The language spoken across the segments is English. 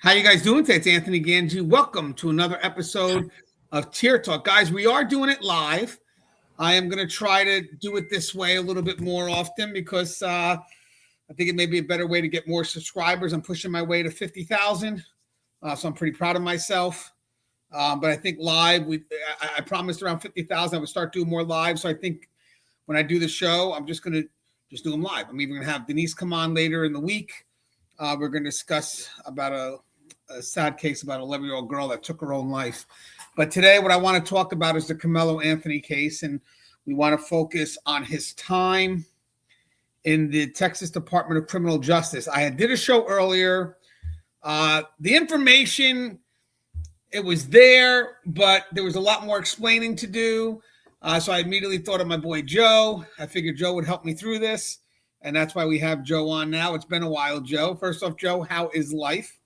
How you guys doing today? It's Anthony Ganji. Welcome to another episode of Tier Talk. Guys, we are doing it live. I am going to try to do it this way a little bit more often because I think it may be a better way to get more subscribers. I'm pushing my way to 50,000, so I'm pretty proud of myself. But I think live, I promised around 50,000 I would start doing more live. So I think when I do the show, I'm just going to do them live. I'm even going to have Denise come on later in the week. We're going to discuss about a sad case about an 11-year-old girl that took her own life. But today, what I want to talk about is the Karmelo Anthony case, and we want to focus on his time in the Texas Department of Criminal Justice. I did a show earlier. The information, it was there, but there was a lot more explaining to do. So I immediately thought of my boy Joe. I figured Joe would help me through this, and that's why we have Joe on now. It's been a while, Joe. First off, Joe, how is life?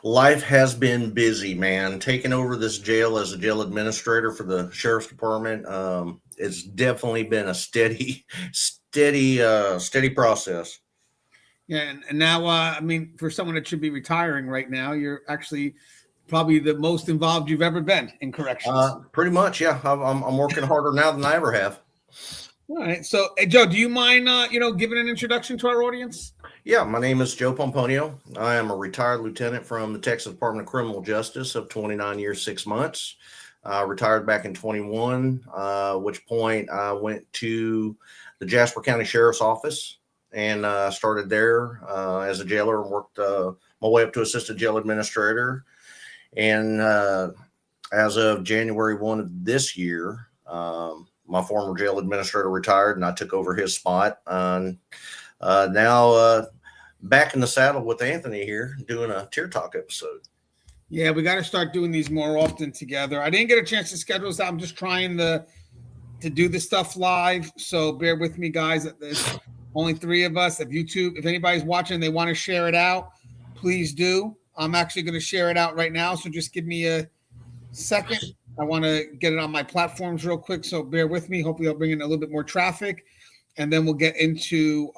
Life has been busy, man. Taking over this jail as a jail administrator for the sheriff's department, it's definitely been a steady process. Yeah, and now, I mean, for someone that should be retiring right now, you're actually probably the most involved you've ever been in corrections. Pretty much, yeah. I'm working harder now than I ever have. All right. So, hey, Joe, do you mind, giving an introduction to our audience? Yeah, my name is Joe Pomponio. I am a retired lieutenant from the Texas Department of Criminal Justice of 29 years, 6 months. Retired back in 21, which point I went to the Jasper County Sheriff's Office and started there as a jailer and worked my way up to assistant jail administrator. And as of January 1 of this year, my former jail administrator retired and I took over his spot. Now back in the saddle with Anthony here doing a Tier Talk episode. Yeah, we got to start doing these more often together. I didn't get a chance to schedule this out. I'm just trying to do the stuff live. So bear with me, guys. There's only 3 of us. If anybody's watching and they want to share it out, please do. I'm actually going to share it out right now. So just give me a second. I want to get it on my platforms real quick. So bear with me. Hopefully I'll bring in a little bit more traffic. And then we'll get into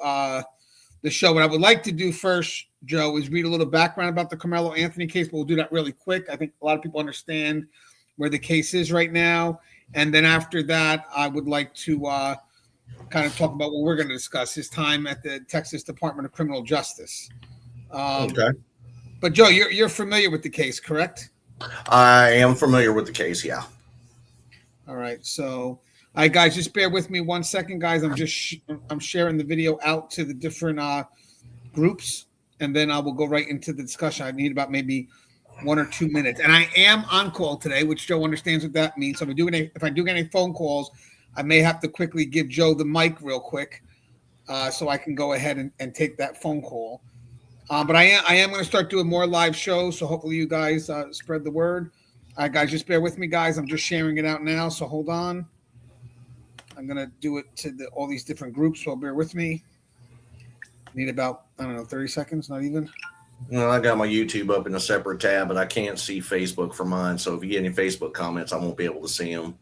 the show. What I would like to do first, Joe, is read a little background about the Karmelo Anthony case, but we'll do that really quick. I think a lot of people understand where the case is right now. And then after that, I would like to kind of talk about what we're going to discuss, his time at the Texas Department of Criminal Justice. Okay. But, Joe, you're familiar with the case, correct? I am familiar with the case, yeah. All right, so... All right, guys, just bear with me 1 second, guys. I'm sharing the video out to the different groups, and then I will go right into the discussion. I need about maybe 1 or 2 minutes, and I am on call today, which Joe understands what that means. So if I do get any phone calls, I may have to quickly give Joe the mic real quick, so I can go ahead and take that phone call. But I am going to start doing more live shows, so hopefully you guys spread the word. All right, guys, just bear with me, guys. I'm just sharing it out now, so hold on. I'm going to do it to all these different groups, so bear with me. Need about, 30 seconds, not even. Well, I got my YouTube up in a separate tab, but I can't see Facebook for mine. So if you get any Facebook comments, I won't be able to see them.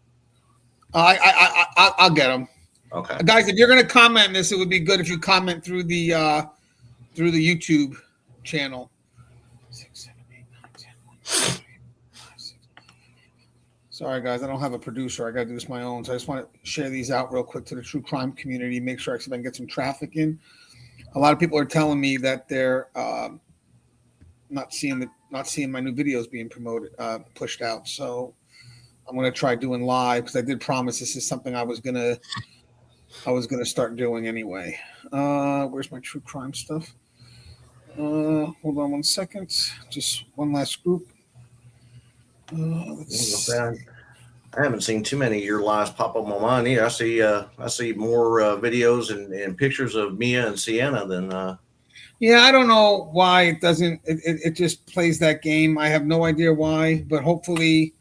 I'll get them. Okay. Guys, if you're going to comment this, it would be good if you comment through the YouTube channel. 6, 7, 8, 9, 10, 1, 2, 3. Sorry, guys, I don't have a producer. I got to do this my own. So I just want to share these out real quick to the true crime community, make sure I can get some traffic in. A lot of people are telling me that they're not seeing my new videos being promoted, pushed out. So I'm going to try doing live because I did promise this is something I was gonna start doing anyway. Where's my true crime stuff? Hold on 1 second. Just one last group. I haven't seen too many of your lives pop up on my mind either. I see more videos and pictures of Mia and Sienna than. Yeah, I don't know why it doesn't. It just plays that game. I have no idea why, but hopefully,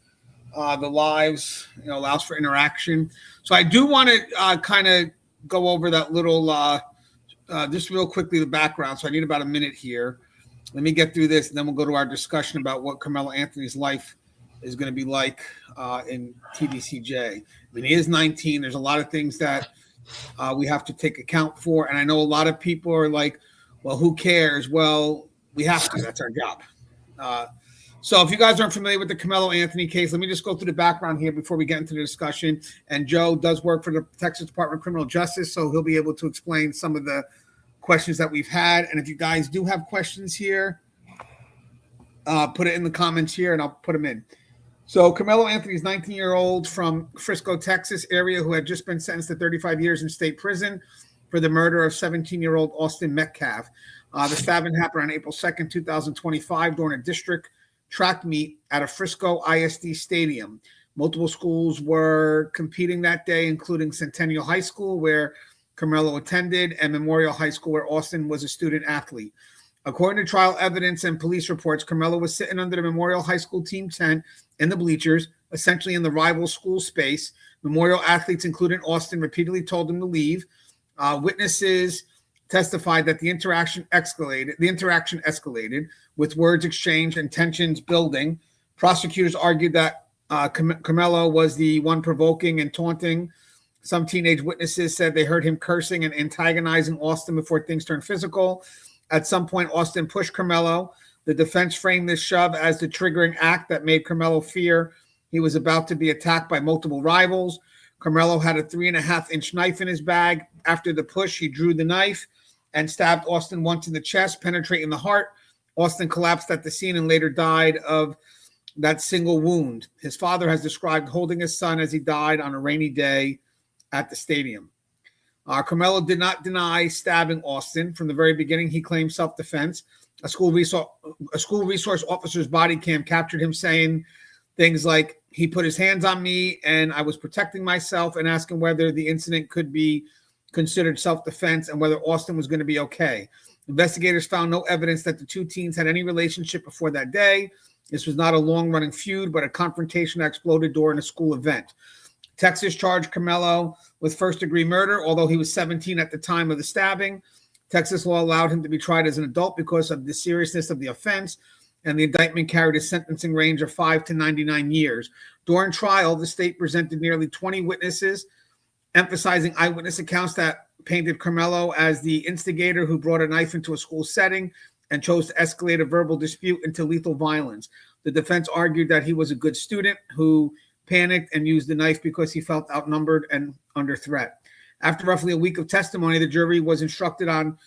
the lives allows for interaction. So I do want to kind of go over that little just real quickly the background. So I need about a minute here. Let me get through this, and then we'll go to our discussion about what Karmelo Anthony's life is going to be like in TDCJ. I mean, he is 19. There's a lot of things that we have to take account for. And I know a lot of people are like, well, who cares? Well, we have to. That's our job. So if you guys aren't familiar with the Karmelo Anthony case, let me just go through the background here before we get into the discussion. And Joe does work for the Texas Department of Criminal Justice, so he'll be able to explain some of the questions that we've had. And if you guys do have questions here, put it in the comments here and I'll put them in. So Karmelo Anthony is 19-year-old from Frisco, Texas area who had just been sentenced to 35 years in state prison for the murder of 17-year-old Austin Metcalf. The stabbing happened on April 2nd, 2025 during a district track meet at a Frisco ISD stadium. Multiple schools were competing that day, including Centennial High School, where Karmelo attended, and Memorial High School, where Austin was a student athlete. According to trial evidence and police reports, Karmelo was sitting under the Memorial High School team tent in the bleachers, essentially in the rival school space. Memorial athletes, including Austin, repeatedly told him to leave. Witnesses testified that the interaction escalated with words exchanged and tensions building. Prosecutors argued that Karmelo was the one provoking and taunting. Some teenage witnesses said they heard him cursing and antagonizing Austin before things turned physical. At some point, Austin pushed Karmelo. The defense framed this shove as the triggering act that made Karmelo fear he was about to be attacked by multiple rivals. Karmelo had a 3.5-inch knife in his bag. After the push, he drew the knife and stabbed Austin once in the chest, penetrating the heart. Austin collapsed at the scene and later died of that single wound. His father has described holding his son as he died on a rainy day at the stadium. Karmelo did not deny stabbing Austin. From the very beginning, he claimed self-defense. A school resource officer's body cam captured him saying things like, he put his hands on me and I was protecting myself, and asking whether the incident could be considered self-defense and whether Austin was going to be okay. Investigators found no evidence that the two teens had any relationship before that day. This was not a long-running feud, but a confrontation that exploded during a school event. Texas charged Karmelo with first-degree murder, although he was 17 at the time of the stabbing. Texas law allowed him to be tried as an adult because of the seriousness of the offense, and the indictment carried a sentencing range of 5 to 99 years. During trial, the state presented nearly 20 witnesses, emphasizing eyewitness accounts that painted Karmelo as the instigator who brought a knife into a school setting and chose to escalate a verbal dispute into lethal violence. The defense argued that he was a good student who panicked and used the knife because he felt outnumbered and under threat. After roughly a week of testimony, the jury was instructed on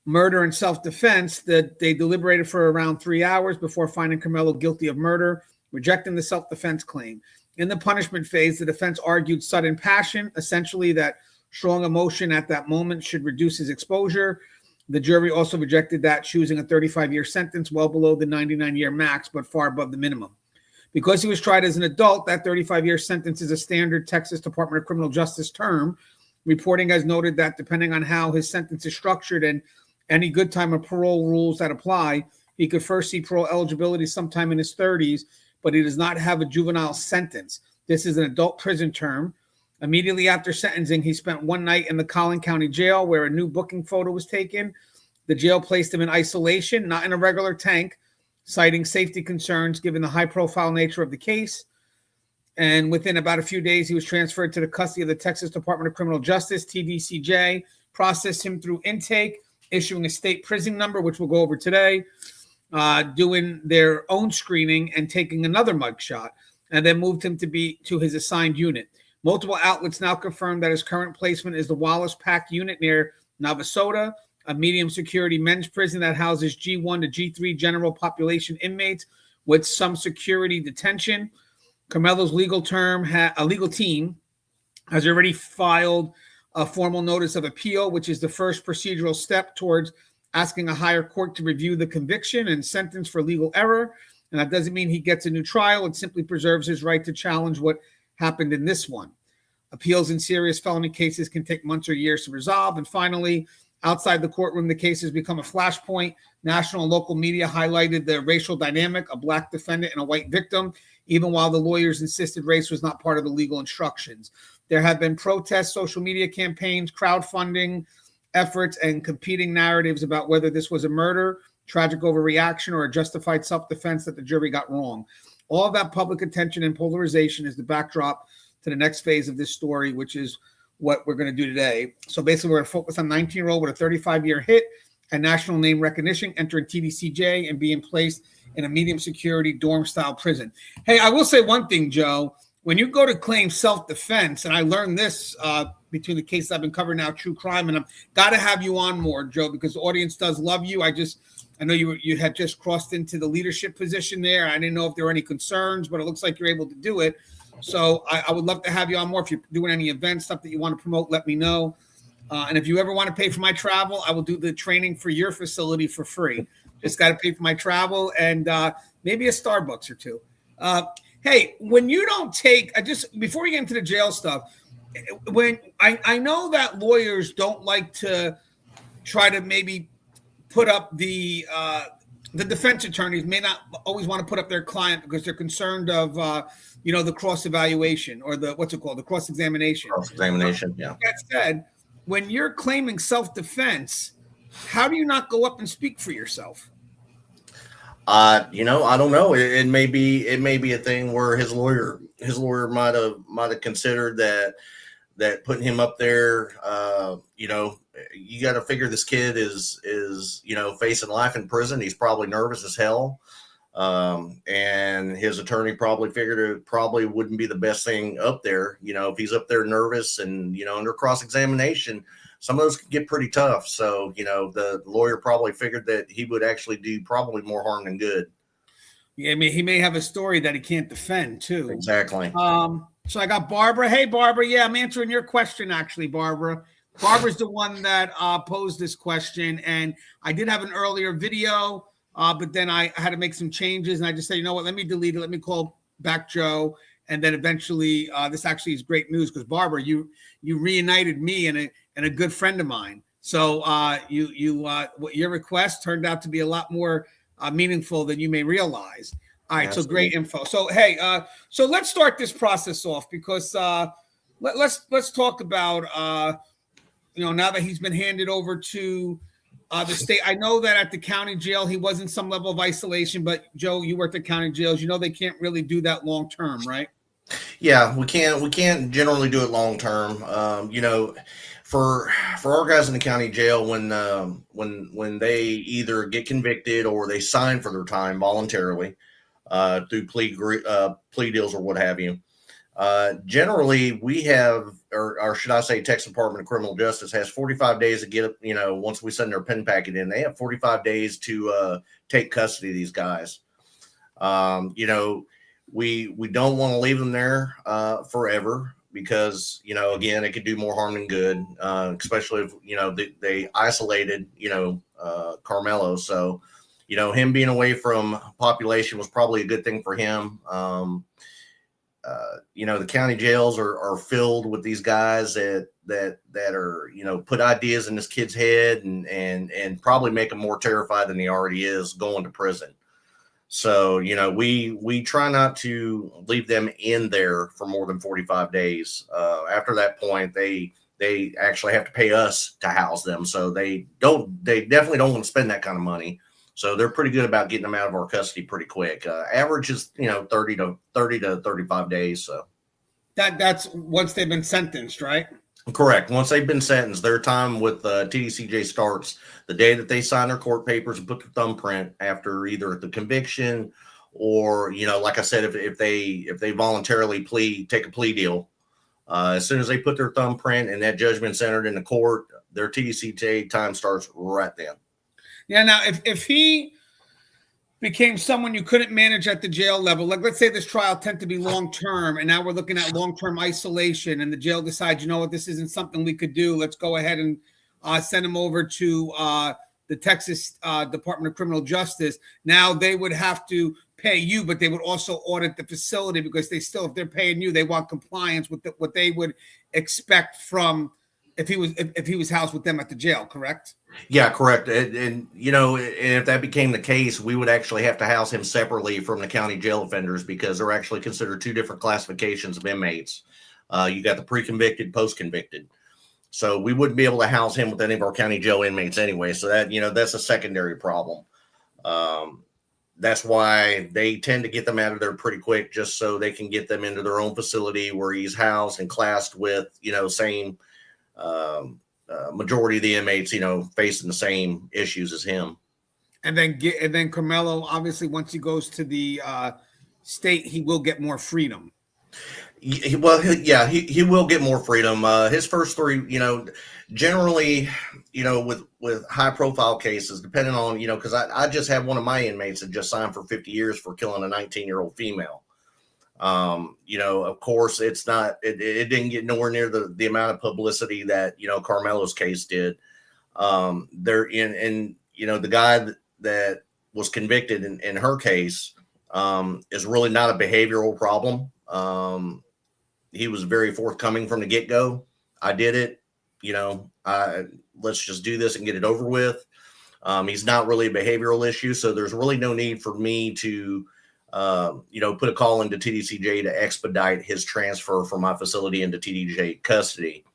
murder and self-defense. That they deliberated for around 3 hours before finding Karmelo guilty of murder, rejecting the self-defense claim. In the punishment phase, the defense argued sudden passion, essentially that strong emotion at that moment should reduce his exposure. The jury also rejected that, choosing a 35-year sentence, well below the 99-year max, but far above the minimum. Because he was tried as an adult, that 35-year sentence is a standard Texas Department of Criminal Justice term. Reporting has noted that depending on how his sentence is structured and any good time of parole rules that apply, he could first see parole eligibility sometime in his 30s, but he does not have a juvenile sentence. This is an adult prison term. Immediately after sentencing, he spent one night in the Collin County Jail where a new booking photo was taken. The jail placed him in isolation, not in a regular tank, citing safety concerns given the high-profile nature of the case. And within about a few days, he was transferred to the custody of the Texas Department of Criminal Justice, TDCJ, processed him through intake, issuing a state prison number, which we'll go over today, doing their own screening and taking another mugshot, and then moved him to his assigned unit. Multiple outlets now confirm that his current placement is the Wallace Pack unit near Navasota, a medium security men's prison that houses G1 to G3 general population inmates with some security detention. Karmelo's legal team has already filed a formal notice of appeal, which is the first procedural step towards asking a higher court to review the conviction and sentence for legal error. And that doesn't mean he gets a new trial. It simply preserves his right to challenge what happened in this one. Appeals in serious felony cases can take months or years to resolve. And finally, outside the courtroom, the case has become a flashpoint. National and local media highlighted the racial dynamic, a black defendant and a white victim, even while the lawyers insisted race was not part of the legal instructions. There have been protests, social media campaigns, crowdfunding efforts, and competing narratives about whether this was a murder, tragic overreaction, or a justified self-defense that the jury got wrong. All of that public attention and polarization is the backdrop to the next phase of this story, which is what we're going to do today. So basically, we're going to focus on 19-year-old with a 35-year hit and national name recognition entering TDCJ and being placed in a medium security dorm style prison. Hey, I will say one thing, Joe. When you go to claim self-defense, and I learned this between the cases I've been covering now, true crime, and I've got to have you on more, Joe, because the audience does love you. I know you had just crossed into the leadership position there. I didn't know if there were any concerns, but it looks like you're able to do it. So I would love to have you on more. If you're doing any events, stuff that you want to promote, let me know. And if you ever want to pay for my travel, I will do the training for your facility for free. Just got to pay for my travel and maybe a Starbucks or two. Hey, when you don't take, before we get into the jail stuff, when I know that lawyers don't like to try to maybe put up the defense attorneys may not always want to put up their client because they're concerned of the cross evaluation or the cross examination. Cross examination, yeah. That said, when you're claiming self defense, how do you not go up and speak for yourself? I don't know. It may be a thing where his lawyer might have considered that putting him up there. You got to figure this kid is facing life in prison. He's probably nervous as hell. And his attorney probably figured it probably wouldn't be the best thing up there. If he's up there nervous and, under cross-examination, some of those can get pretty tough. So, the lawyer probably figured that he would actually do probably more harm than good. Yeah, I mean, he may have a story that he can't defend too. Exactly. So I got Barbara. Hey, Barbara. Yeah, I'm answering your question, actually, Barbara. Barbara's the one that posed this question. And I did have an earlier video, but then I had to make some changes. And I just said, you know what, let me delete it. Let me call back Joe. And then eventually, this actually is great news because, Barbara, you reunited me and a good friend of mine. So your request turned out to be a lot more meaningful than you may realize. All right, Absolutely. So great info. So hey, so let's start this process off because let's talk about now that he's been handed over to the state. I know that at the county jail he was in some level of isolation, but Joe, you worked at county jails. They can't really do that long term, right? Yeah, we can't generally do it long term. For our guys in the county jail, when they either get convicted or they sign for their time voluntarily through plea deals or what have you, generally we have, or should I say, Texas Department of Criminal Justice has 45 days to get, once we send their pen packet in, they have 45 days to take custody of these guys. We don't want to leave them there forever because, again, it could do more harm than good, especially if, they isolated, Karmelo. So, him being away from population was probably a good thing for him. The county jails are filled with these guys that are, put ideas in this kid's head and probably make him more terrified than he already is going to prison. So, we try not to leave them in there for more than 45 days. After that point, they actually have to pay us to house them. So they definitely don't want to spend that kind of money. So they're pretty good about getting them out of our custody pretty quick. Average is, 30 to 35 days. So that's once they've been sentenced, right? Correct. Once they've been sentenced, their time with TDCJ starts the day that they sign their court papers and put their thumbprint after either the conviction or, like I said, if they voluntarily take a plea deal. As soon as they put their thumbprint and that judgment's entered in the court, their TDCJ time starts right then. Yeah. Now, if he became someone you couldn't manage at the jail level, like let's say this trial tended to be long-term and now we're looking at long-term isolation and the jail decides, this isn't something we could do. Let's go ahead and send him over to the Texas Department of Criminal Justice. Now they would have to pay you, but they would also audit the facility because if they're paying you, they want compliance with what they would expect from if he was housed with them at the jail, correct? Yeah, correct. And if that became the case, we would actually have to house him separately from the county jail offenders because they're actually considered two different classifications of inmates. You got the pre-convicted, post-convicted. So we wouldn't be able to house him with any of our county jail inmates anyway. So that, that's a secondary problem. That's why they tend to get them out of there pretty quick, just so they can get them into their own facility where he's housed and classed with, same majority of the inmates, facing the same issues as him. And then Carmelo, obviously, once he goes to the state, he will get more freedom. Well, yeah, he will get more freedom. His first three, generally, with high profile cases, depending on, because I just had one of my inmates that just signed for 50 years for killing a 19-year-old female. Of course, it didn't get nowhere near the amount of publicity that, Carmelo's case did. The guy that was convicted in her case is really not a behavioral problem. He was very forthcoming from the get-go. I did it, let's just do this and get it over with. He's not really a behavioral issue, so there's really no need for me to put a call into TDCJ to expedite his transfer from my facility into TDJ custody.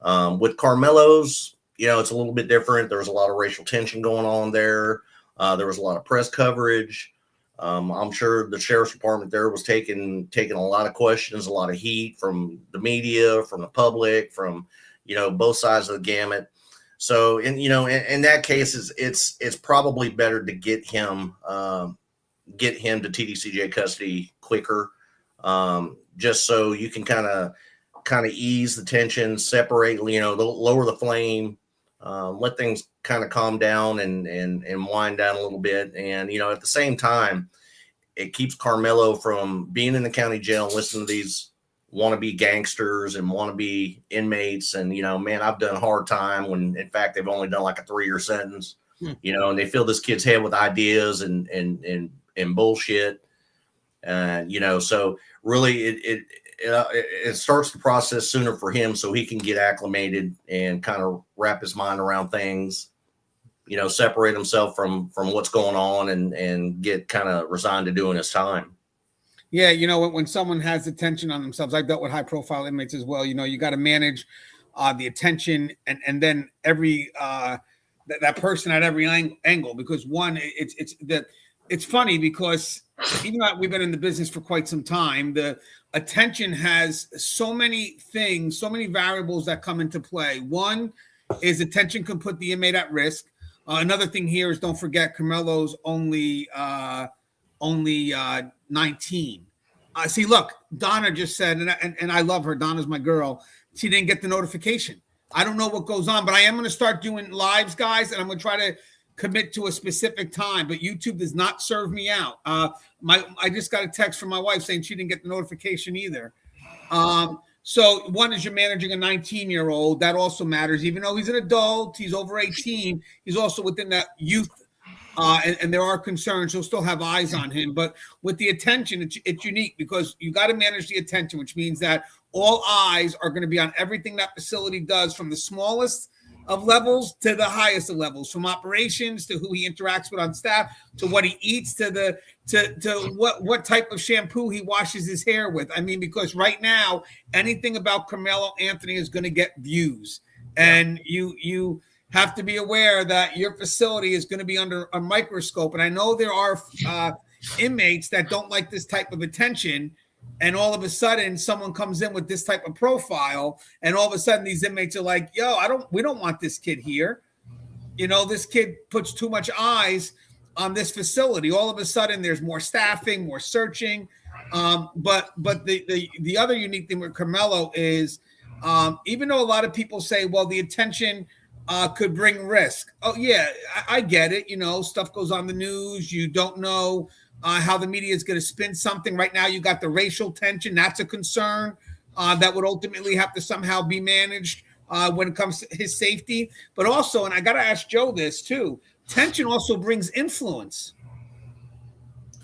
With Carmelo's, it's a little bit different. There was a lot of racial tension going on there. There was a lot of press coverage. I'm sure the sheriff's department there was taking a lot of questions, a lot of heat from the media, from the public, from, both sides of the gamut. So, in that case, it's probably better to get him to TDCJ custody quicker, just so you can kind of ease the tension, separate, lower the flame, let things kind of calm down and wind down a little bit. And, at the same time, it keeps Carmelo from being in the county jail and listening to these wannabe gangsters and wannabe inmates. And, man, I've done hard time when, in fact, they've only done like a 3-year sentence, and they fill this kid's head with ideas and bullshit. So really it starts the process sooner for him so he can get acclimated and kind of wrap his mind around things, separate himself from what's going on and get kind of resigned to doing his time. Yeah, when someone has attention on themselves, I've dealt with high profile inmates as well. You got to manage the attention and then every that person at every angle, because one, it's funny because even though we've been in the business for quite some time, the attention has so many things, so many variables that come into play. One is attention can put the inmate at risk. Another thing here is, don't forget, Carmelo's only 19. See, look, Donna just said, and I love her. Donna's my girl. She didn't get the notification. I don't know what goes on, but I am going to start doing lives, guys, and I'm going to try to commit to a specific time. But YouTube does not serve me out. I just got a text from my wife saying she didn't get the notification either. So one is, you're managing a 19-year-old. That also matters. Even though he's an adult, he's over 18, he's also within that youth. And there are concerns. He'll still have eyes on him. But with the attention, it's unique because you got to manage the attention, which means that all eyes are going to be on everything that facility does, from the smallest of levels to the highest of levels, from operations to who he interacts with on staff, to what he eats, to what type of shampoo he washes his hair with. I mean, because right now, anything about Karmelo Anthony is going to get views. And you have to be aware that your facility is going to be under a microscope. And I know there are inmates that don't like this type of attention. And all of a sudden, someone comes in with this type of profile, and all of a sudden, these inmates are like, "Yo, we don't want this kid here. This kid puts too much eyes on this facility." All of a sudden, there's more staffing, more searching. But the other unique thing with Carmelo is, even though a lot of people say, "Well, the attention could bring risk." Oh yeah, I get it. Stuff goes on the news. You don't know how the media is going to spin something. Right now, you got the racial tension. That's a concern that would ultimately have to somehow be managed when it comes to his safety. But also, and I got to ask Joe this too, tension also brings influence.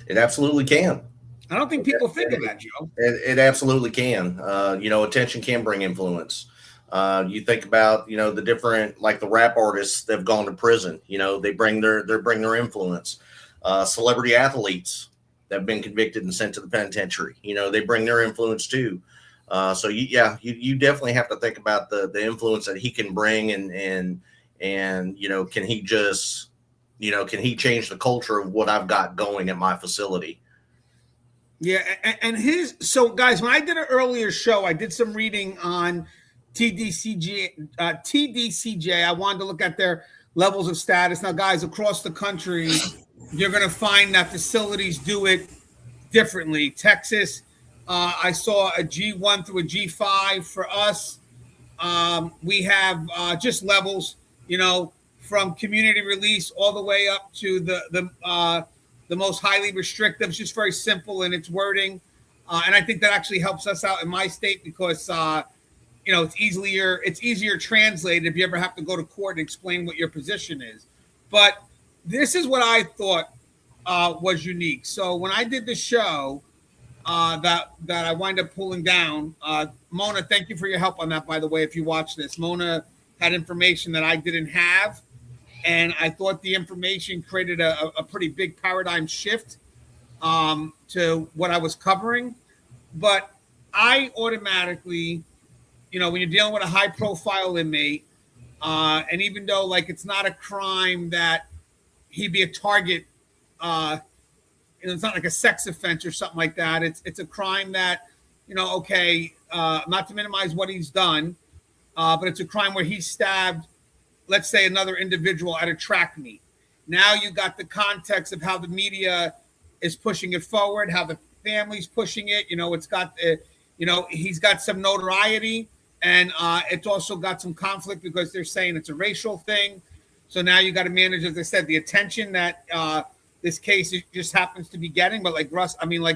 It absolutely can. I don't think people think of that, Joe. It absolutely can. Attention can bring influence. You think about, the different, like the rap artists that have gone to prison, they bring their influence. Celebrity athletes that have been convicted and sent to the penitentiary, they bring their influence too. So you definitely have to think about the influence that he can bring and can he just, can he change the culture of what I've got going at my facility? Yeah. So guys, when I did an earlier show, I did some reading on TDCJ. I wanted to look at their levels of status. Now, guys, across the country, you're going to find that facilities do it differently. Texas, I saw a G1 through a G5 for us. We have just levels, from community release all the way up to the most highly restrictive. It's just very simple in its wording, and I think that actually helps us out in my state because it's easier translated if you ever have to go to court and explain what your position is. But this is what I thought was unique. So when I did the show, that I wind up pulling down. Mona, thank you for your help on that, by the way, if you watch this. Mona had information that I didn't have, and I thought the information created a pretty big paradigm shift to what I was covering. But I automatically, when you're dealing with a high-profile inmate, and even though, it's not a crime that he'd be a target, it's not like a sex offense or something like that. It's a crime that, not to minimize what he's done, but it's a crime where he stabbed, let's say, another individual at a track meet. Now you got the context of how the media is pushing it forward, how the family's pushing it. It's got, he's got some notoriety, and it's also got some conflict because they're saying it's a racial thing. So now you got to manage, as I said, the attention that this case just happens to be getting. But like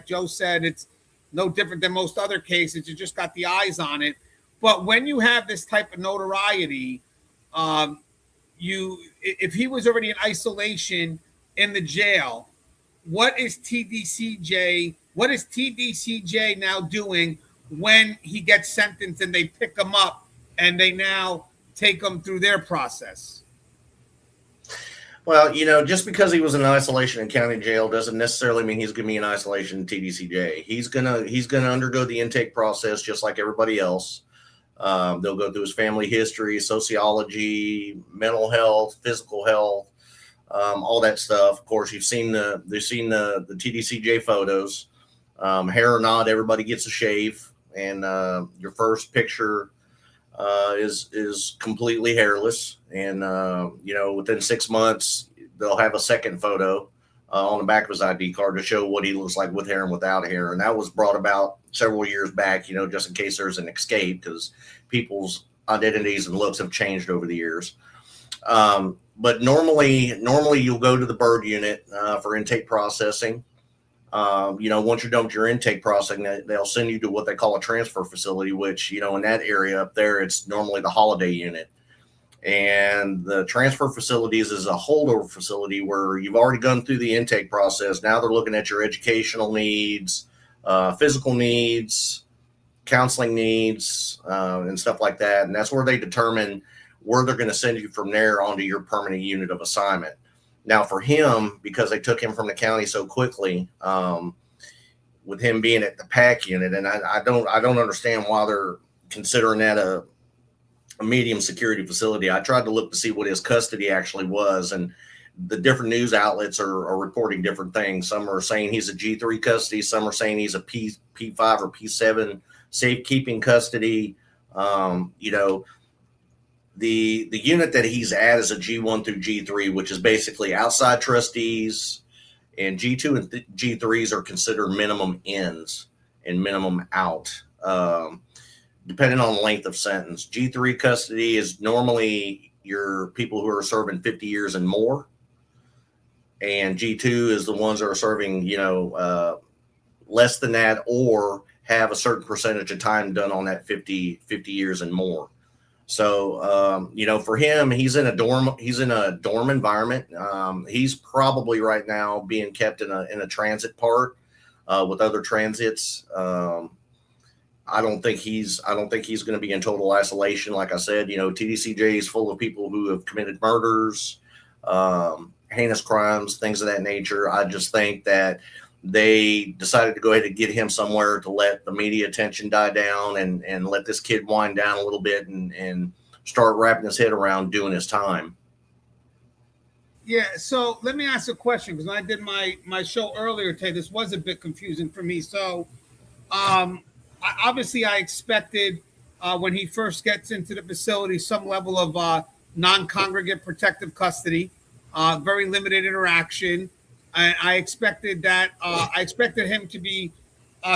Joe said, it's no different than most other cases. You just got the eyes on it. But when you have this type of notoriety, if he was already in isolation in the jail, what is TDCJ now doing when he gets sentenced and they pick him up and they now take him through their process? Well, just because he was in isolation in county jail doesn't necessarily mean he's going to be in isolation in TDCJ. He's gonna undergo the intake process just like everybody else. They'll go through his family history, sociology, mental health, physical health, all that stuff. Of course, they've seen the TDCJ photos. Hair or not, everybody gets a shave, and your first picture is completely hairless, and within 6 months they'll have a second photo on the back of his ID card to show what he looks like with hair and without hair. And that was brought about several years back, just in case there's an escape, because people's identities and looks have changed over the years. But normally you'll go to the bird unit for intake processing. Once you're done with your intake processing, they'll send you to what they call a transfer facility, which, in that area up there, it's normally the holiday unit. And the transfer facilities is a holdover facility where you've already gone through the intake process. Now they're looking at your educational needs, physical needs, counseling needs, and stuff like that. And that's where they determine where they're going to send you from there onto your permanent unit of assignment. Now, for him, because they took him from the county so quickly, with him being at the PAC unit, and I don't understand why they're considering that a medium security facility. I tried to look to see what his custody actually was, and the different news outlets are reporting different things. Some are saying he's a G3 custody. Some are saying he's a P5 or P7 safekeeping custody. The unit that he's at is a G1 through G3, which is basically outside trustees, and G2 and G3s are considered minimum ins and minimum out, depending on the length of sentence. G3 custody is normally your people who are serving 50 years and more, and G2 is the ones that are serving, less than that or have a certain percentage of time done on that 50 years and more. So, for him, he's in a dorm environment. He's probably right now being kept in a transit part, with other transits. I don't think he's going to be in total isolation. Like I said, TDCJ is full of people who have committed murders, heinous crimes, things of that nature. I just think that they decided to go ahead and get him somewhere to let the media attention die down and let this kid wind down a little bit and start wrapping his head around doing his time. Yeah, so let me ask a question, because when I did my show earlier today, this was a bit confusing for me. So I expected when he first gets into the facility some level of non-congregate protective custody, very limited interaction. I expected that. I expected him to be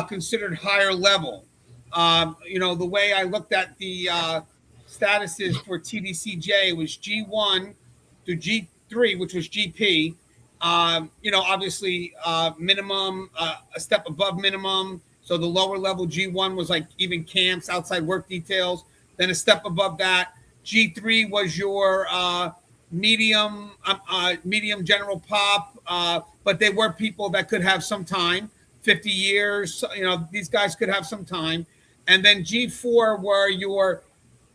considered higher level. The way I looked at the statuses for TDCJ was G1 to G3, which was GP. Obviously minimum, a step above minimum. So the lower level G1 was like even camps, outside work details. Then a step above that, G3 was your medium general pop, but they were people that could have some time, 50 years. These guys could have some time. And then G4 were your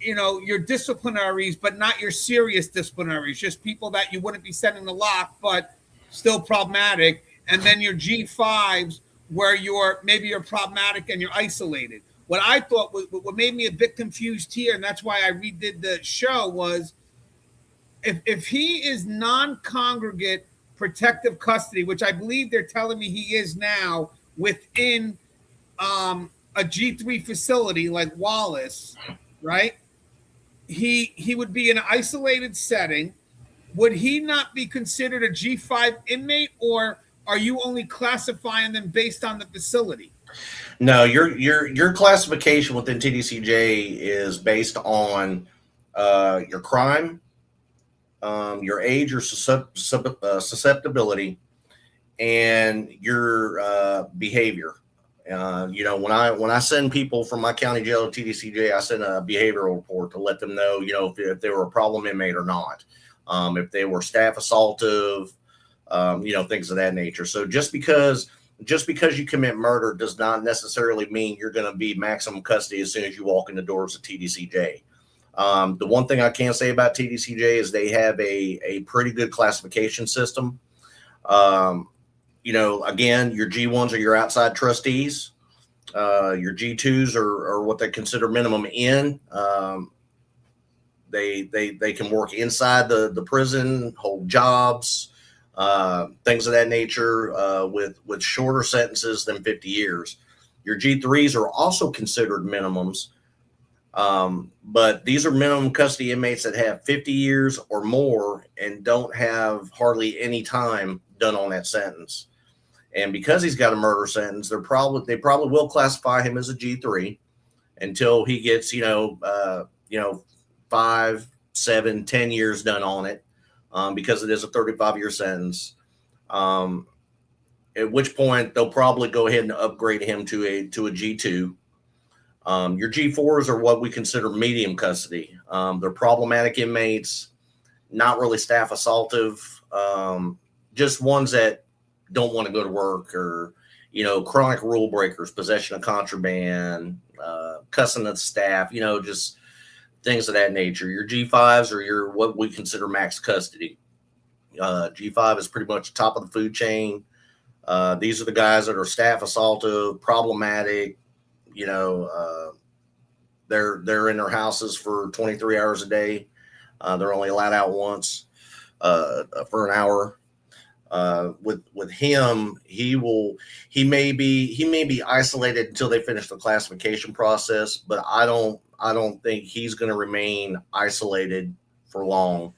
disciplinaries, but not your serious disciplinaries, just people that you wouldn't be sending to lock, but still problematic. And then your G5s where you're problematic and you're isolated. What I thought what made me a bit confused here, and that's why I redid the show, was if he is non-congregate protective custody, which I believe they're telling me he is now within a G3 facility like Wallace, right? He would be in an isolated setting. Would he not be considered a G5 inmate, or are you only classifying them based on the facility? No, your classification within TDCJ is based on your crime, your age or susceptibility, and your behavior. When I send people from my county jail to TDCJ, I send a behavioral report to let them know, if they were a problem inmate or not, if they were staff assaultive, things of that nature. So just because you commit murder does not necessarily mean you're going to be maximum custody as soon as you walk in the doors of TDCJ. The one thing I can say about TDCJ is they have a pretty good classification system. Again, your G1s are your outside trustees. Your G2s are what they consider minimum in. They can work inside the prison, hold jobs, things of that nature, with shorter sentences than 50 years. Your G3s are also considered minimums, but these are minimum custody inmates that have 50 years or more and don't have hardly any time done on that sentence. And because he's got a murder sentence, they probably will classify him as a G3 until he gets 5, 7, 10 years done on it, because it is a 35-year sentence. At which point they'll probably go ahead and upgrade him to a G2. Your G4s are what we consider medium custody. They're problematic inmates, not really staff assaultive, just ones that don't want to go to work, or chronic rule breakers, possession of contraband, cussing at staff, just things of that nature. Your G5s are what we consider max custody. G5 is pretty much the top of the food chain. These are the guys that are staff assaultive, problematic. They're in their houses for 23 hours a day. They're only allowed out once for an hour. With him, he may be isolated until they finish the classification process, but I don't think he's going to remain isolated for long.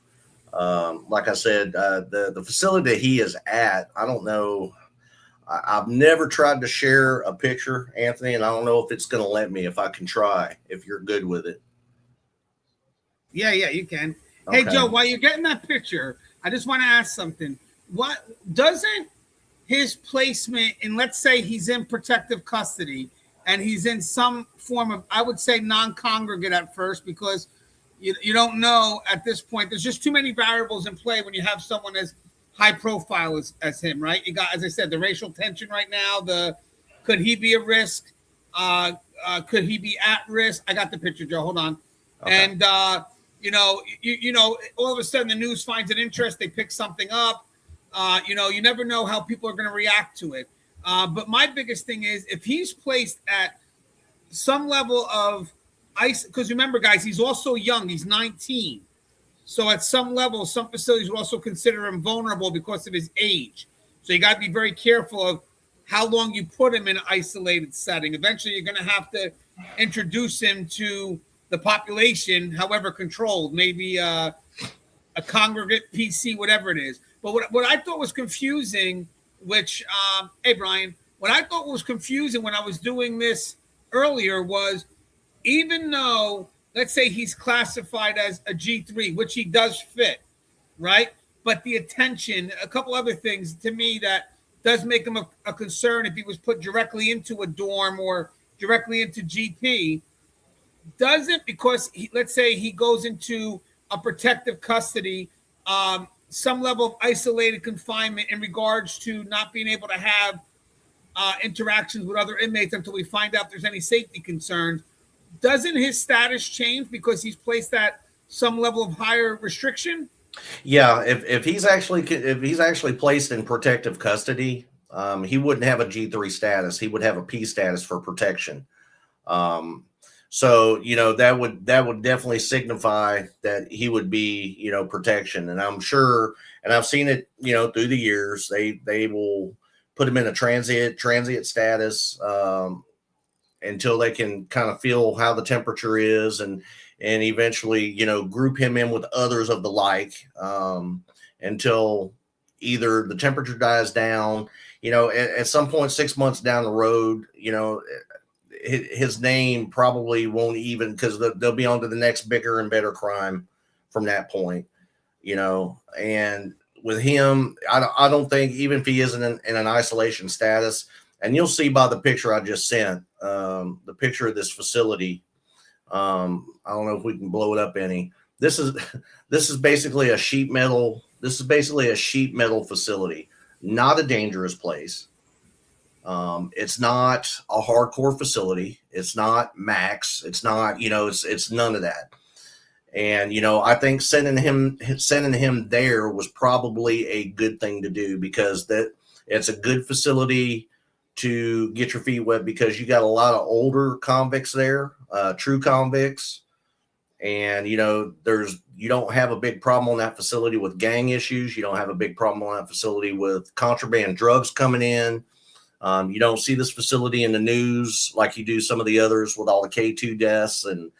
Like I said, the facility that he is at, I don't know. I've never tried to share a picture, Anthony, and I don't know if it's going to let me. If I can try, if you're good with it. Yeah, you can. Okay. Hey, Joe, while you're getting that picture, I just want to ask something. What doesn't his placement in, let's say he's in protective custody and he's in some form of, I would say, non-congregate at first, because you don't know at this point. There's just too many variables in play when you have someone as high profile as him, right? You got, as I said, the racial tension right now. Could he be a risk? Could he be at risk? I got the picture, Joe. Hold on. Okay. And all of a sudden the news finds an interest. They pick something up. You never know how people are going to react to it. But my biggest thing is if he's placed at some level of ice, because remember, guys, he's also young. He's 19. So at some level, some facilities will also consider him vulnerable because of his age. So you got to be very careful of how long you put him in an isolated setting. Eventually, you're going to have to introduce him to the population, however controlled, maybe a congregate PC, whatever it is. But what I thought was confusing, which, hey, Brian, what I thought was confusing when I was doing this earlier was, even though, let's say he's classified as a G3, which he does fit, right? But the attention, a couple other things to me that does make him a concern if he was put directly into a dorm or directly into GP. Doesn't, because let's say he goes into a protective custody, some level of isolated confinement in regards to not being able to have interactions with other inmates until we find out if there's any safety concerns. Doesn't his status change because he's placed at some level of higher restriction? Yeah, if he's actually placed in protective custody, he wouldn't have a G3 status. He would have a P status for protection. So that would definitely signify that he would be protection. And I'm sure, and I've seen it through the years, they will put him in a transient status until they can kind of feel how the temperature is, and eventually, group him in with others of the like, until either the temperature dies down, at some point, 6 months down the road, his name probably won't even, because they'll be on to the next bigger and better crime from that point, and with him, I don't think, even if he isn't in an isolation status, and you'll see by the picture I just sent, the picture of this facility. I don't know if we can blow it up any. This is basically a sheet metal. This is basically a sheet metal facility, not a dangerous place. It's not a hardcore facility. It's not max. It's not, it's none of that. And, I think sending him there was probably a good thing to do, because it's a good facility to get your feet wet, because you got a lot of older convicts there, true convicts. And, you don't have a big problem on that facility with gang issues. You don't have a big problem on that facility with contraband drugs coming in. You don't see this facility in the news like you do some of the others with all the K2 deaths and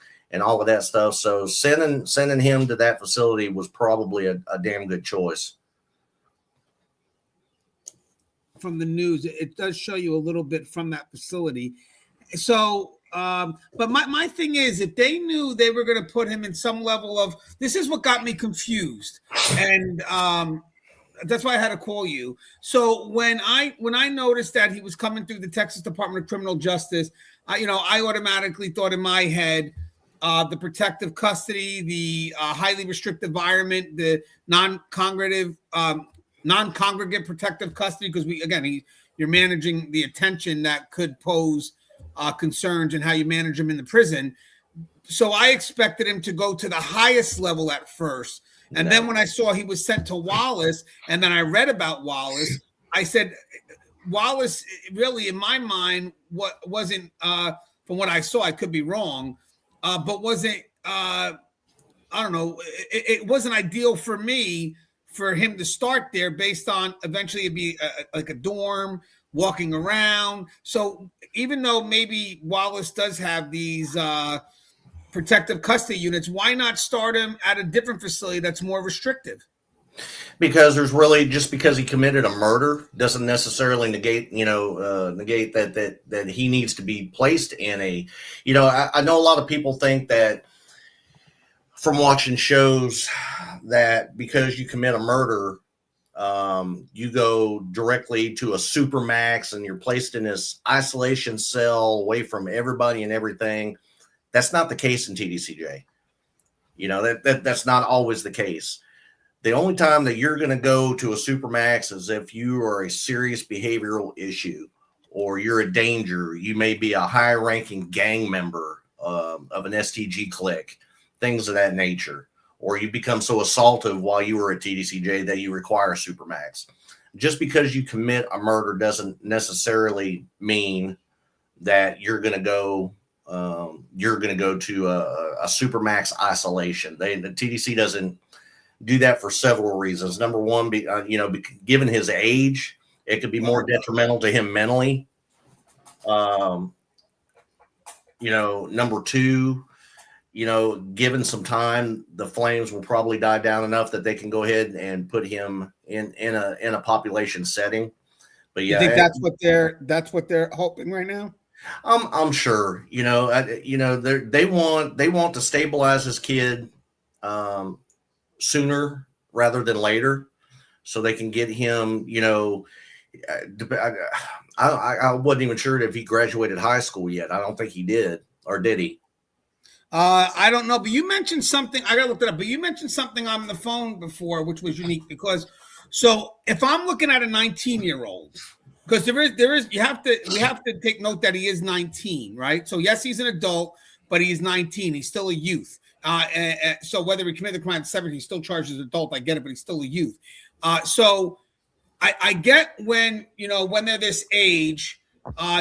all of that stuff. So sending him to that facility was probably a damn good choice. From the news, it does show you a little bit from that facility. So, but my thing is, if they knew they were going to put him in some level of, this is what got me confused, and that's why I had to call you. So when I noticed that he was coming through the Texas Department of Criminal Justice, I automatically thought in my head, the protective custody, the highly restricted environment, the non-congregate protective custody, because you're managing the attention that could pose concerns and how you manage them in the prison. So I expected him to go to the highest level at first. And then when I saw he was sent to Wallace, and then I read about Wallace, I said, Wallace really, in my mind, wasn't, from what I saw, I could be wrong, but wasn't, I don't know, it wasn't ideal for me for him to start there, based on eventually it'd be like a dorm, walking around. So even though maybe Wallace does have these protective custody units, why not start him at a different facility that's more restrictive? Because there's really, just because he committed a murder doesn't necessarily negate that he needs to be placed in a, I know a lot of people think that from watching shows that because you commit a murder, you go directly to a supermax and you're placed in this isolation cell away from everybody and everything. That's not the case in TDCJ. That's not always the case. The only time that you're going to go to a supermax is if you are a serious behavioral issue, or you're a danger. You may be a high-ranking gang member of an STG clique, things of that nature, or you become so assaultive while you were at TDCJ that you require a supermax. Just because you commit a murder doesn't necessarily mean that you're going to go to a supermax isolation. The TDC doesn't do that for several reasons. Number one, given his age, it could be more detrimental to him mentally. Number two, given some time, the flames will probably die down enough that they can go ahead and put him in a population setting. But You think that's what they're hoping right now? I'm sure. They want to stabilize this kid sooner rather than later, so they can get him. I wasn't even sure if he graduated high school yet. I don't think he did, or did he? I don't know, but you mentioned something. I gotta look that up. But you mentioned something on the phone before, which was unique because. So if I'm looking at a 19-year-old, because there is we have to take note that he is 19, right? So yes, he's an adult, but he's 19. He's still a youth. So whether he committed the crime at 17, he's still charged as an adult. I get it, but he's still a youth. So I get when they're this age,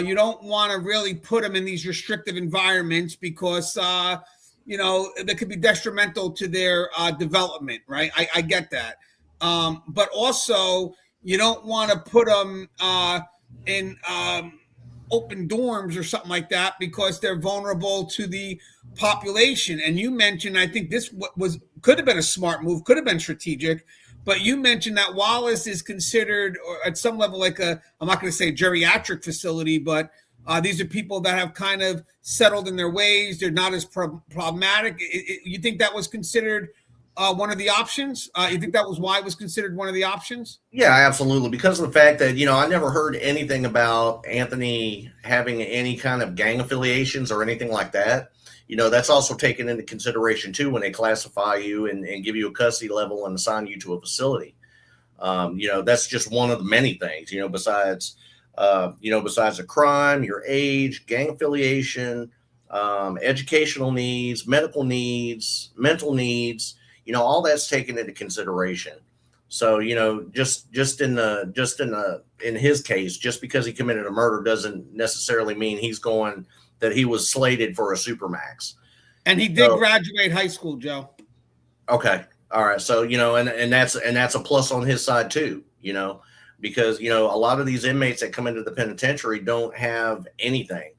you don't want to really put them in these restrictive environments because they could be detrimental to their development, right? I get that, but also you don't want to put them in open dorms or something like that because they're vulnerable to the population. And you mentioned, I think this could have been a smart move, could have been strategic. But you mentioned that Wallace is considered, or at some level, like I'm not going to say geriatric facility, but these are people that have kind of settled in their ways. They're not as problematic. You think that was considered one of the options? You think that was why it was considered one of the options? Yeah, absolutely. Because of the fact that, I never heard anything about Anthony having any kind of gang affiliations or anything like that. That's also taken into consideration too when they classify you and give you a custody level and assign you to a facility. That's just one of the many things, besides the crime, your age, gang affiliation, educational needs, medical needs, mental needs, all that's taken into consideration. So, in his case, just because he committed a murder doesn't necessarily mean that he was slated for a supermax. And he did graduate high school, Joe. Okay. All right. So, and that's a plus on his side too, because, a lot of these inmates that come into the penitentiary don't have anything.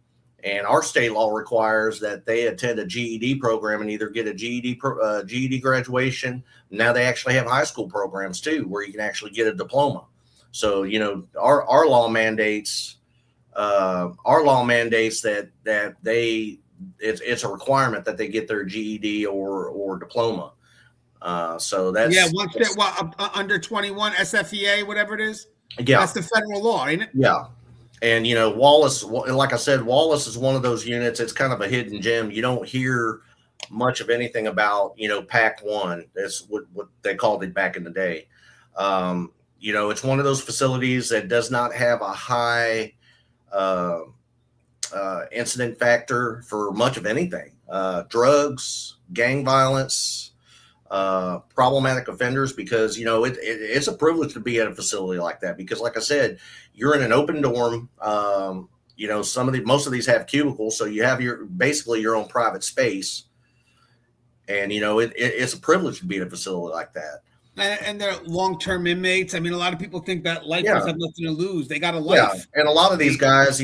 And our state law requires that they attend a GED program and either get a GED graduation. Now they actually have high school programs too, where you can actually get a diploma. So, our law mandates that it's a requirement that they get their GED or diploma. So that's once they're under 21, SFEA, whatever it is. Yeah, that's the federal law, ain't it? Yeah. And Wallace, like I said, Wallace is one of those units. It's kind of a hidden gem. You don't hear much of anything about PAC 1. That's what they called it back in the day. It's one of those facilities that does not have a high incident factor for much of anything. Drugs, gang violence, problematic offenders, because it's a privilege to be at a facility like that, because like I said, you're in an open dorm. Most of these have cubicles, so you have basically your own private space, and it's a privilege to be at a facility like that. And they're long-term inmates. I mean, a lot of people think that lifers have nothing to lose. They got a life. And a lot of these guys,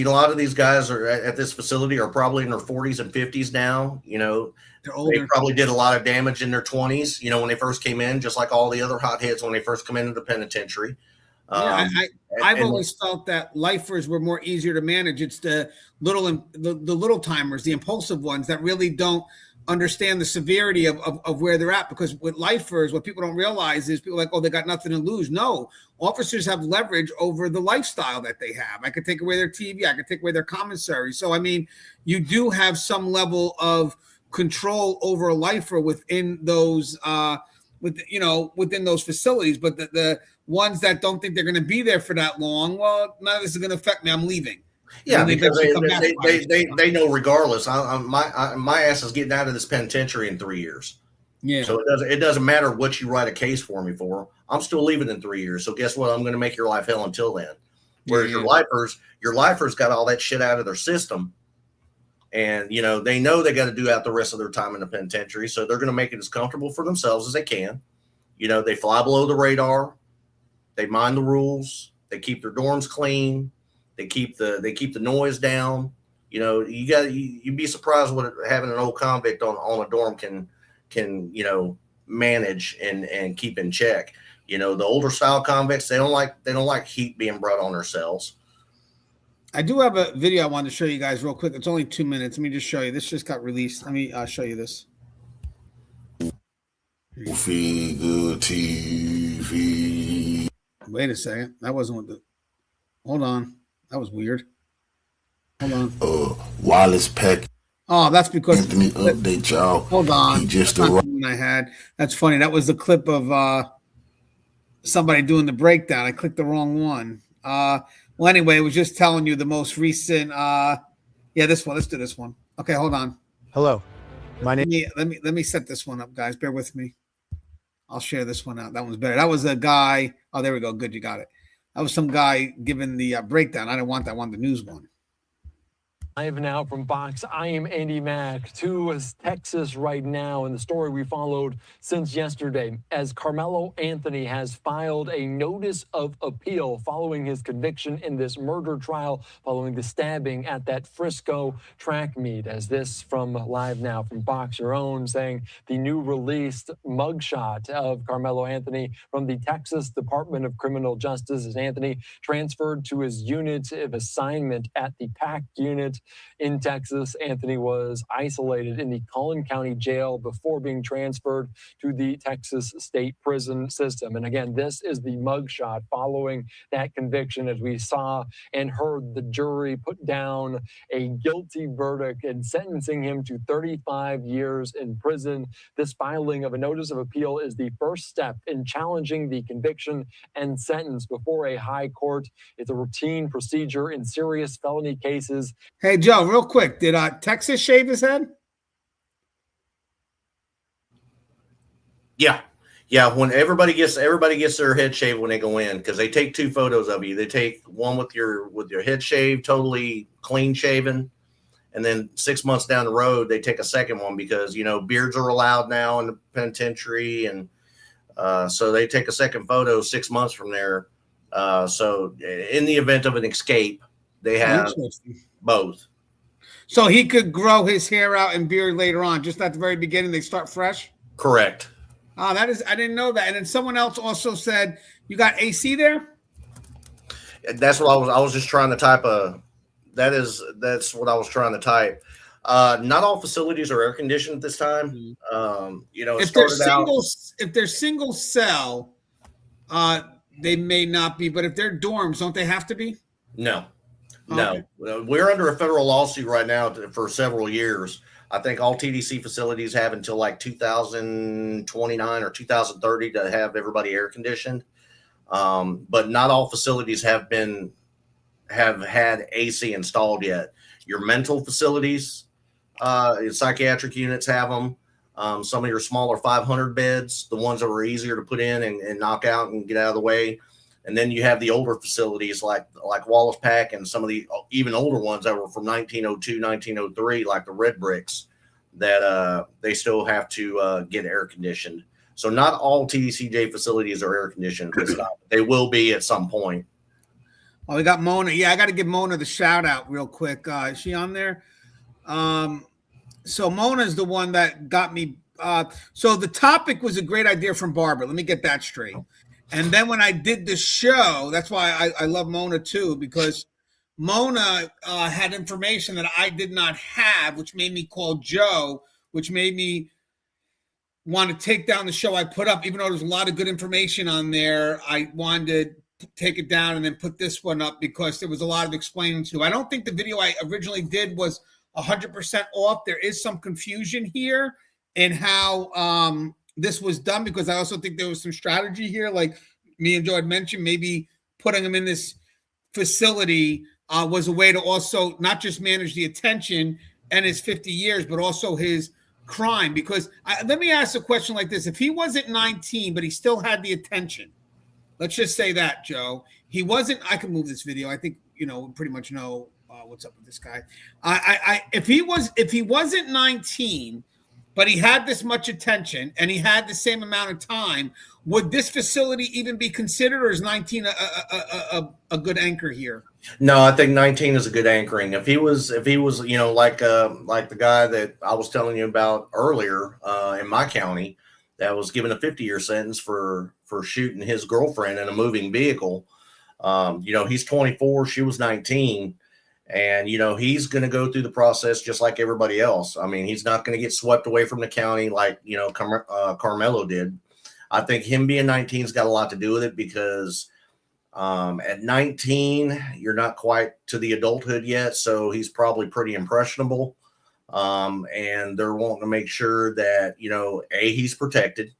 are at this facility are probably in their 40s and 50s now. They're older. They probably did a lot of damage in their 20s, when they first came in, just like all the other hotheads when they first come into the penitentiary. I've always felt that lifers were more easier to manage. It's the little timers, the impulsive ones that really don't understand the severity of where they're at. Because with lifers, what people don't realize is people are like, oh, they got nothing to lose. No, officers have leverage over the lifestyle that they have. I could take away their TV. I could take away their commissary. So, I mean, you do have some level of control over a lifer within those within those facilities. But the ones that don't think they're going to be there for that long, well, none of this is going to affect me. I'm leaving. Yeah, because they know regardless. My ass is getting out of this penitentiary in 3 years. Yeah. So it doesn't matter what you write a case for me for. I'm still leaving in 3 years. So guess what? I'm going to make your life hell until then. Whereas your lifers got all that shit out of their system, and they know they got to do out the rest of their time in the penitentiary. So they're going to make it as comfortable for themselves as they can. They fly below the radar. They mind the rules. They keep their dorms clean. They keep the noise down. you'd be surprised what having an old convict on a dorm can manage and keep in check. The older style convicts, they don't like heat being brought on their cells. I do have a video I wanted to show you guys real quick. It's only 2 minutes. Let me just show you. This just got released. Let me show you this. Feel TV. Wait a second. That wasn't what the. Hold on. That was weird. Hold on. Wallace Peck. Oh, that's because Anthony update y'all. Hold on. He just that's arrived. not the one I had. That's funny. That was the clip of somebody doing the breakdown. I clicked the wrong one. Well, anyway, it was just telling you the most recent. This one. Let's do this one. Okay, hold on. Hello, my name. Let me set this one up, guys. Bear with me. I'll share this one out. That one's better. That was a guy. Oh, there we go. Good, you got it. That was some guy giving the breakdown. I didn't want that one. The news one. Live now from Fox, I am Andy Mack to Texas right now, and the story we followed since yesterday as Karmelo Anthony has filed a notice of appeal following his conviction in this murder trial following the stabbing at that Frisco track meet. As this from Live now from Fox, your own, saying the new released mugshot of Karmelo Anthony from the Texas Department of Criminal Justice as Anthony transferred to his unit of assignment at the PAC unit in Texas. Anthony was isolated in the Collin County Jail before being transferred to the Texas State Prison System. And again, this is the mugshot following that conviction, as we saw and heard the jury put down a guilty verdict and sentencing him to 35 years in prison. This filing of a notice of appeal is the first step in challenging the conviction and sentence before a high court. It's a routine procedure in serious felony cases. Hey, Joe, real quick. Did Texas shave his head? Yeah. When everybody gets their head shaved when they go in, because they take 2 photos of you. They take one with your head shaved, totally clean shaven, and then 6 months down the road they take a second one because beards are allowed now in the penitentiary, and so they take a second photo 6 months from there. So in the event of an escape, they have both. So he could grow his hair out and beard later on. Just at the very beginning, they start fresh? Correct. I didn't know that. And then someone else also said, you got AC there? That's what I was just trying to type that's what I was trying to type. Not all facilities are air conditioned at this time. If they're single cell, they may not be, but if they're dorms, don't they have to be? No. Okay. No, we're under a federal lawsuit right now for several years. I think all TDC facilities have until like 2029 or 2030 to have everybody air conditioned. But not all facilities have had AC installed yet. Your mental facilities, your psychiatric units have them. Some of your smaller 500 beds, the ones that were easier to put in and knock out and get out of the way. And then you have the older facilities like Wallace Pack and some of the even older ones that were from 1902, 1903, like the red bricks, that they still have to get air conditioned. So not all TDCJ facilities are air conditioned. They will be at some point. Oh, we got Mona. Yeah, I got to give Mona the shout out real quick. Is she on there? So Mona's the one that got me. So the topic was a great idea from Barbara. Let me get that straight. And then when I did the show, that's why I love Mona too, because Mona had information that I did not have, which made me call Joe, which made me want to take down the show I put up. Even though there's a lot of good information on there, I wanted to take it down and then put this one up because there was a lot of explaining to. I don't think the video I originally did was 100% off. There is some confusion here in how this was done, because I also think there was some strategy here, like me and Joe had mentioned. Maybe putting him in this facility was a way to also not just manage the attention and his 50 years, but also his crime. Because let me ask a question like this. If he wasn't 19, but he still had the attention, let's just say that, Joe, he wasn't, I can move this video. I think, pretty much know what's up with this guy. If he wasn't 19, but he had this much attention and he had the same amount of time, would this facility even be considered, or is 19 a good anchor here? No, I think 19 is a good anchoring. If he was, like the guy that I was telling you about earlier in my county that was given a 50-year sentence for shooting his girlfriend in a moving vehicle. He's 24, she was 19. And, he's going to go through the process just like everybody else. I mean, he's not going to get swept away from the county like, Karmelo did. I think him being 19's got a lot to do with it because at 19, you're not quite to the adulthood yet. So he's probably pretty impressionable. And they're wanting to make sure that, A, he's protected.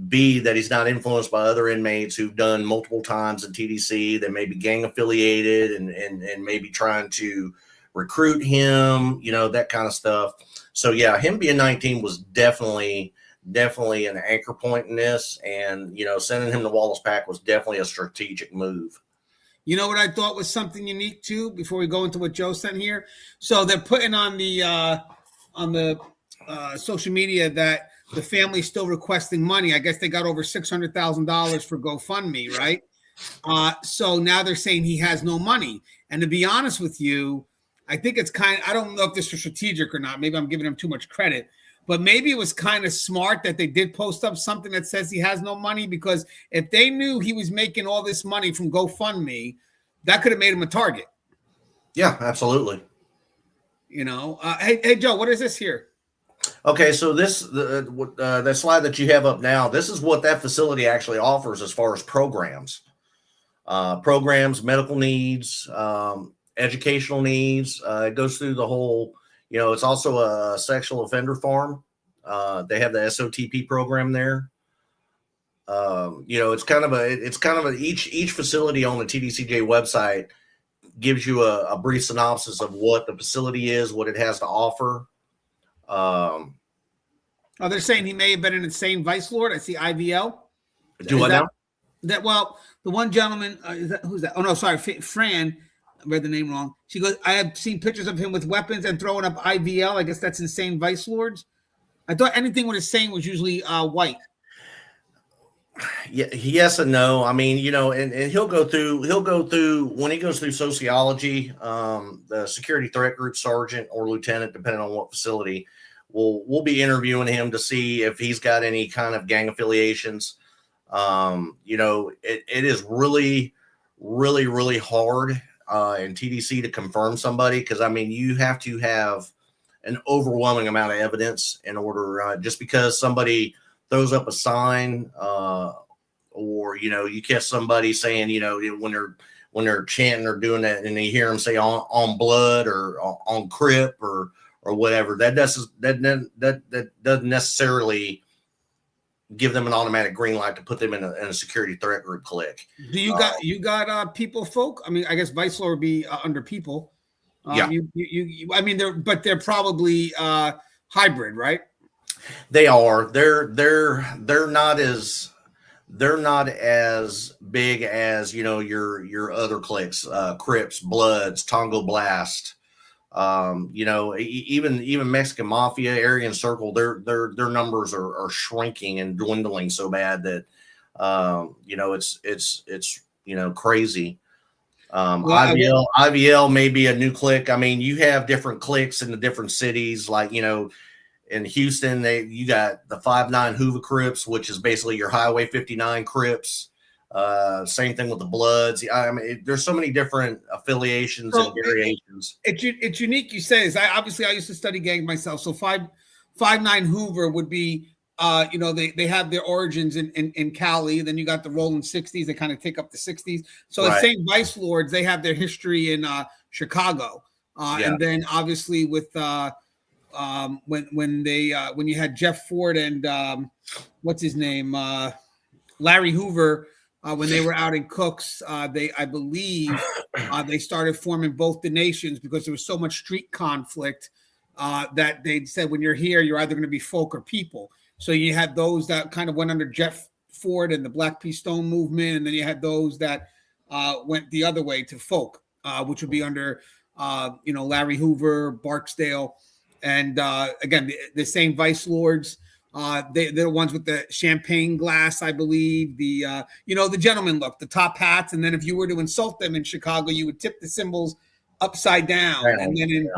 B, that he's not influenced by other inmates who've done multiple times in TDC that may be gang affiliated and maybe trying to recruit him, that kind of stuff. So yeah, him being 19 was definitely an anchor point in this, and sending him to Wallace Pack was definitely a strategic move. You know what I thought was something unique too, before we go into what Joe sent here? So they're putting on the social media that the family's still requesting money. I guess they got over $600,000 for GoFundMe, right? So now they're saying he has no money. And to be honest with you, I think it's I don't know if this was strategic or not. Maybe I'm giving him too much credit, but maybe it was kind of smart that they did post up something that says he has no money, because if they knew he was making all this money from GoFundMe, that could have made him a target. Yeah, absolutely. Hey, Joe, what is this here? Okay, so that slide that you have up now, this is what that facility actually offers as far as programs, medical needs, educational needs. It goes through the whole, it's also a sexual offender farm. They have the SOTP program there. It's kind of each facility on the TDCJ website gives you a brief synopsis of what the facility is, what it has to offer. They're saying he may have been an insane vice lord. I see IVL. Do I know? Well, the one gentleman, who's that? Oh, no, sorry. Fran, I read the name wrong. She goes, I have seen pictures of him with weapons and throwing up IVL. I guess that's insane vice lords. I thought anything with insane was usually white. Yeah, yes and no. I mean, and he'll go through when he goes through sociology, the security threat group sergeant or lieutenant, depending on what facility, we'll be interviewing him to see if he's got any kind of gang affiliations. It is really, really, really hard in TDC to confirm somebody, because I mean, you have to have an overwhelming amount of evidence in order, just because somebody throws up a sign, or you catch somebody saying, when they're chanting or doing that, and you hear them say on blood or on Crip or whatever, that doesn't necessarily give them an automatic green light to put them in a security threat group click. Do you got people folk? I mean, I guess vice lord would be under people. Yeah. I mean, they're probably hybrid, right? They are. They're not as big as your other cliques, Crips, Bloods, Tongo Blast. Even Mexican Mafia, Aryan Circle. Their numbers are shrinking and dwindling so bad that it's crazy. IVL may be a new clique. I mean, you have different cliques in the different cities, like in Houston, you got the 5'9" Hoover Crips, which is basically your Highway 59 Crips. Same thing with the Bloods. I mean, there's so many different affiliations and variations. It's unique. You say this. I used to study gang myself. So 5'9" Hoover would be, they have their origins in Cali. Then you got the Rolling 60s. They kind of take up the 60s. So the same vice lords, they have their history in Chicago. And then obviously with when you had Jeff Ford and what's his name, Larry Hoover, when they were out in Cooks, I believe they started forming both the nations, because there was so much street conflict that they said, when you're here, you're either going to be folk or people. So you had those that kind of went under Jeff Ford and the Black P. Stone movement, and then you had those that went the other way to folk, which would be under Larry Hoover, Barksdale. And again, the same vice lords. They're the ones with the champagne glass, I believe. The gentleman look, the top hats, and then if you were to insult them in Chicago, you would tip the symbols upside down. Right. And then in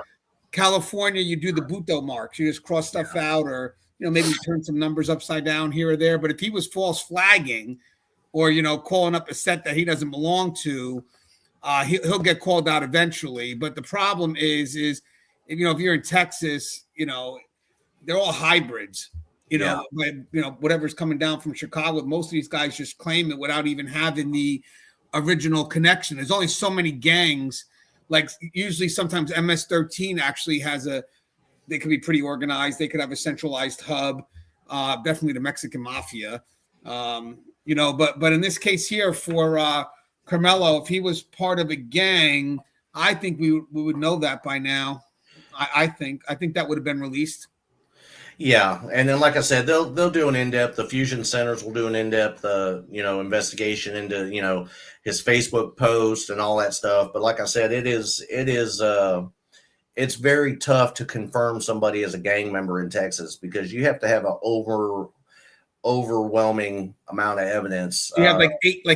California, you do the Buto marks. You just cross stuff out, or maybe turn some numbers upside down here or there. But if he was false flagging, or calling up a set that he doesn't belong to, he'll get called out eventually. But the problem is if you're in Texas, they're all hybrids. Whatever's coming down from Chicago, most of these guys just claim it without even having the original connection. There's only so many gangs. Like usually, sometimes MS-13 actually they could be pretty organized. They could have a centralized hub. Definitely the Mexican mafia. But in this case here for Karmelo, if he was part of a gang, I think we would know that by now. I think that would have been released. Yeah, and then like I said, they'll do an in-depth. The fusion centers will do an in-depth, investigation into his Facebook post and all that stuff. But like I said, it's very tough to confirm somebody as a gang member in Texas because you have to have an overwhelming amount of evidence. You have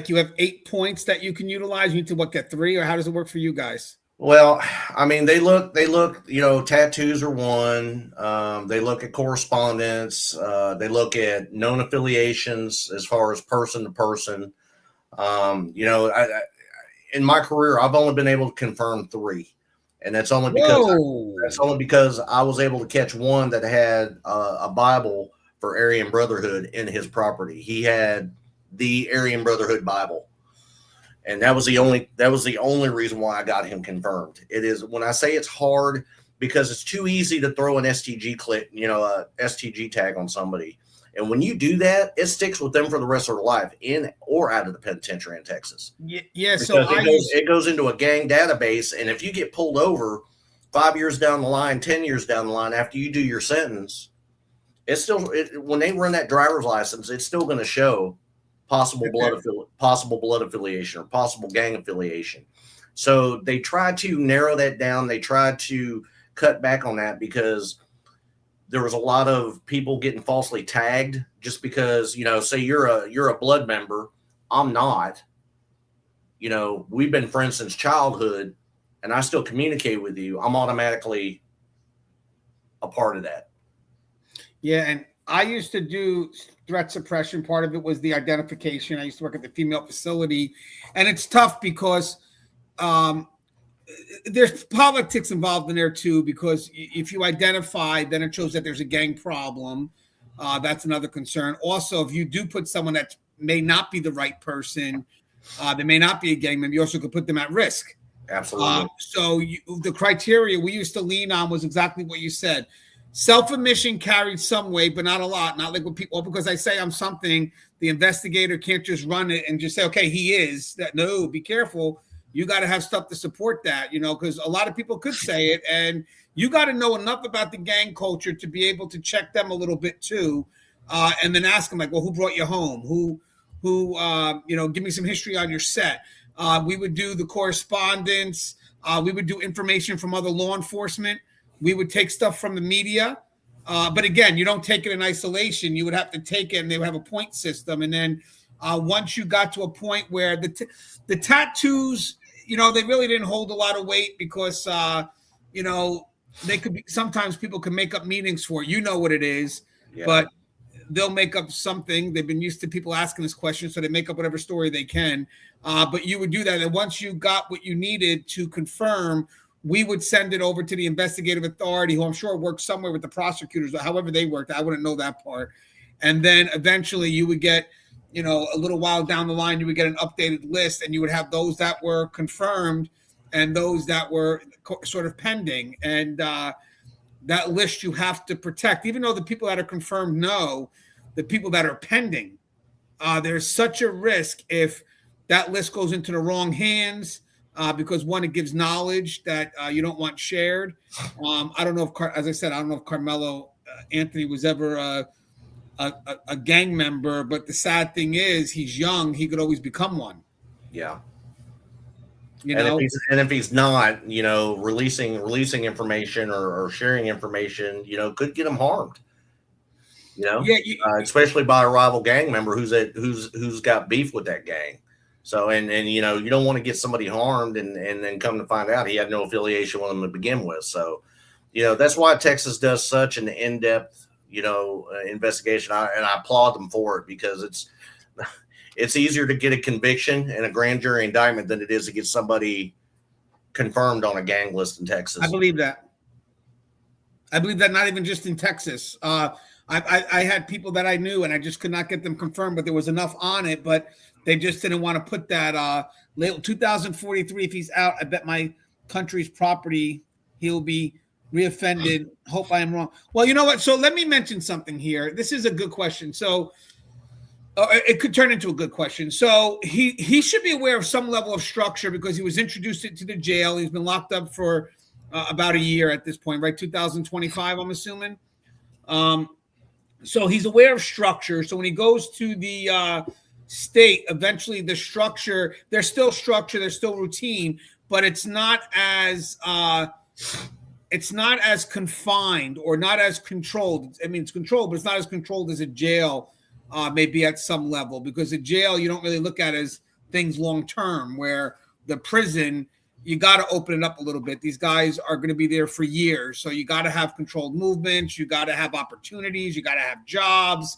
you have 8 points that you can utilize. You need to get 3, or how does it work for you guys? Well, I mean, they look, tattoos are one. They look at correspondence. They look at known affiliations as far as person to person. In my career, I've only been able to confirm 3. And that's only because I was able to catch one that had a Bible for Aryan Brotherhood in his property. He had the Aryan Brotherhood Bible. And that was the only reason why I got him confirmed. It is, when I say it's hard, because it's too easy to throw an STG a STG tag on somebody. And when you do that, it sticks with them for the rest of their life, in or out of the penitentiary in Texas. Yeah. Because So it goes into a gang database, and if you get pulled over 5 years down the line, 10 years down the line after you do your sentence, it's still when they run that driver's license, it's still going to show possible blood affiliation or possible gang affiliation. So they try to narrow that down. They try to cut back on that because there was a lot of people getting falsely tagged just because, say you're a blood member. I'm not. We've been friends since childhood and I still communicate with you. I'm automatically a part of that. Yeah, and I used to do threat suppression. Part of it was the identification. I used to work at the female facility, and it's tough because there's politics involved in there too, because if you identify, then it shows that there's a gang problem. That's another concern. Also, if you do put someone that may not be the right person, they may not be a gang member, you also could put them at risk. Absolutely. The criteria we used to lean on was exactly what you said. Self-admission carried some weight, but not a lot. Not like when people, because I say I'm something, the investigator can't just run it and just say, okay, he is that. No, be careful. You got to have stuff to support that, because a lot of people could say it, and you got to know enough about the gang culture to be able to check them a little bit too, and then ask them like, well, who brought you home? Who, give me some history on your set. We would do the correspondence. We would do information from other law enforcement. We would take stuff from the media. But again, you don't take it in isolation. You would have to take it, and they would have a point system. And then once you got to a point where the tattoos, they really didn't hold a lot of weight because, they could be, sometimes people can make up meanings for it. What it is, but they'll make up something. They've been used to people asking this question, so they make up whatever story they can. But you would do that. And once you got what you needed to confirm, we would send it over to the investigative authority, who I'm sure worked somewhere with the prosecutors, however they worked. I wouldn't know that part. And then eventually you would get, a little while down the line, you would get an updated list, and you would have those that were confirmed and those that were sort of pending. And that list you have to protect, even though the people that are confirmed know, the people that are pending, there's such a risk if that list goes into the wrong hands. Because one, it gives knowledge that you don't want shared. I don't know if, as I said, I don't know if Karmelo Anthony was ever a gang member, but the sad thing is he's young. He could always become one. Yeah. You know, if he's not, releasing information or sharing information, could get him harmed. Yeah, Especially by a rival gang member who's got beef with that gang. So and you don't want to get somebody harmed and then come to find out he had no affiliation with them to begin with. So that's why Texas does such an in-depth investigation. I applaud them for it, because it's easier to get a conviction and a grand jury indictment than it is to get somebody confirmed on a gang list in Texas. I believe that. Not even just in Texas. I had people that I knew and I just could not get them confirmed, but there was enough on it, but they just didn't want to put that 2043. If he's out, I bet my country's property, he'll be reoffended. Hope I am wrong. Well, you know what? So let me mention something here. This is a good question. So it could turn into a good question. So he should be aware of some level of structure, because he was introduced to the jail. He's been locked up for about a year at this point, right? 2025, I'm assuming. So he's aware of structure. So when he goes to the state, eventually the structure, there's still structure, there's still routine, but it's not as confined or not as controlled. I mean, it's controlled, but it's not as controlled as a jail maybe at some level, because a jail you don't really look at as things long term, where the prison, you got to open it up a little bit. These guys are going to be there for years. So you got to have controlled movements. You got to have opportunities. You got to have jobs.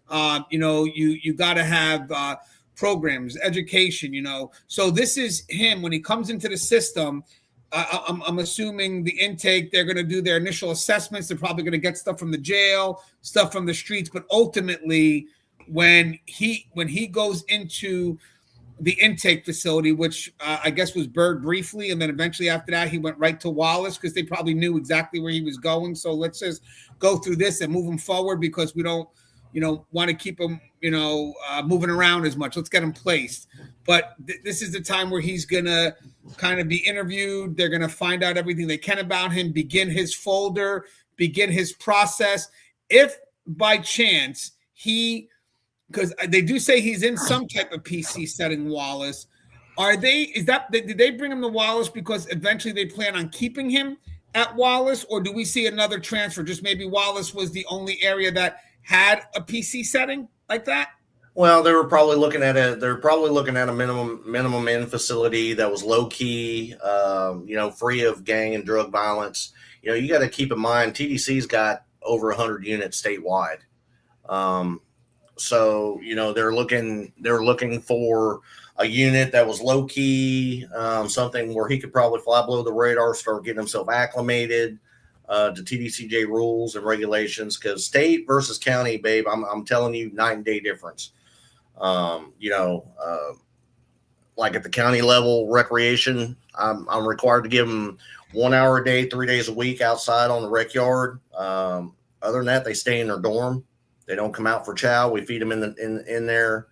You got to have programs, education, So this is him. When he comes into the system, I'm assuming the intake, they're going to do their initial assessments. They're probably going to get stuff from the jail, stuff from the streets. But ultimately, when he goes into the intake facility, which I guess was Bird briefly, and then eventually after that he went right to Wallace, because they probably knew exactly where he was going. So let's just go through this and move him forward, because we don't want to keep him moving around as much. Let's get him placed. But this is the time where he's gonna kind of be interviewed. They're gonna find out everything they can about him, begin his folder, begin his process. If by chance because they do say he's in some type of PC setting, Wallace. Did they bring him to Wallace because eventually they plan on keeping him at Wallace, or do we see another transfer? Just maybe Wallace was the only area that had a PC setting like that? Well, they were probably looking at a minimum in facility that was low key, free of gang and drug violence. You got to keep in mind TDC's got over 100 units statewide. So they're looking for a unit that was low key, something where he could probably fly below the radar, start getting himself acclimated to TDCJ rules and regulations. Because state versus county, babe, I'm telling you, night and day difference. Like at the county level, recreation, I'm required to give them 1 hour a day, 3 days a week outside on the rec yard. Other than that, they stay in their dorm. They don't come out for chow. We feed them in there.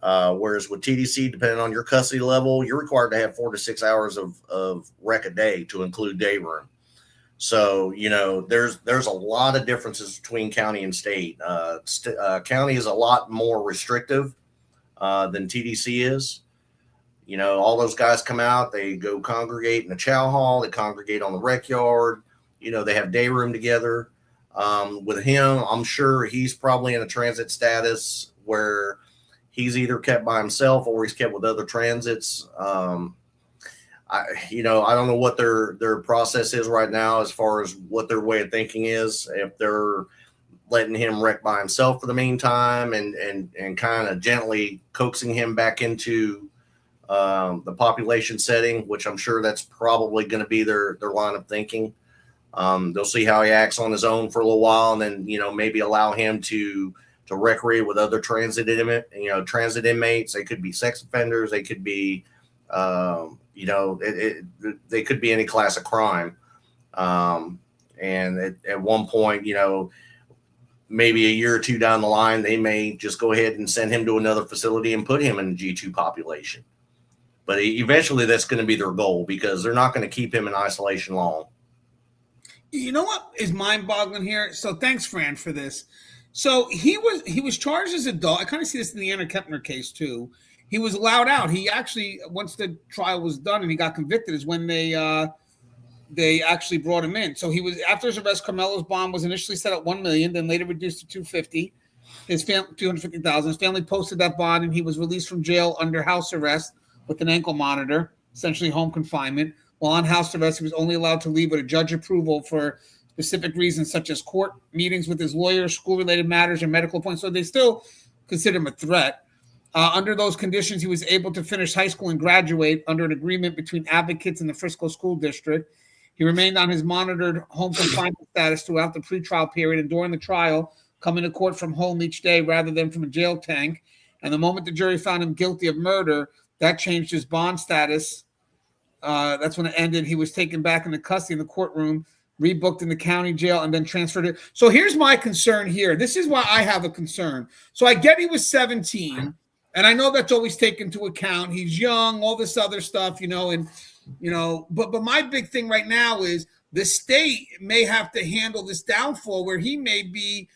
Whereas with TDC, depending on your custody level, you're required to have 4 to 6 hours of rec a day, to include day room. So, there's a lot of differences between county and state. County is a lot more restrictive than TDC is. All those guys come out, they go congregate in the chow hall, they congregate on the rec yard, they have day room together. With him, I'm sure he's probably in a transit status where he's either kept by himself or he's kept with other transits. I don't know what their process is right now as far as what their way of thinking is. If they're letting him wreck by himself for the meantime and kind of gently coaxing him back into the population setting, which I'm sure that's probably going to be their line of thinking. They'll see how he acts on his own for a little while, and then maybe allow him to recreate with other transit inmates. They could be sex offenders. They could be they could be any class of crime. And at one point, maybe a year or two down the line, they may just go ahead and send him to another facility and put him in the G2 population. But eventually that's going to be their goal, because they're not going to keep him in isolation long. You know what is mind-boggling here? So thanks, Fran, for this. So he was charged as adult. I kind of see this in the Anna Kepner case too. he was allowed out. He actually, once the trial was done and he got convicted, is when they actually brought him in. So he was, after his arrest, Carmelo's bond was initially set at $1 million, then later reduced to $250,000. His family, $250,000. His family posted that bond, and he was released from jail under house arrest with an ankle monitor, essentially home confinement. While on house arrest, he was only allowed to leave with a judge approval for specific reasons such as court meetings with his lawyer, school-related matters, and medical appointments. So they still consider him a threat. Under those conditions, he was able to finish high school and graduate under an agreement between advocates and the Frisco School District. He remained on his monitored home confinement status throughout the pretrial period and during the trial, coming to court from home each day rather than from a jail tank. And the moment the jury found him guilty of murder, that changed his bond status. That's when it ended. He was taken back into custody in the courtroom, rebooked in the county jail, and then transferred it. So here's my concern here. This is why I have a concern. So I get he was 17, and I know that's always taken into account. He's young, all this other stuff, but my big thing right now is the state may have to handle this downfall where he may be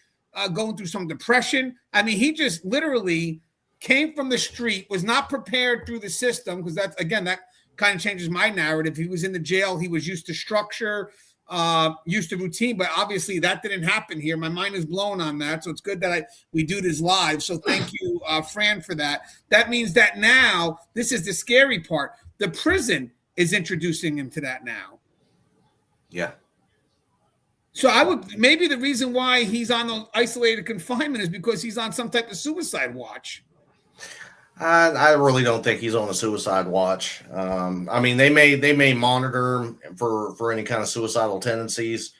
going through some depression. I mean, he just literally came from the street, was not prepared through the system, because that's, again, that kind of changes my narrative. He was in the jail. He was used to structure, used to routine, but obviously that didn't happen here. My mind is blown on that. So it's good that we do this live. So thank you, Fran, for that. That means that now, this is the scary part. The prison is introducing him to that now. Yeah. So maybe the reason why he's on the isolated confinement is because he's on some type of suicide watch. I really don't think he's on a suicide watch. I mean, they may monitor him for any kind of suicidal tendencies.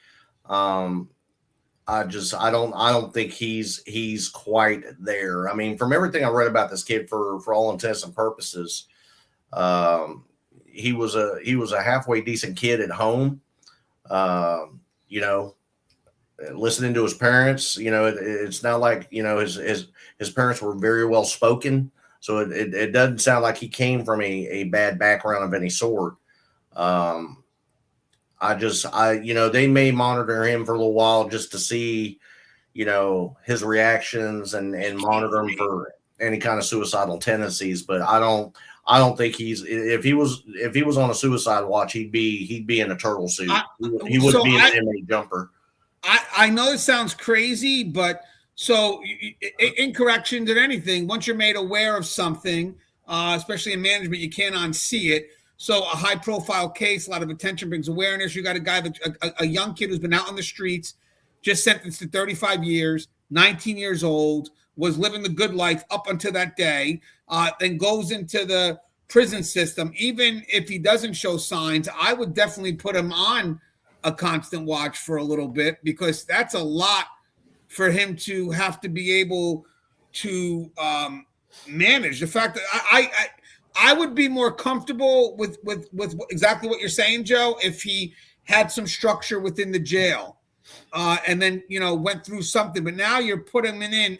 I don't think he's quite there. I mean, from everything I read about this kid, for all intents and purposes, he was a halfway decent kid at home. Listening to his parents, it's not like, his parents were very well spoken. So it doesn't sound like he came from a bad background of any sort. They may monitor him for a little while just to see, his reactions and monitor him for any kind of suicidal tendencies. But I don't think if he was on a suicide watch, he'd be in a turtle suit. He wouldn't be an inmate jumper. I know it sounds crazy, but so in corrections and anything, once you're made aware of something, especially in management, you can't unsee it. So a high profile case, a lot of attention brings awareness. You got a guy a young kid who's been out on the streets, just sentenced to 35 years, 19 years old, was living the good life up until that day, then goes into the prison system. Even if he doesn't show signs, I would definitely put him on a constant watch for a little bit, because that's a lot for him to have to be able to manage. The fact that I would be more comfortable with exactly what you're saying, Joe, if he had some structure within the jail, and then went through something. But now you're putting him in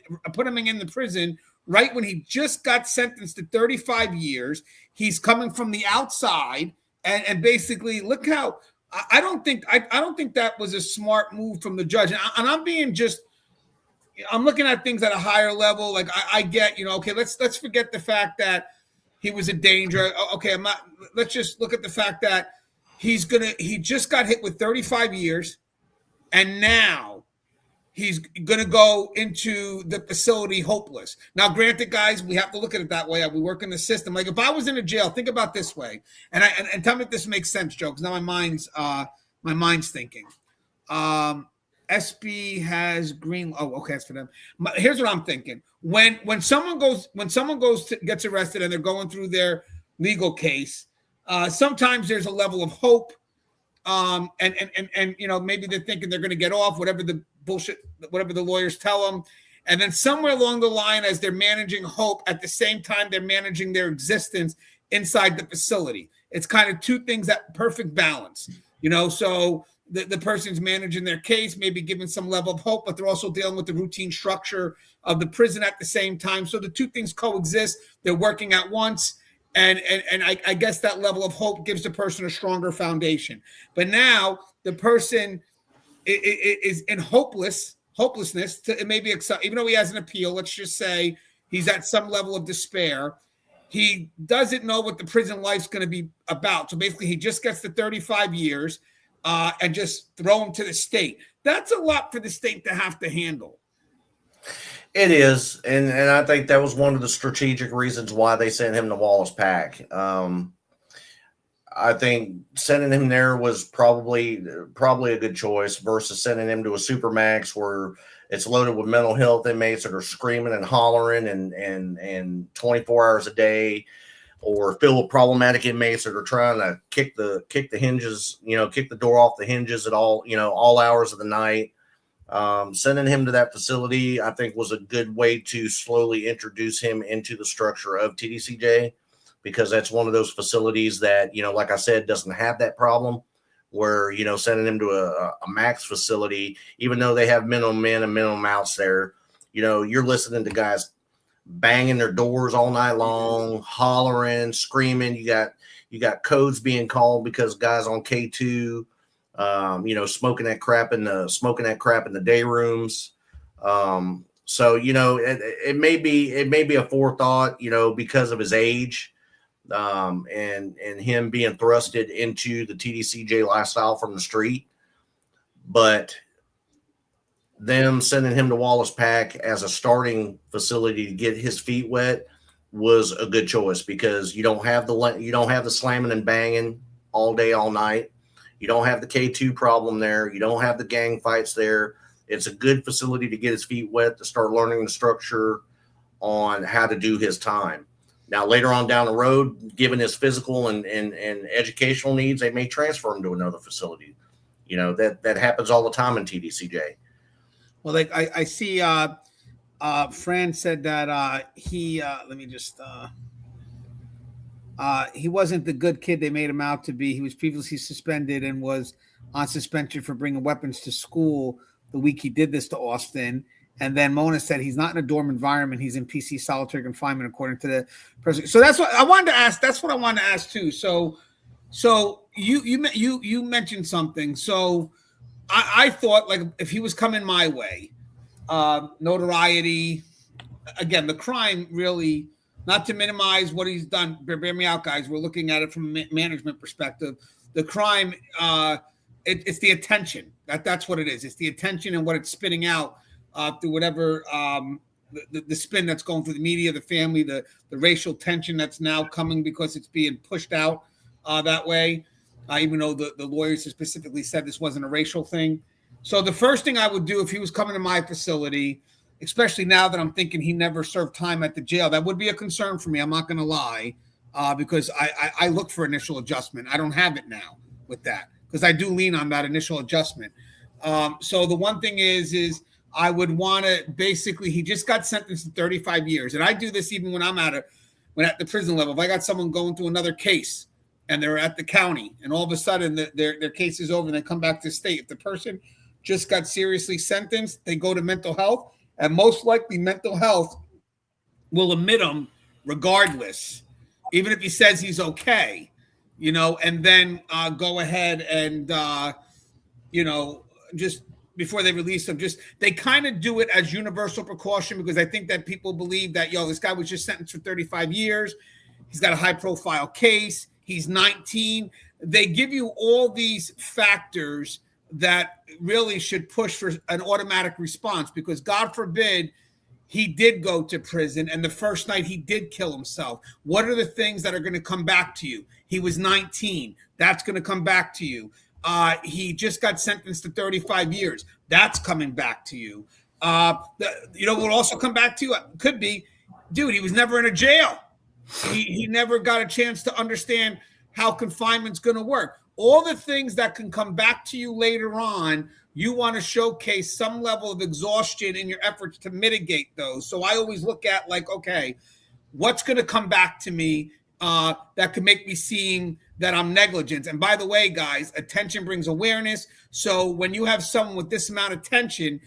the prison right when he just got sentenced to 35 years. He's coming from the outside, and basically, look how I don't think that was a smart move from the judge. And I'm looking at things at a higher level. Like I get, okay, let's forget the fact that he was a danger. Okay, let's just look at the fact that he just got hit with 35 years, and now he's gonna go into the facility hopeless. Now, granted, guys, we have to look at it that way. We work in the system. Like if I was in a jail, think about this way, and tell me if this makes sense, Joe, because now my mind's thinking. SB has green. Oh, okay, that's for them. Here's what I'm thinking. When someone gets arrested and they're going through their legal case, sometimes there's a level of hope, and maybe they're thinking they're going to get off whatever the lawyers tell them, and then somewhere along the line, as they're managing hope, at the same time they're managing their existence inside the facility. It's kind of two things, that perfect balance, So the person's managing their case, maybe giving some level of hope, but they're also dealing with the routine structure of the prison at the same time. So the two things coexist. They're working at once. And I guess that level of hope gives the person a stronger foundation. But now the person is in hopelessness to maybe accept, even though he has an appeal, let's just say he's at some level of despair. He doesn't know what the prison life's going to be about. So basically, he just gets the 35 years and just throw him to the state. That's a lot for the state to have to handle. It is, and I think that was one of the strategic reasons why they sent him to Wallace Pack. I think sending him there was probably a good choice versus sending him to a supermax where it's loaded with mental health inmates that are screaming and hollering and 24 hours a day, or filled with problematic inmates that are trying to kick the hinges, kick the door off the hinges at all hours of the night. Sending him to that facility, I think, was a good way to slowly introduce him into the structure of TDCJ, because that's one of those facilities that, like I said, doesn't have that problem where, sending him to a max facility, even though they have minimum in and minimum outs there, you're listening to guys banging their doors all night long, hollering, screaming. You got codes being called because guys on K2, smoking that crap in the day rooms. So, it may be a forethought, because of his age, and him being thrusted into the TDCJ lifestyle from the street, but them sending him to Wallace Pack as a starting facility to get his feet wet was a good choice, because you don't have the slamming and banging all day, all night. You don't have the K2 problem there. You don't have the gang fights there. It's a good facility to get his feet wet, to start learning the structure on how to do his time. Now, later on down the road, given his physical and educational needs, they may transfer him to another facility. That happens all the time in TDCJ. Well, like I see Fran said that he wasn't the good kid they made him out to be. He was previously suspended and was on suspension for bringing weapons to school the week he did this to Austin. And then Mona said he's not in a dorm environment. He's in PC solitary confinement, according to the president. So that's what I wanted to ask. That's what I wanted to ask too. So you mentioned something. So I thought, like, if he was coming my way, notoriety, again, the crime really, not to minimize what he's done. Bear me out, guys. We're looking at it from a management perspective. The crime, it's the attention. That's what it is. It's the attention and what it's spitting out through whatever the spin that's going through the media, the family, the racial tension that's now coming because it's being pushed out that way. Even though the lawyers have specifically said this wasn't a racial thing. So the first thing I would do if he was coming to my facility, especially now that I'm thinking he never served time at the jail, that would be a concern for me. I'm not going to lie, because I look for initial adjustment. I don't have it now with that, because I do lean on that initial adjustment. So the one thing is I would want to basically, he just got sentenced to 35 years. And I do this even when I'm at the prison level. If I got someone going through another case and they're at the county and all of a sudden their case is over and they come back to state, if the person just got seriously sentenced, they go to mental health, and most likely mental health will admit him regardless, even if he says he's okay, and then go ahead and, just before they release him, they kind of do it as universal precaution, because I think that people believe that, this guy was just sentenced for 35 years. He's got a high profile case. He's 19. They give you all these factors that really should push for an automatic response, because God forbid he did go to prison and the first night he did kill himself. What are the things that are going to come back to you? He was 19. That's going to come back to you. He just got sentenced to 35 years. That's coming back to you. What will also come back to you could be, dude, he was never in a jail. He never got a chance to understand how confinement's going to work. All the things that can come back to you later on, you want to showcase some level of exhaustion in your efforts to mitigate those. So I always look at, like, okay, what's going to come back to me that could make me seem that I'm negligent? And by the way, guys, attention brings awareness. So when you have someone with this amount of attention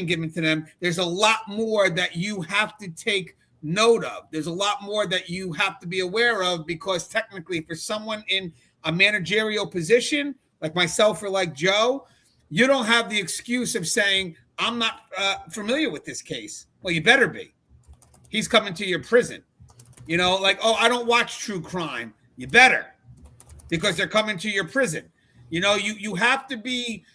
given to them, there's a lot more that you have to take note of. There's a lot more that you have to be aware of, because technically for someone in a managerial position like myself or like Joe, you don't have the excuse of saying, I'm not familiar with this case. Well, you better be. He's coming to your prison. You know, like, oh, I don't watch true crime. You better, because they're coming to your prison. You know, you have to be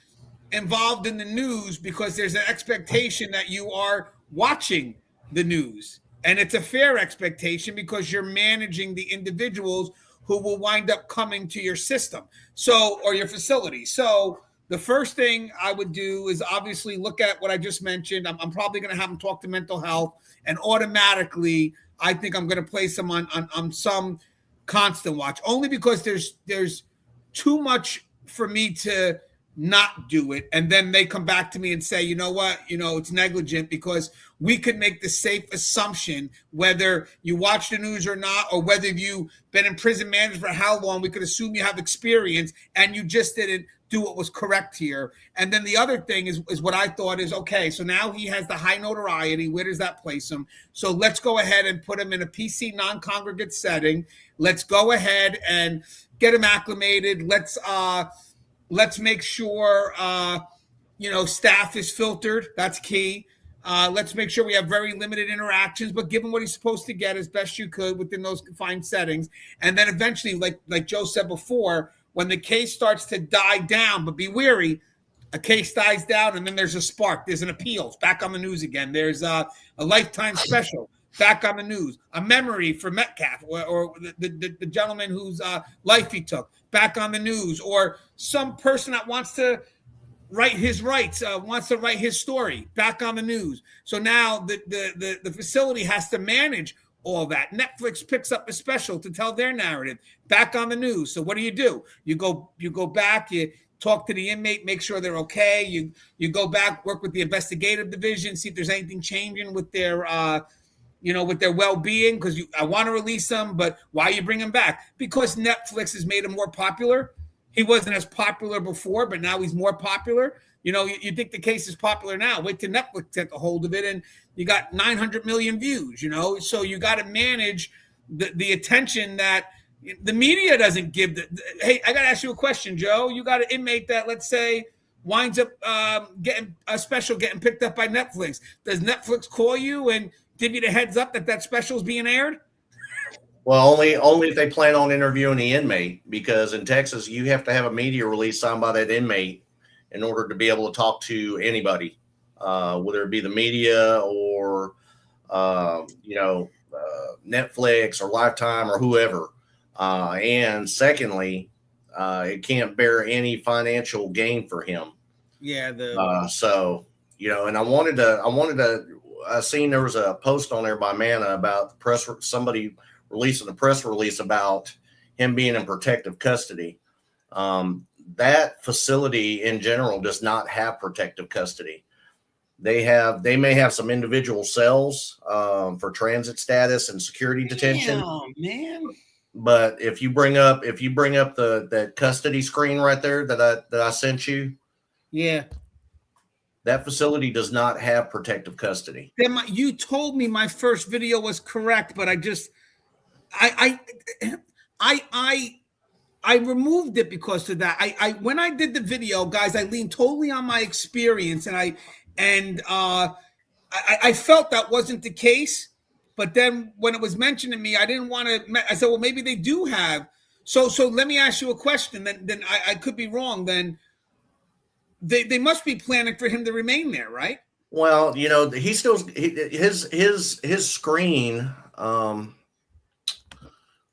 involved in the news because there's an expectation that you are watching the news. And it's a fair expectation because you're managing the individuals who will wind up coming to your system. So, or your facility. So the first thing I would do is obviously look at what I just mentioned. I'm probably going to have them talk to mental health, and automatically I think I'm going to place them on some constant watch, only because there's too much for me to not do it. And then they come back to me and say, you know what, it's negligent, because we could make the safe assumption, whether you watch the news or not, or whether you've been in prison management for how long, we could assume you have experience and you just didn't do what was correct here. And then the other thing is what I thought is, okay, so now he has the high notoriety. Where does that place him? So let's go ahead and put him in a PC non-congregate setting. Let's go ahead and get him acclimated. Let's make sure, staff is filtered. That's key. Let's make sure we have very limited interactions, but give him what he's supposed to get as best you could within those confined settings. And then eventually, like Joe said before, when the case starts to die down, but be wary, a case dies down and then there's a spark. There's an appeals, back on the news again. There's a lifetime special, back on the news. A memory for Metcalf or the gentleman whose life he took, back on the news. Or some person that wants to write his rights, wants to write his story, back on the news. So now the facility has to manage all that. Netflix picks up a special to tell their narrative, back on the news. So what do? You go back, you talk to the inmate, make sure they're okay. You go back, work with the investigative division, see if there's anything changing with their with their well-being, because I want to release them, but why you bring them back? Because Netflix has made him more popular. He wasn't as popular before, but now he's more popular. You think the case is popular now. Wait till Netflix get a hold of it, and you got 900 million views, So you got to manage the attention that the media doesn't give. Hey, I got to ask you a question, Joe. You got an inmate that, let's say, winds up getting picked up by Netflix. Does Netflix call you and give you the heads up that special is being aired? Well, only if they plan on interviewing the inmate, because in Texas, you have to have a media release signed by that inmate in order to be able to talk to anybody, whether it be the media or, Netflix or Lifetime or whoever. And secondly, it can't bear any financial gain for him. Yeah. And I seen there was a post on there by Mana about somebody releasing a press release about him being in protective custody. That facility in general does not have protective custody. They may have some individual cells for transit status and security detention. Oh man. But if you bring up the custody screen right there that I sent you, yeah, that facility does not have protective custody. Then you told me my first video was correct, but I removed it because of that. I when I did the video, guys, I leaned totally on my experience, and I felt that wasn't the case. But then when it was mentioned to me, I didn't want to. I said, well, maybe they do have. So let me ask you a question. Then I could be wrong. Then they must be planning for him to remain there, right? Well, he still his screen.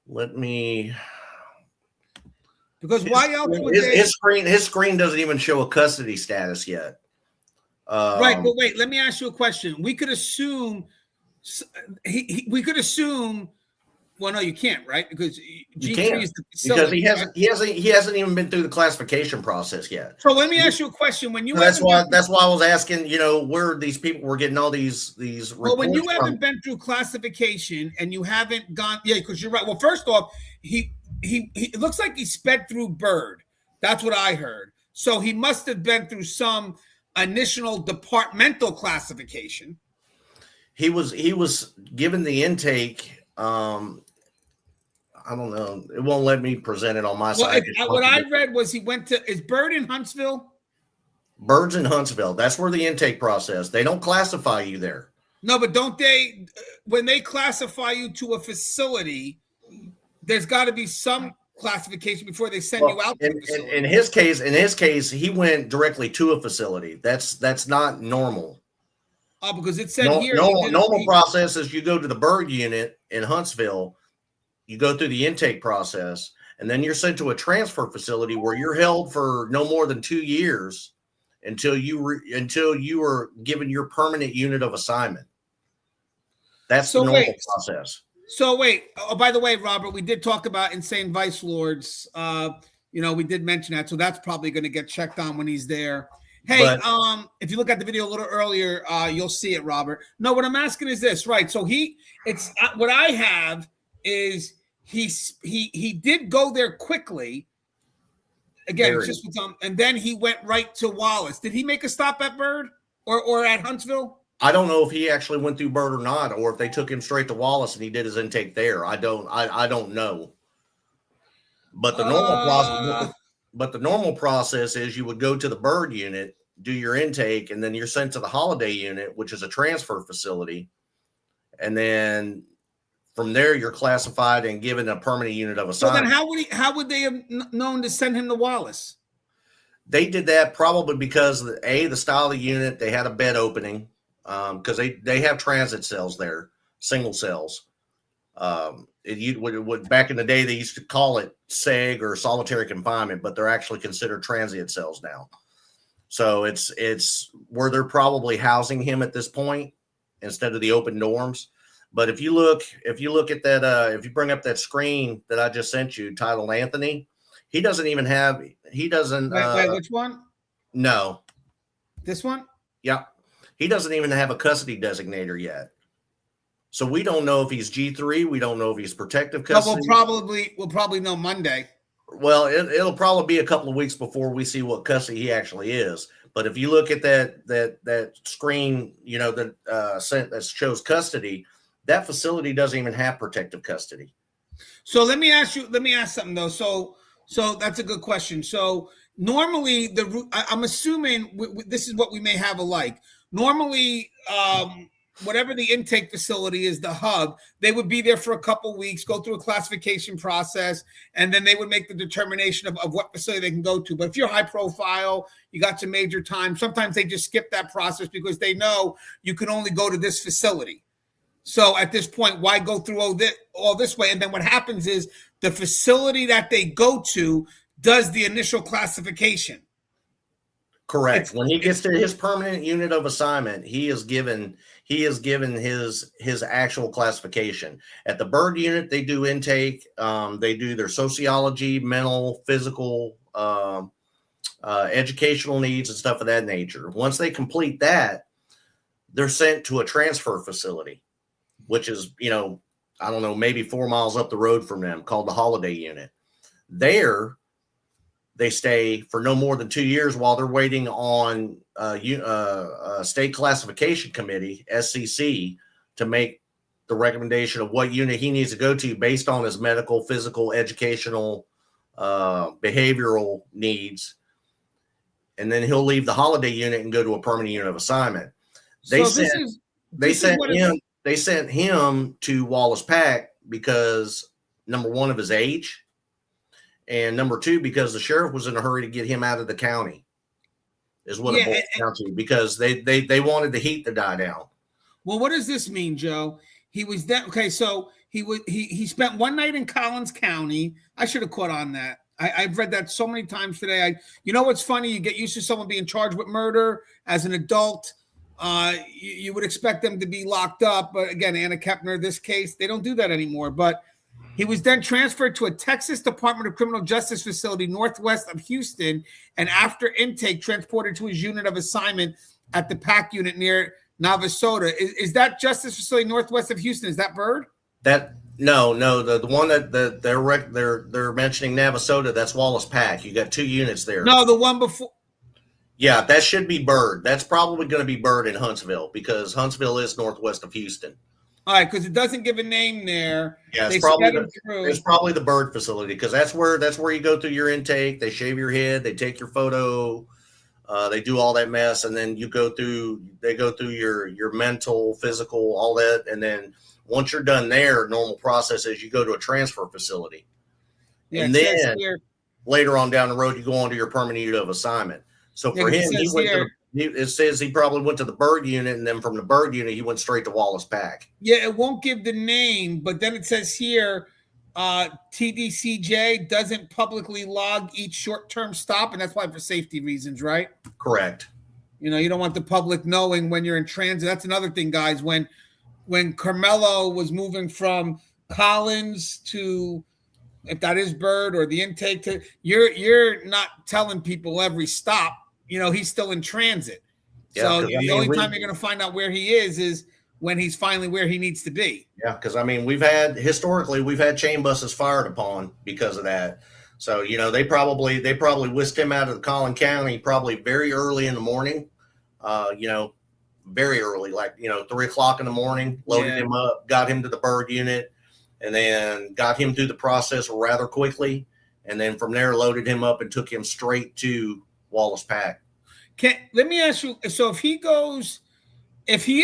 Let me. Because why else would his screen doesn't even show a custody status yet. Right, but wait, let me ask you a question. We could assume well, no, you can't, right? Because G3 is the facility. Because he hasn't even been through the classification process yet. So let me ask you a question. When you that's why I was asking, where these people were getting all these reports. Well, when you haven't been through classification and you haven't gone, because you're right. Well, first off, he it looks like he sped through Bird. That's what I heard. So he must have been through some initial departmental classification. He was given the intake. I don't know. It won't let me present it on my side. What I read was he went to, is Bird in Huntsville? Bird's in Huntsville. That's where the intake process. They don't classify you there. No, but don't they, when they classify you to a facility, there's got to be some classification before they send you out to the facility. In his case, he went directly to a facility. That's not normal. Oh, because it said here. Normal process is you go to the bird unit in Huntsville, you go through the intake process, and then you're sent to a transfer facility where you're held for no more than 2 years until you are given your permanent unit of assignment. That's the normal process. So wait. Oh, by the way, Robert, we did talk about insane vice lords. We did mention that, so that's probably going to get checked on when he's there. Hey, if you look at the video a little earlier, you'll see it, Robert. No, what I'm asking is this, right? So what I have is he did go there quickly. Again, and then he went right to Wallace. Did he make a stop at Bird or at Huntsville? I don't know if he actually went through Bird or not, or if they took him straight to Wallace and he did his intake there. I don't know. But the normal process is you would go to the Bird unit, do your intake, and then you're sent to the Holiday unit, which is a transfer facility. And then from there, you're classified and given a permanent unit of assignment. So then how would they have known to send him to Wallace? They did that probably because the style of the unit, they had a bed opening, because they have transit cells there, single cells. Back in the day, they used to call it SEG or solitary confinement, but they're actually considered transient cells now. So it's where they're probably housing him at this point instead of the open dorms. But if you look at that, if you bring up that screen that I just sent you titled Anthony, he doesn't. Wait, which one? No. This one? Yeah. He doesn't even have a custody designator yet. So we don't know if he's G3. We don't know if he's protective custody. We'll probably know Monday. Well, it'll probably be a couple of weeks before we see what custody he actually is. But if you look at that screen, that shows custody, that facility doesn't even have protective custody. So let me ask something though. So that's a good question. So normally I'm assuming this is what we may have alike. Normally, whatever the intake facility is, the hub, they would be there for a couple weeks, go through a classification process, and then they would make the determination of what facility they can go to. But if you're high profile, you got some major time, sometimes they just skip that process because they know you can only go to this facility. So at this point, why go through all this way? And then what happens is the facility that they go to does the initial classification. Correct. When he gets to his permanent unit of assignment, he is given his actual classification. At the Bird unit, they do intake. They do their sociology, mental, physical, educational needs and stuff of that nature. Once they complete that, they're sent to a transfer facility, which is, I don't know, maybe 4 miles up the road from them, called the Holiday unit. There, they stay for no more than 2 years while they're waiting on State Classification Committee, SCC, to make the recommendation of what unit he needs to go to based on his medical, physical, educational, behavioral needs. And then he'll leave the Holiday unit and go to a permanent unit of assignment. They sent him to Wallace Pack because, number one, of his age, and number two, because the sheriff was in a hurry to get him out of the county, is what it boils down to, because they wanted the heat to die down. Well, what does this mean, Joe? He was that okay? So he spent one night in Collins County. I should have caught on that. I've read that so many times today. What's funny? You get used to someone being charged with murder as an adult. You would expect them to be locked up, but again, Anna Kepner, this case, they don't do that anymore. But he was then transferred to a Texas Department of Criminal Justice facility northwest of Houston, and after intake, transported to his unit of assignment at the PAC unit near Navasota. Is that Justice Facility northwest of Houston? Is that Bird? No. The one that they're mentioning, Navasota, that's Wallace Pack. You got two units there. No, the one before. Yeah, that should be Bird. That's probably going to be Bird in Huntsville, because Huntsville is northwest of Houston. All right, because it doesn't give a name there. Yeah, it's probably the Bird facility, because that's where you go through your intake. They shave your head, they take your photo, They do all that mess, and then they go through your mental, physical, all that, and then once you're done there, normal process is you go to a transfer facility, Yeah, and it says then here, later on down the road, you go on to your permanent unit of assignment. So for it him, says here, it says he probably went to the bird unit, and then from the bird unit, he went straight to Wallace Pack. yeah, it won't give the name, but then it says here, TDCJ doesn't publicly log each short-term stop, and that's why for safety reasons, right? Correct. You know, you don't want the public knowing when you're in transit. That's another thing, guys. When Karmelo was moving from Collins to, if that is Bird or the intake, to you're not telling people every stop. You know, he's still in transit. Yeah, So the only time you're going to find out where he is when he's finally where he needs to be. Yeah, because I mean, we've had chain buses fired upon because of that. So you know, they probably whisked him out of the Collin County probably very early in the morning. You know, very early, like 3:00 in the morning. Loaded him up, got him to the bird unit, and then got him through the process rather quickly. And then from there, loaded him up and took him straight to Wallace Pack. Let me ask you. So if he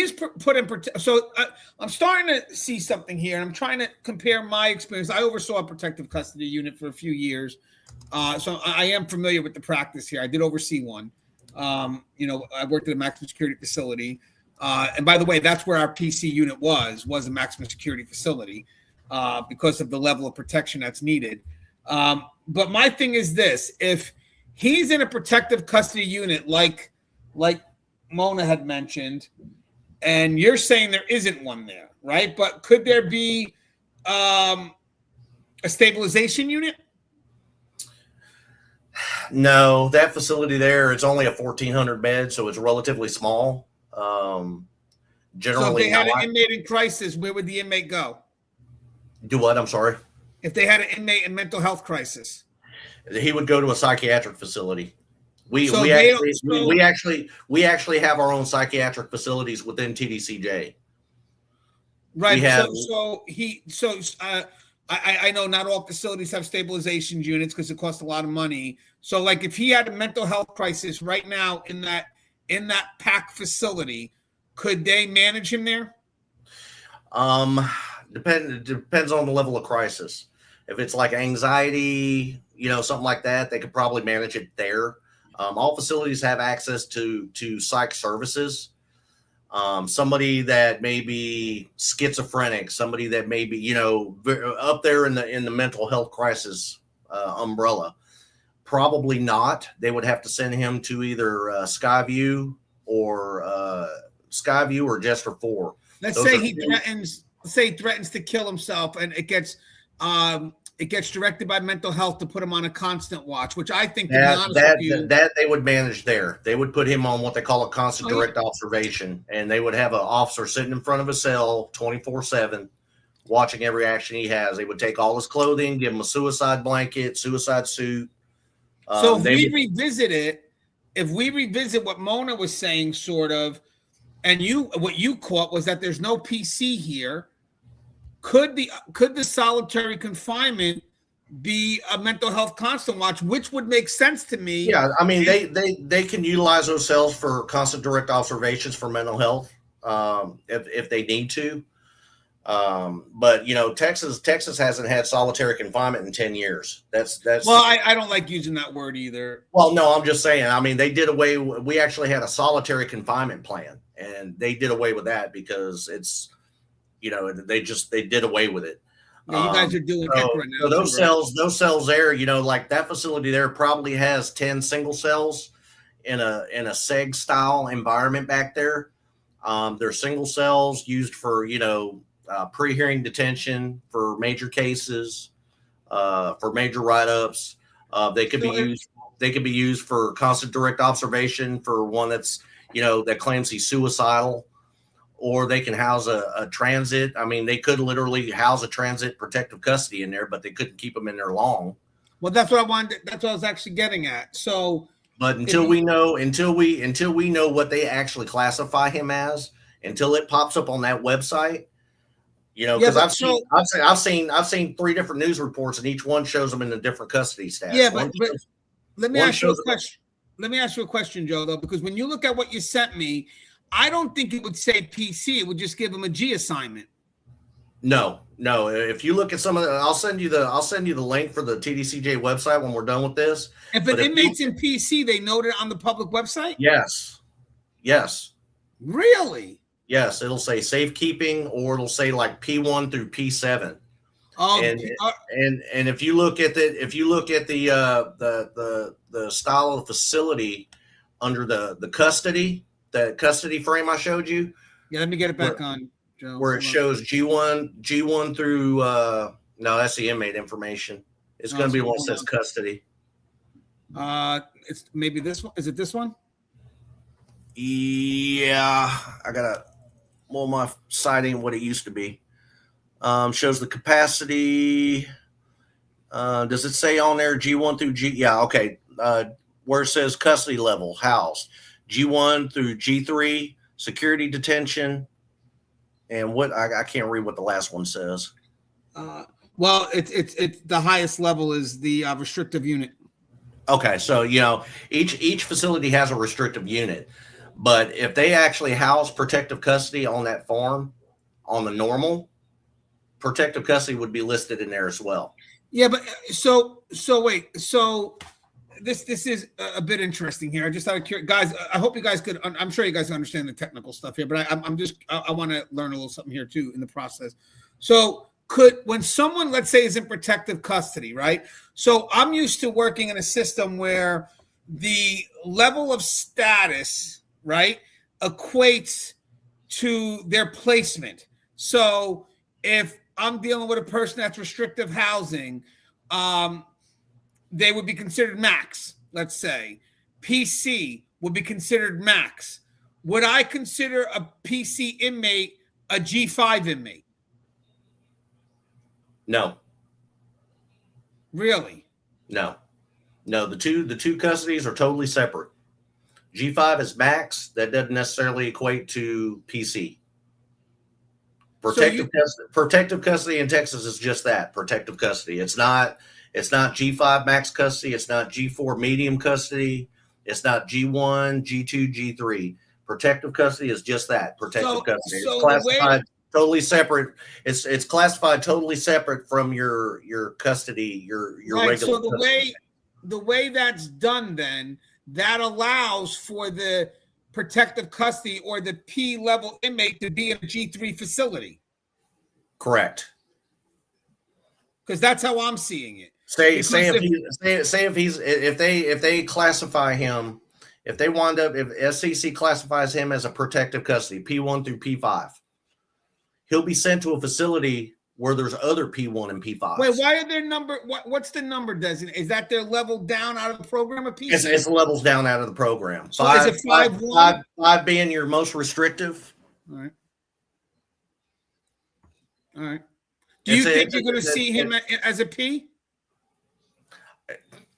is put in, so I'm starting to see something here, and I'm trying to compare my experience. I oversaw a protective custody unit for a few years, so I am familiar with the practice here. I did oversee one. You know, I worked at a maximum security facility, and by the way, that's where our PC unit was a maximum security facility, because of the level of protection that's needed. But my thing is this: if he's in a protective custody unit, like Mona had mentioned, and you're saying there isn't one there, right? But could there be a stabilization unit? No, that facility there, it's only a 1,400 bed, so it's relatively small. Generally, so if they had an inmate in crisis, where would the inmate go? Do what? I'm sorry. If they had an inmate in mental health crisis, he would go to a psychiatric facility. We actually have our own psychiatric facilities within TDCJ. Right. I know not all facilities have stabilization units because it costs a lot of money. So like if he had a mental health crisis right now in that PAC facility, could they manage him there? Depends on the level of crisis. If it's like anxiety, something like that, they could probably manage it there. All facilities have access to psych services. Somebody that may be schizophrenic, somebody that may be, up there in the mental health crisis umbrella, probably not. They would have to send him to either Skyview or Jester 4. Let's say he threatens to kill himself, and it gets directed by mental health to put him on a constant watch, which I think that they would manage there. They would put him on what they call a constant direct observation, and they would have an officer sitting in front of a cell 24/7, watching every action he has. They would take all his clothing, give him a suicide blanket, suicide suit. So if we revisit what Mona was saying, sort of, and what you caught was that there's no PC here. Could the solitary confinement be a mental health constant watch, which would make sense to me? Yeah, I mean they can utilize those cells for constant direct observations for mental health if they need to. But Texas hasn't had solitary confinement in 10 years. That's well, I don't like using that word either. Well, no, I'm just saying. I mean, we actually had a solitary confinement plan, and they did away with that because it's. They did away with it. Yeah, you guys are doing it right now. So those cells there, like that facility there probably has 10 single cells in a SEG style environment back there. They're single cells used for, pre-hearing detention for major cases, for major write-ups. They could be used for constant direct observation for one that's, that claims he's suicidal. Or they can house a transit. I mean, they could literally house a transit protective custody in there, but they couldn't keep them in there long. Well, that's what I wanted. That's what I was actually getting at. So, but until we know what they actually classify him as, until it pops up on that website, because I've seen 3 different news reports, and each one shows them in a different custody status. Yeah, but let me ask you a question. let me ask you a question, Joe, though, because when you look at what you sent me, I don't think it would say PC. It would just give him a G assignment. No. If you look at some of the, I'll send you the link for the TDCJ website when we're done with this. If an inmate's in PC, they note it on the public website? Yes. Really? Yes. It'll say safekeeping, or it'll say like P1 through P7. Oh, and if you look at the style of the facility under the custody frame I showed you. Yeah, let me get it back on, Joe. Where it shows G1 through no, that's the inmate information. It's going to be one that says custody. It's maybe this one. Is it this one? Yeah, I got my site ain't what it used to be. Shows the capacity. Does it say on there G1 through G? Yeah, okay. Where it says custody level, housed, G1 through G3, security detention, and what I can't read what the last one says. Well, it's the highest level is the restrictive unit. Okay, so each facility has a restrictive unit, but if they actually house protective custody on that farm, on the normal, protective custody would be listed in there as well. Yeah, but so wait, so this is a bit interesting here. I just out of curiosity, guys. I hope you guys could. I'm sure you guys understand the technical stuff here, but I want to learn a little something here too in the process. So when someone, let's say, is in protective custody, right? So I'm used to working in a system where the level of status, right, equates to their placement. So if I'm dealing with a person that's restrictive housing, they would be considered max, let's say. PC would be considered max. Would I consider a PC inmate a G5 inmate? No. Really? No. The two custodies are totally separate. G5 is max. That doesn't necessarily equate to PC. Protective custody in Texas is just that, protective custody. It's not G5 max custody. It's not G4 medium custody. It's not G1, G2, G3. Protective custody is just that, protective custody. It's classified totally separate. It's classified totally separate from your custody, your right, regular. So the way that's done, then that allows for the protective custody or the P level inmate to be in a G3 facility. If that's how I'm seeing it. If they classify him, if SCC classifies him as a protective custody, P1 through P5, he'll be sent to a facility where there's other P1 and P5. Wait, why are their number? What's the number designated? Is that their level down out of the program of PC? It's levels down out of the program. So is it 5-1? Five being your most restrictive. All right. Do you think you're going to see him as a P?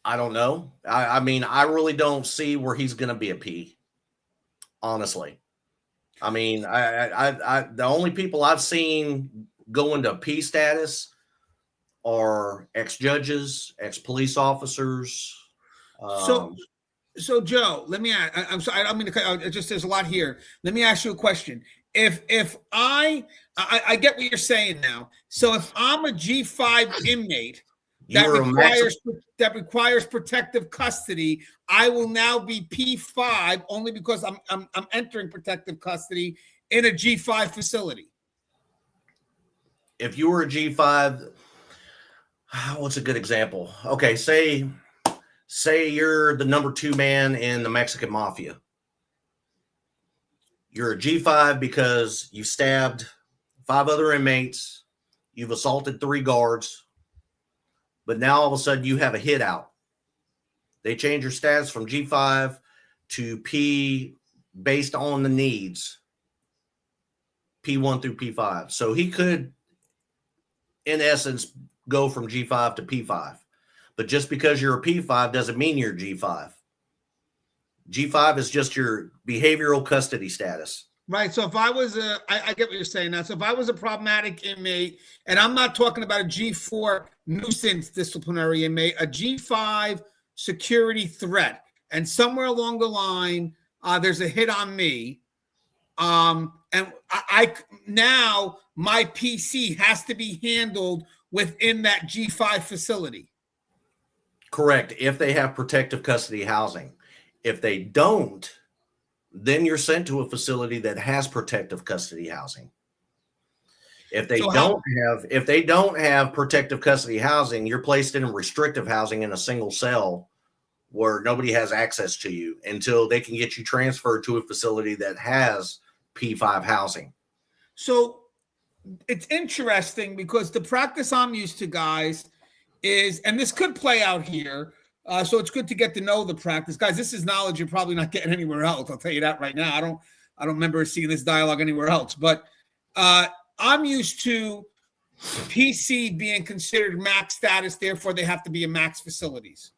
I don't know. I mean, I really don't see where he's going to be a P. Honestly, I mean, I the only people I've seen go into P status are ex-judges, ex-police officers. So Joe, let me ask. I'm sorry. I don't mean to. There's a lot here. Let me ask you a question. If I get what you're saying now. So if I'm a G5 inmate that requires protective custody, I will now be P5 only because I'm entering protective custody in a G5 facility. If you were a G5, what's a good example? Okay, say you're the number 2 man in the Mexican mafia. You're a G5 because you stabbed 5 other inmates, you've assaulted 3 guards, but now all of a sudden you have a hit out. They change your status from G5 to P based on the needs, P1 through P5. So he could, in essence, go from G5 to P5. But just because you're a P5 doesn't mean you're G5. G5 is just your behavioral custody status. Right. So if I was I get what you're saying now. So if I was a problematic inmate, and I'm not talking about a G4 nuisance disciplinary inmate, a G5 security threat, and somewhere along the line, there's a hit on me. And I now my PC has to be handled within that G5 facility. Correct. If they have protective custody housing. If they don't, then you're sent to a facility that has protective custody housing. If they don't have protective custody housing, you're placed in restrictive housing in a single cell where nobody has access to you until they can get you transferred to a facility that has P5 housing. So it's interesting because the practice I'm used to, guys, is, and this could play out here. So it's good to get to know the practice, guys. This is knowledge you're probably not getting anywhere else. I'll tell you that right now. I don't remember seeing this dialogue anywhere else. But I'm used to PC being considered max status, therefore they have to be in max facilities.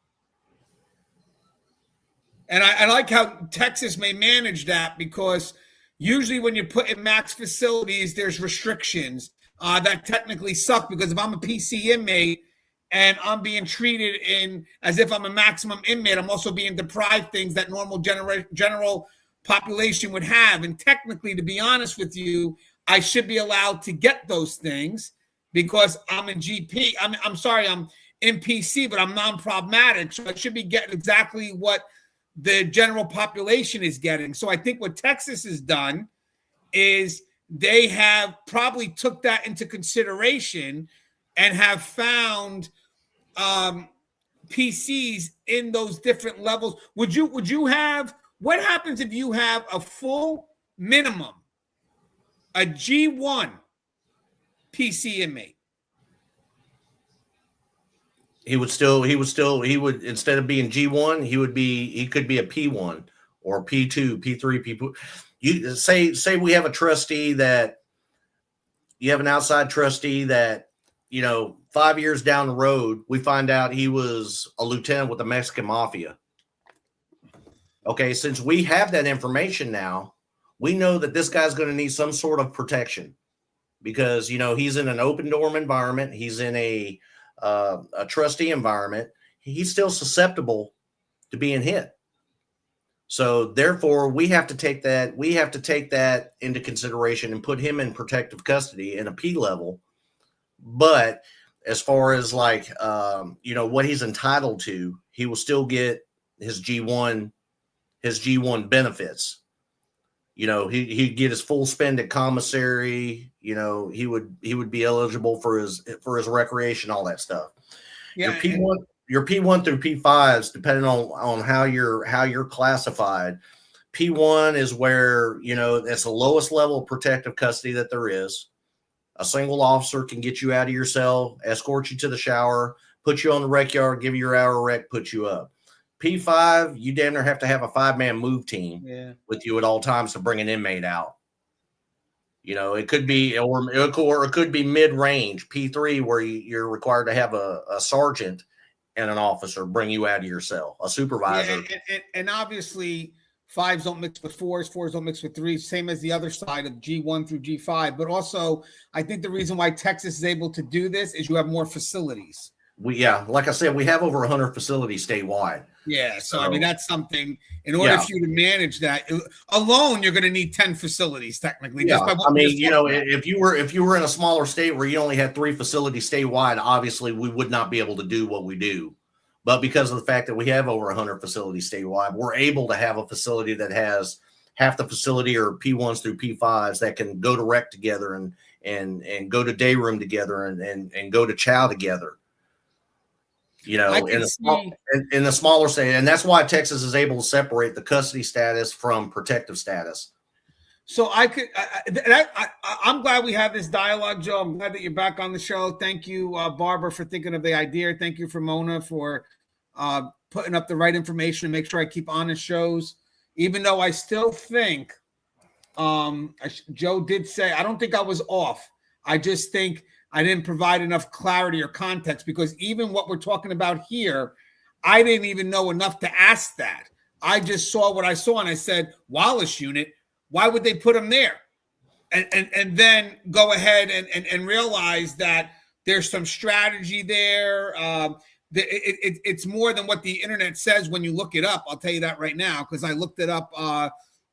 And I like how Texas may manage that, because usually when you put in max facilities, there's restrictions that technically suck, because if I'm a PC inmate and I'm being treated as if I'm a maximum inmate, I'm also being deprived things that normal general population would have. And technically, to be honest with you, I should be allowed to get those things because I'm in GP. I'm sorry, I'm in PC, but I'm non-problematic. So I should be getting exactly what the general population is getting. So I think what Texas has done is they have probably took that into consideration and have found PCs in those different levels. Would you have, what happens if you have a full minimum, a G1 PC inmate? He would instead of being G1, he could be a P1 or P2, P3, P4. You say we have a trustee that you have an outside trustee that, 5 years down the road, we find out he was a lieutenant with the Mexican mafia. Okay, since we have that information now, we know that this guy's going to need some sort of protection because, he's in an open dorm environment. He's in a trustee environment. He's still susceptible to being hit. So therefore, we have to take that into consideration and put him in protective custody in a P level. But as far as what he's entitled to, he will still get his G1 benefits. He'd get his full spend at commissary. He would be eligible for his recreation, all that stuff. Yeah, your P1 through P5s, depending on how you're classified. P1 is where it's the lowest level of protective custody that there is. A single officer can get you out of your cell, escort you to the shower, put you on the rec yard, give you your hour rec, put you up. P5, you damn near have to have a 5-man move team with you at all times to bring an inmate out. It could be, or it could be mid-range. P3, where you're required to have a sergeant and an officer bring you out of your cell, a supervisor. Yeah, and obviously, 5s don't mix with 4s, 4s don't mix with 3s, same as the other side of G1 through G5. But also, I think the reason why Texas is able to do this is you have more facilities. Like I said, we have over 100 facilities statewide. Yeah, so that's something. In order for you to manage that alone, you're going to need 10 facilities technically. Yeah, if you were in a smaller state where you only had 3 facilities statewide, obviously we would not be able to do what we do. But because of the fact that we have over 100 facilities statewide, we're able to have a facility that has half the facility or P1s through P5s that can go to rec together and go to day room together and go to chow together. In the smaller state, and that's why Texas is able to separate the custody status from protective status. So I'm glad we have this dialogue, Joe. I'm glad that you're back on the show. Thank you, Barbara, for thinking of the idea. Thank you for Mona for putting up the right information to make sure I keep honest shows. Even though I still think, Joe did say, I don't think I was off. I just think I didn't provide enough clarity or context, because even what we're talking about here, I didn't even know enough to ask that. I just saw what I saw and I said, Wallace unit, why would they put them there? And then go ahead and realize that there's some strategy there. it's more than what the internet says when you look it up. I'll tell you that right now, because I looked it up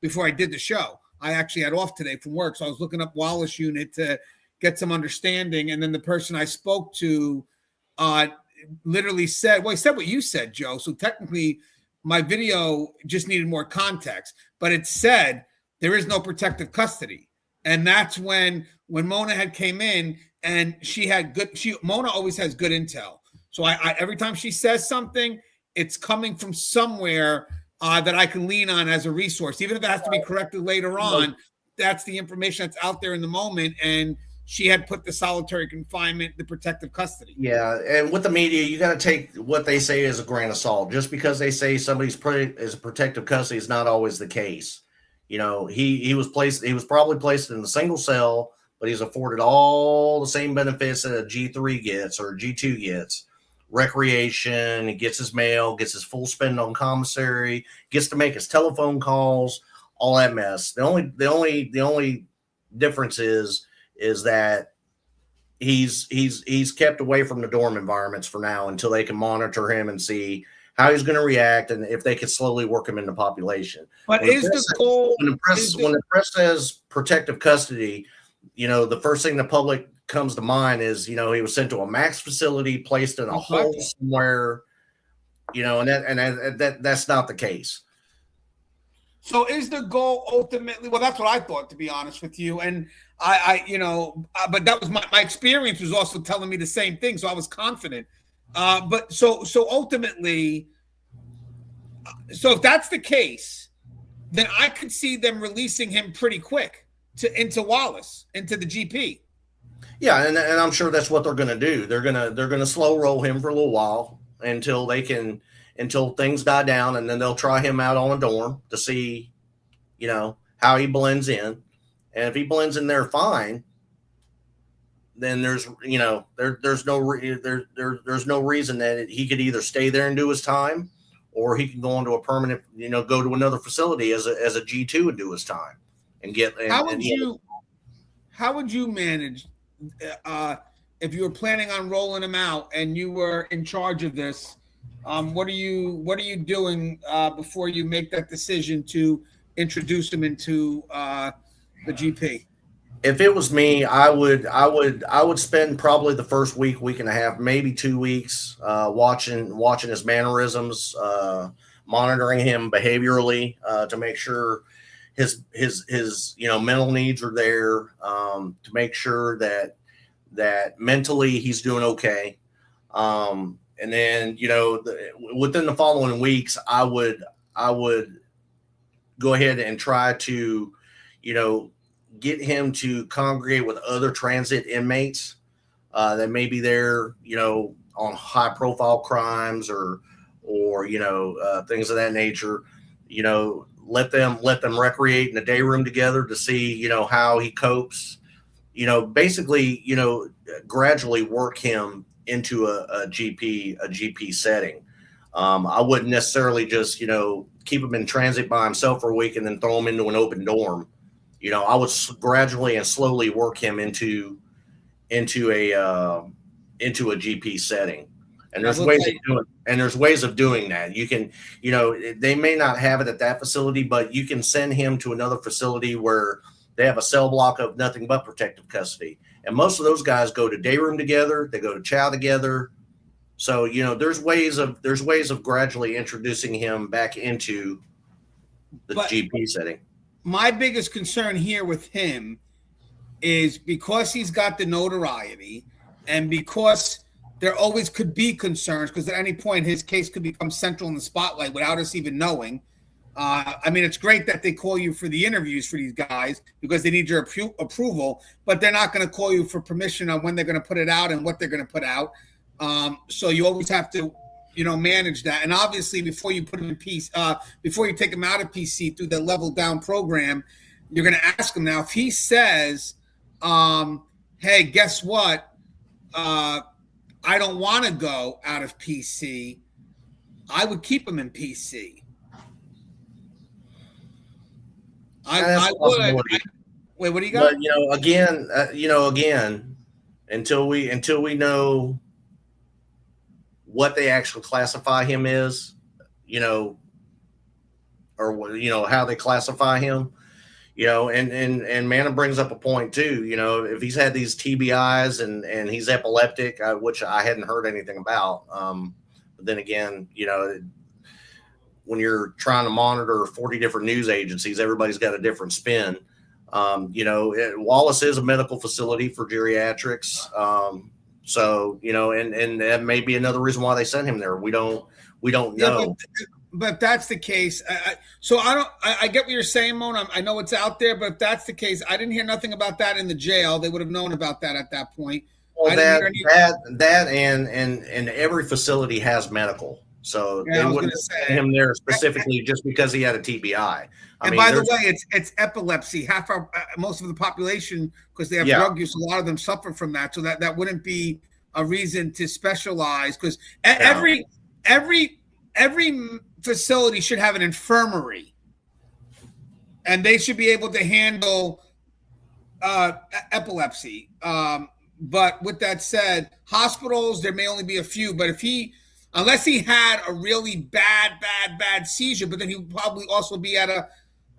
before I did the show. I actually had off today from work, so I was looking up Wallace unit to get some understanding. And then the person I spoke to literally said, well, he said what you said, Joe. So technically my video just needed more context, but it said there is no protective custody. And that's when Mona had came in, and Mona always has good intel. So I every time she says something, it's coming from somewhere that I can lean on as a resource, even if it has to be corrected later on. That's the information that's out there in the moment. And she had put the solitary confinement, the protective custody. Yeah, and with the media, you got to take what they say as a grain of salt. Just because they say somebody's is protective custody is not always the case. You know, he was probably placed in a single cell, but he's afforded all the same benefits that a G3 gets or a G2 gets. Recreation, he gets his mail, gets his full spend on commissary, gets to make his telephone calls, all that mess. The only difference is that he's kept away from the dorm environments for now until they can monitor him and see how he's going to react and if they can slowly work him into population. But is the goal when the press says protective custody, you know, the first thing the public comes to mind is, you know, he was sent to a max facility, placed in a hole somewhere, you know, and that's not the case. So is the goal ultimately, well, that's what I thought, to be honest with you. And I but that was my experience was also telling me the same thing. So I was confident. But so ultimately, so if that's the case, then I could see them releasing him pretty quick into Wallace, into the GP. Yeah, and I'm sure that's what they're going to do. They're gonna slow roll him for a little while until things die down, and then they'll try him out on a dorm to see, you know, how he blends in. And if he blends in there fine, then there's no reason that he could either stay there and do his time, or he can go on to a permanent, you know, go to another facility as a G2 and do his time and get. How would you manage if you were planning on rolling him out and you were in charge of this? What are you doing before you make that decision to introduce him into the GP? If it was me, I would spend probably the first week and a half, maybe 2 weeks, watching his mannerisms, monitoring him behaviorally to make sure his you know, mental needs are there, to make sure that mentally he's doing okay. And then, you know, within the following weeks, I would go ahead and try to, you know, get him to congregate with other transit inmates that may be there, you know, on high profile crimes or you know, things of that nature. You know, let them recreate in the day room together to see, you know, how he copes. You know, basically, you know, gradually work him into a GP setting. I wouldn't necessarily just, you know, keep him in transit by himself for a week and then throw him into an open dorm. You know, I would gradually and slowly work him into a GP setting. And there's ways of doing that. You can, you know, they may not have it at that facility, but you can send him to another facility where they have a cell block of nothing but protective custody. And most of those guys go to day room together. They go to chow together. So, you know, there's ways of gradually introducing him back into the GP setting. My biggest concern here with him is because he's got the notoriety and because there always could be concerns, because at any point his case could become central in the spotlight without us even knowing. I mean, it's great that they call you for the interviews for these guys because they need your approval, but they're not going to call you for permission on when they're going to put it out and what they're going to put out. So you always have to, you know, manage that. And obviously, before you put him in before you take him out of PC through the level down program, you're going to ask him now if he says, "Hey, guess what? I don't want to go out of PC." I would keep him in PC. I would. Wait, what do you got? But, you know, again, until we know what they actually classify him as, or how they classify him, and Manna brings up a point too. If he's had these TBIs and he's epileptic, which I hadn't heard anything about. But then again, when you're trying to monitor 40 different news agencies, everybody's got a different spin. Wallace is a medical facility for geriatrics. So, and that may be another reason why they sent him there. We don't know. But that's the case. I get what you're saying, Mona. I know it's out there, but if that's the case, I didn't hear nothing about that in the jail. They would have known about that at that point. Well, that and every facility has medical. So they wouldn't send him there specifically just because he had a TBI. By the way, it's epilepsy. Most of the population, because they have drug use, a lot of them suffer from that. So that wouldn't be a reason to specialize, because every facility should have an infirmary, and they should be able to handle epilepsy. But with that said, hospitals, there may only be a few, but unless he had a really bad seizure, but then he would probably also be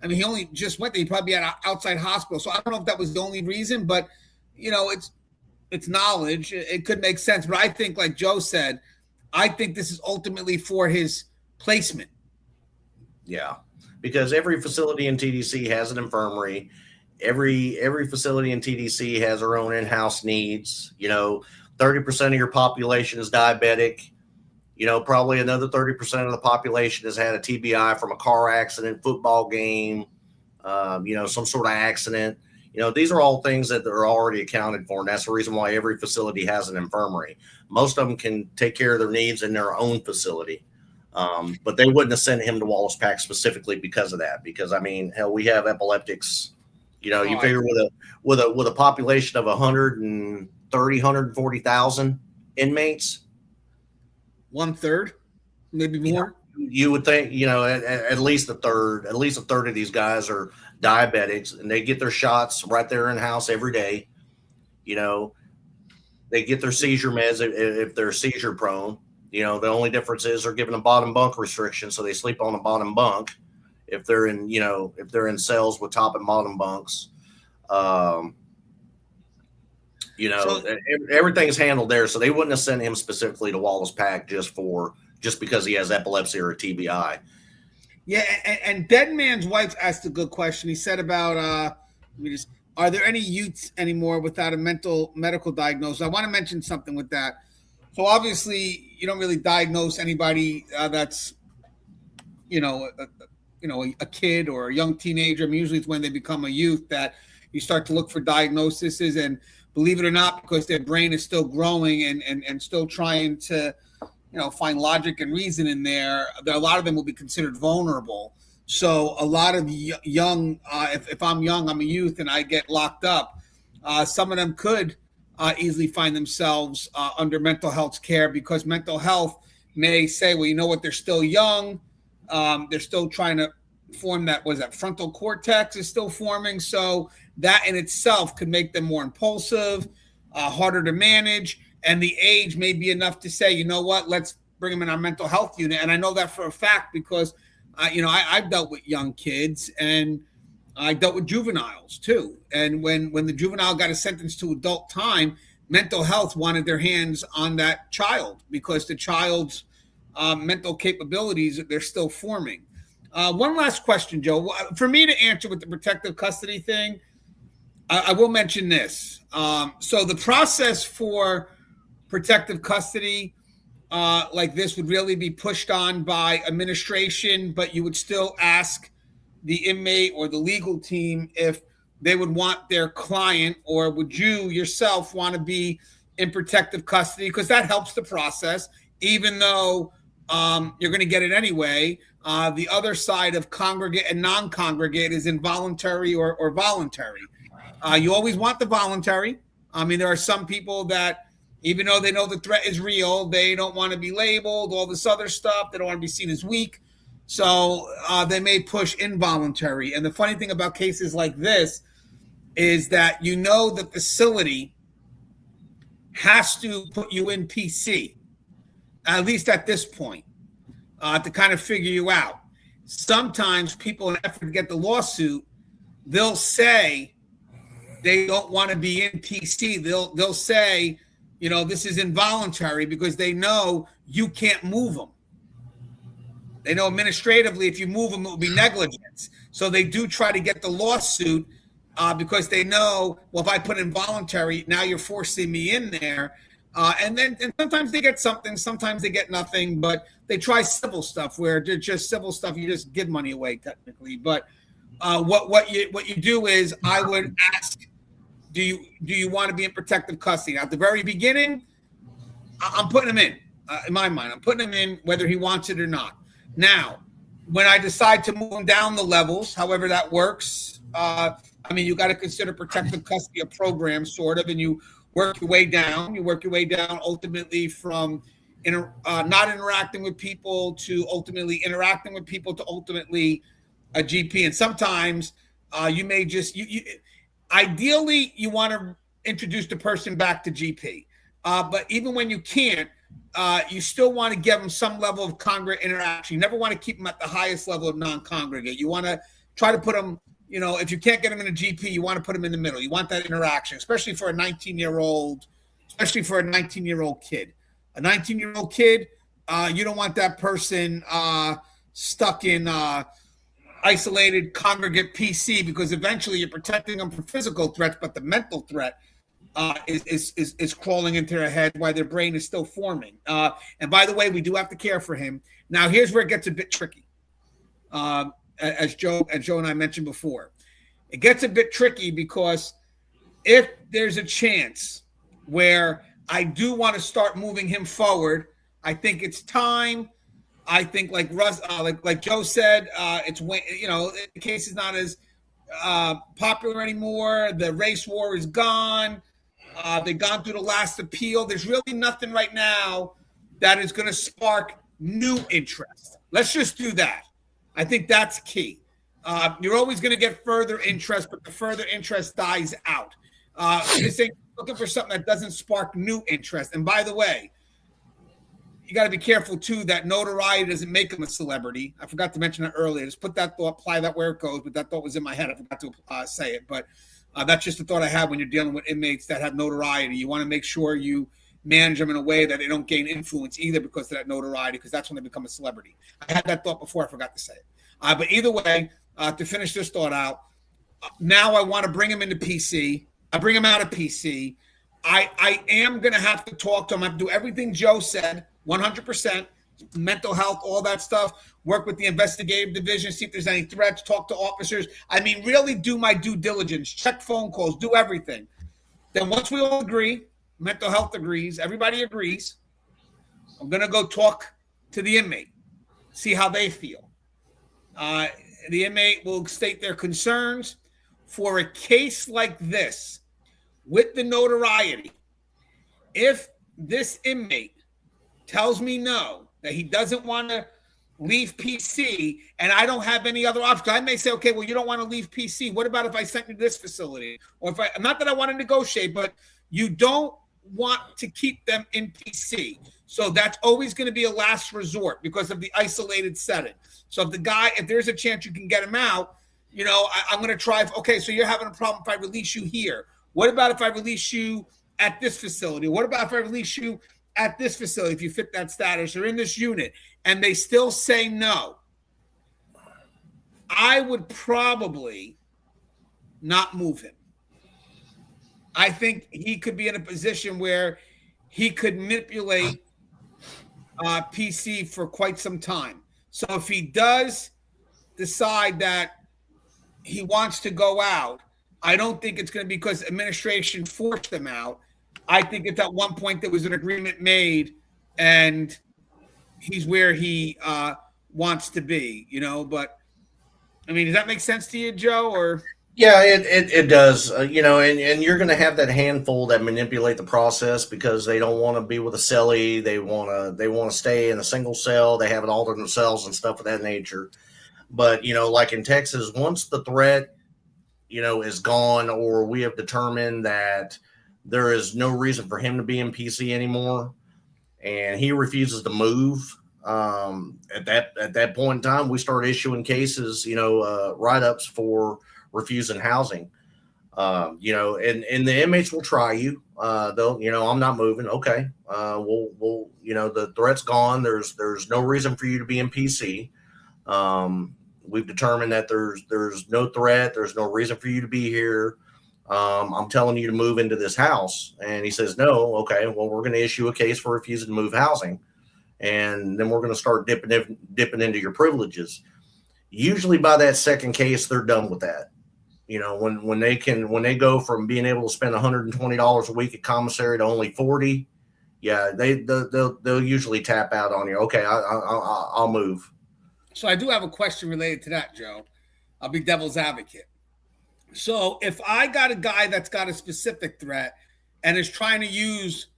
he only just went there, he'd probably be at an outside hospital. So I don't know if that was the only reason, but it's knowledge. It could make sense. But I think, like Joe said, I think this is ultimately for his placement. Yeah. Because every facility in TDC has an infirmary. Every facility in TDC has their own in-house needs. 30% of your population is diabetic. Probably another 30% of the population has had a TBI from a car accident, football game, some sort of accident. These are all things that are already accounted for, and that's the reason why every facility has an infirmary. Most of them can take care of their needs in their own facility, but they wouldn't have sent him to Wallace Pack specifically because of that. Because hell, we have epileptics. You figure with a population of 140,000 inmates. 1/3, maybe more. You would think, at least a third of these guys are diabetics, and they get their shots right there in house every day. They get their seizure meds if they're seizure prone. The only difference is they're given a bottom bunk restriction, so they sleep on the bottom bunk if they're in cells with top and bottom bunks. Everything is handled there, so they wouldn't have sent him specifically to Wallace Pack just because he has epilepsy or a TBI. Yeah, and Dead Man's wife asked a good question. He said about are there any youths anymore without a medical diagnosis? I want to mention something with that. So obviously, you don't really diagnose anybody that's a kid or a young teenager. Usually it's when they become a youth that you start to look for diagnoses, and believe it or not, because their brain is still growing and still trying to, find logic and reason in there, a lot of them will be considered vulnerable. So a lot of young, if I'm young, I'm a youth, and I get locked up, some of them could easily find themselves under mental health care, because mental health may say, well, you know what, they're still young. They're still trying to form that frontal cortex is still forming. So that in itself could make them more impulsive, harder to manage. And the age may be enough to say, you know what, let's bring them in our mental health unit. And I know that for a fact because, I've dealt with young kids, and I dealt with juveniles too. And when the juvenile got a sentence to adult time, mental health wanted their hands on that child because the child's mental capabilities, they're still forming. One last question, Joe. For me to answer with the protective custody thing, I will mention this. So the process for protective custody like this would really be pushed on by administration, but you would still ask the inmate or the legal team if they would want their client, or would you yourself want to be in protective custody, because that helps the process, even though you're going to get it anyway. The other side of congregate and non-congregate is involuntary or voluntary. You always want the voluntary. There are some people that, even though they know the threat is real, they don't want to be labeled, all this other stuff. They don't want to be seen as weak. So they may push involuntary. And the funny thing about cases like this is that the facility has to put you in PC. at least at this point, to kind of figure you out. Sometimes people, in an effort to get the lawsuit, they'll say they don't want to be in PC. They'll say, this is involuntary because they know you can't move them. They know administratively, if you move them, it will be negligence. So they do try to get the lawsuit because they know, well, if I put involuntary, now you're forcing me in there. And sometimes they get something, sometimes they get nothing, but they try civil stuff where they're just civil stuff. You just give money away technically. But what you do is, I would ask, do you want to be in protective custody? At the very beginning, I'm putting him in my mind. I'm putting him in whether he wants it or not. Now, when I decide to move him down the levels, however that works, you got to consider protective custody a program, sort of, and you work your way down. You work your way down ultimately from not interacting with people to ultimately interacting with people to ultimately a GP. And sometimes you may just ideally you want to introduce the person back to GP, but even when you can't, you still want to give them some level of congregate interaction. You never want to keep them at the highest level of non-congregate. You want to try to put them, if you can't get them in a GP, you want to put them in the middle. You want that interaction, especially for a 19-year-old kid. A 19-year-old kid, you don't want that person stuck in isolated congregate PC, because eventually you're protecting them from physical threats, but the mental threat is crawling into their head while their brain is still forming. And by the way, we do have to care for him. Now, here's where it gets a bit tricky. As Joe and I mentioned before, it gets a bit tricky because if there's a chance where I do want to start moving him forward, I think it's time. I think, like Russ, like Joe said, it's the case is not as popular anymore. The race war is gone. They've gone through the last appeal. There's really nothing right now that is going to spark new interest. Let's just do that. I think that's key. You're always going to get further interest, but the further interest dies out. This ain't looking for something that doesn't spark new interest. And by the way, you got to be careful too that notoriety doesn't make him a celebrity. I forgot to mention that earlier. Just put that thought, apply that where it goes. But that thought was in my head. I forgot to say it. But that's just the thought I have when you're dealing with inmates that have notoriety. You want to make sure you manage them in a way that they don't gain influence either because of that notoriety, because that's when they become a celebrity. I had that thought before. I forgot to say it. But either way, to finish this thought out, now I want to bring him into PC. I bring him out of PC. I am going to have to talk to him. I have to do everything Joe said, 100%, mental health, all that stuff, work with the investigative division, see if there's any threats, talk to officers. Really do my due diligence, check phone calls, do everything. Then once we all agree, mental health agrees, everybody agrees, I'm going to go talk to the inmate, see how they feel. The inmate will state their concerns. For a case like this, with the notoriety, if this inmate tells me no, that he doesn't want to leave PC, and I don't have any other option, I may say, okay, well, you don't want to leave PC. What about if I sent you to this facility? Or if not that I want to negotiate, but you don't want to keep them in PC. So that's always going to be a last resort because of the isolated setting. So if there's a chance you can get him out, I'm going to try. Okay, so you're having a problem if I release you here. What about if I release you at this facility? What about if I release you at this facility if you fit that status, or in this unit, and they still say no? I would probably not move him. I think he could be in a position where he could manipulate PC for quite some time. So if he does decide that he wants to go out, I don't think it's going to be because administration forced him out. I think it's at one point there was an agreement made and he's where he wants to be, but does that make sense to you, Joe? Or yeah, it does, and you're going to have that handful that manipulate the process because they don't want to be with a cellie. They want to stay in a single cell. They have it all to themselves and stuff of that nature. But, like in Texas, once the threat, is gone, or we have determined that there is no reason for him to be in PC anymore, and he refuses to move. At that point in time, we start issuing cases, write-ups for refusing housing. And the inmates will try you. They'll, I'm not moving. Okay. We'll, the threat's gone. There's no reason for you to be in PC. We've determined that there's no threat. There's no reason for you to be here. I'm telling you to move into this house. And he says, no. Okay. Well, we're going to issue a case for refusing to move housing. And then we're going to start dipping into your privileges. Usually by that second case, they're done with that. When they go from being able to spend $120 a week at commissary to only $40, yeah, they'll usually tap out on you. Okay, I'll move. So I do have a question related to that, Joe. I'll be devil's advocate. So if I got a guy that's got a specific threat and is trying to use,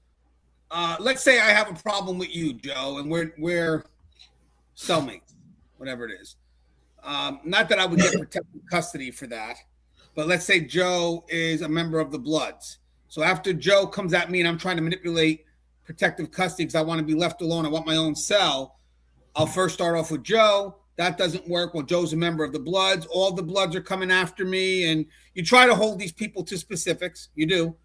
let's say I have a problem with you, Joe, and we're cellmates, whatever it is. Not that I would get protective custody for that. But let's say Joe is a member of the Bloods. So after Joe comes at me and I'm trying to manipulate protective custody because I want to be left alone, I want my own cell, I'll first start off with Joe. That doesn't work. Well, Joe's a member of the Bloods. All the Bloods are coming after me. And you try to hold these people to specifics. You do.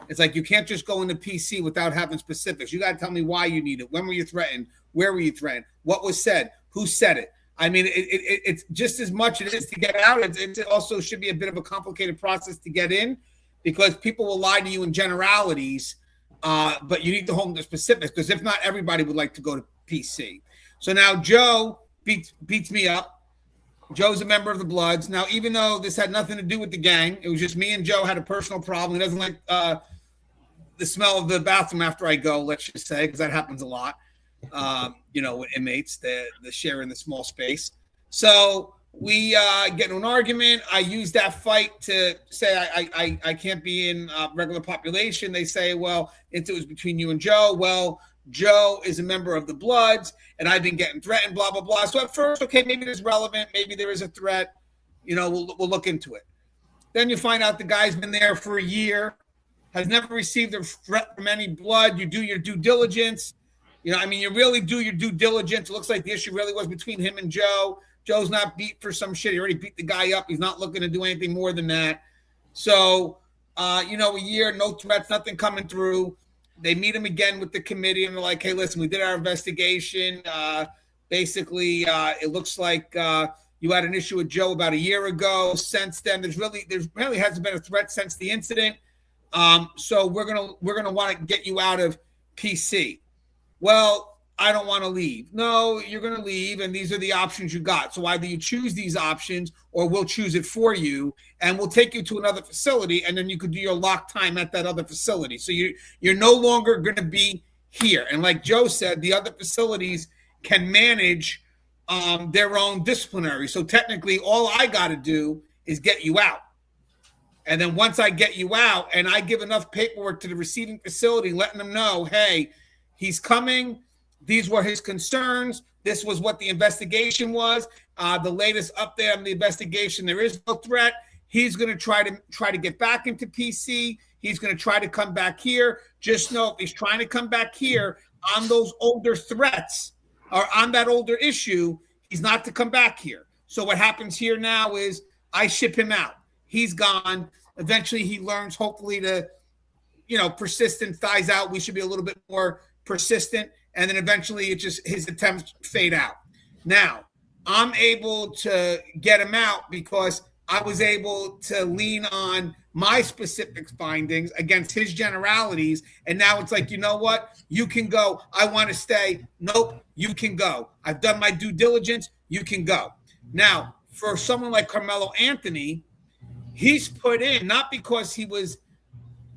It's like you can't just go into PC without having specifics. You got to tell me why you need it. When were you threatened? Where were you threatened? What was said? Who said it? I mean, it's just as much it is to get out. It also should be a bit of a complicated process to get in because people will lie to you in generalities, but you need to hold them to specifics because if not, everybody would like to go to PC. So now Joe beats me up. Joe's a member of the Bloods. Now, even though this had nothing to do with the gang, it was just me and Joe had a personal problem. He doesn't like the smell of the bathroom after I go, let's just say, because that happens a lot. With inmates, the share in the small space. So we get into an argument. I use that fight to say I can't be in regular population. They say, well, it was between you and Joe. Well, Joe is a member of the Bloods, and I've been getting threatened, blah, blah, blah. So at first, okay, maybe it's relevant. Maybe there is a threat. We'll look into it. Then you find out the guy's been there for a year, has never received a threat from any Blood. You do your due diligence. You really do your due diligence. It looks like the issue really was between him and Joe. Joe's not beat for some shit. He already beat the guy up. He's not looking to do anything more than that. So, a year, no threats, nothing coming through. They meet him again with the committee, and they're like, hey, listen, we did our investigation. Basically, it looks like you had an issue with Joe about a year ago. Since then, there really hasn't been a threat since the incident. So we're gonna want to get you out of PC. Well, I don't want to leave. No, you're going to leave, and these are the options you got. So either you choose these options or we'll choose it for you, and we'll take you to another facility, and then you could do your lock time at that other facility. So you're no longer going to be here. And like Joe said, the other facilities can manage their own disciplinary. So technically, all I got to do is get you out. And then once I get you out and I give enough paperwork to the receiving facility, letting them know, hey, he's coming. These were his concerns. This was what the investigation was. The latest update on the investigation, there is no threat. He's going to try to get back into PC. He's going to try to come back here. Just know if he's trying to come back here on those older threats or on that older issue, he's not to come back here. So what happens here now is I ship him out. He's gone. Eventually he learns, hopefully, to, persistent thighs out. We should be a little bit more persistent, and then eventually his attempts fade out. Now, I'm able to get him out because I was able to lean on my specific findings against his generalities, and now it's like, you know what? You can go. I want to stay. Nope, you can go. I've done my due diligence. You can go. Now, for someone like Karmelo Anthony, he's put in not because he was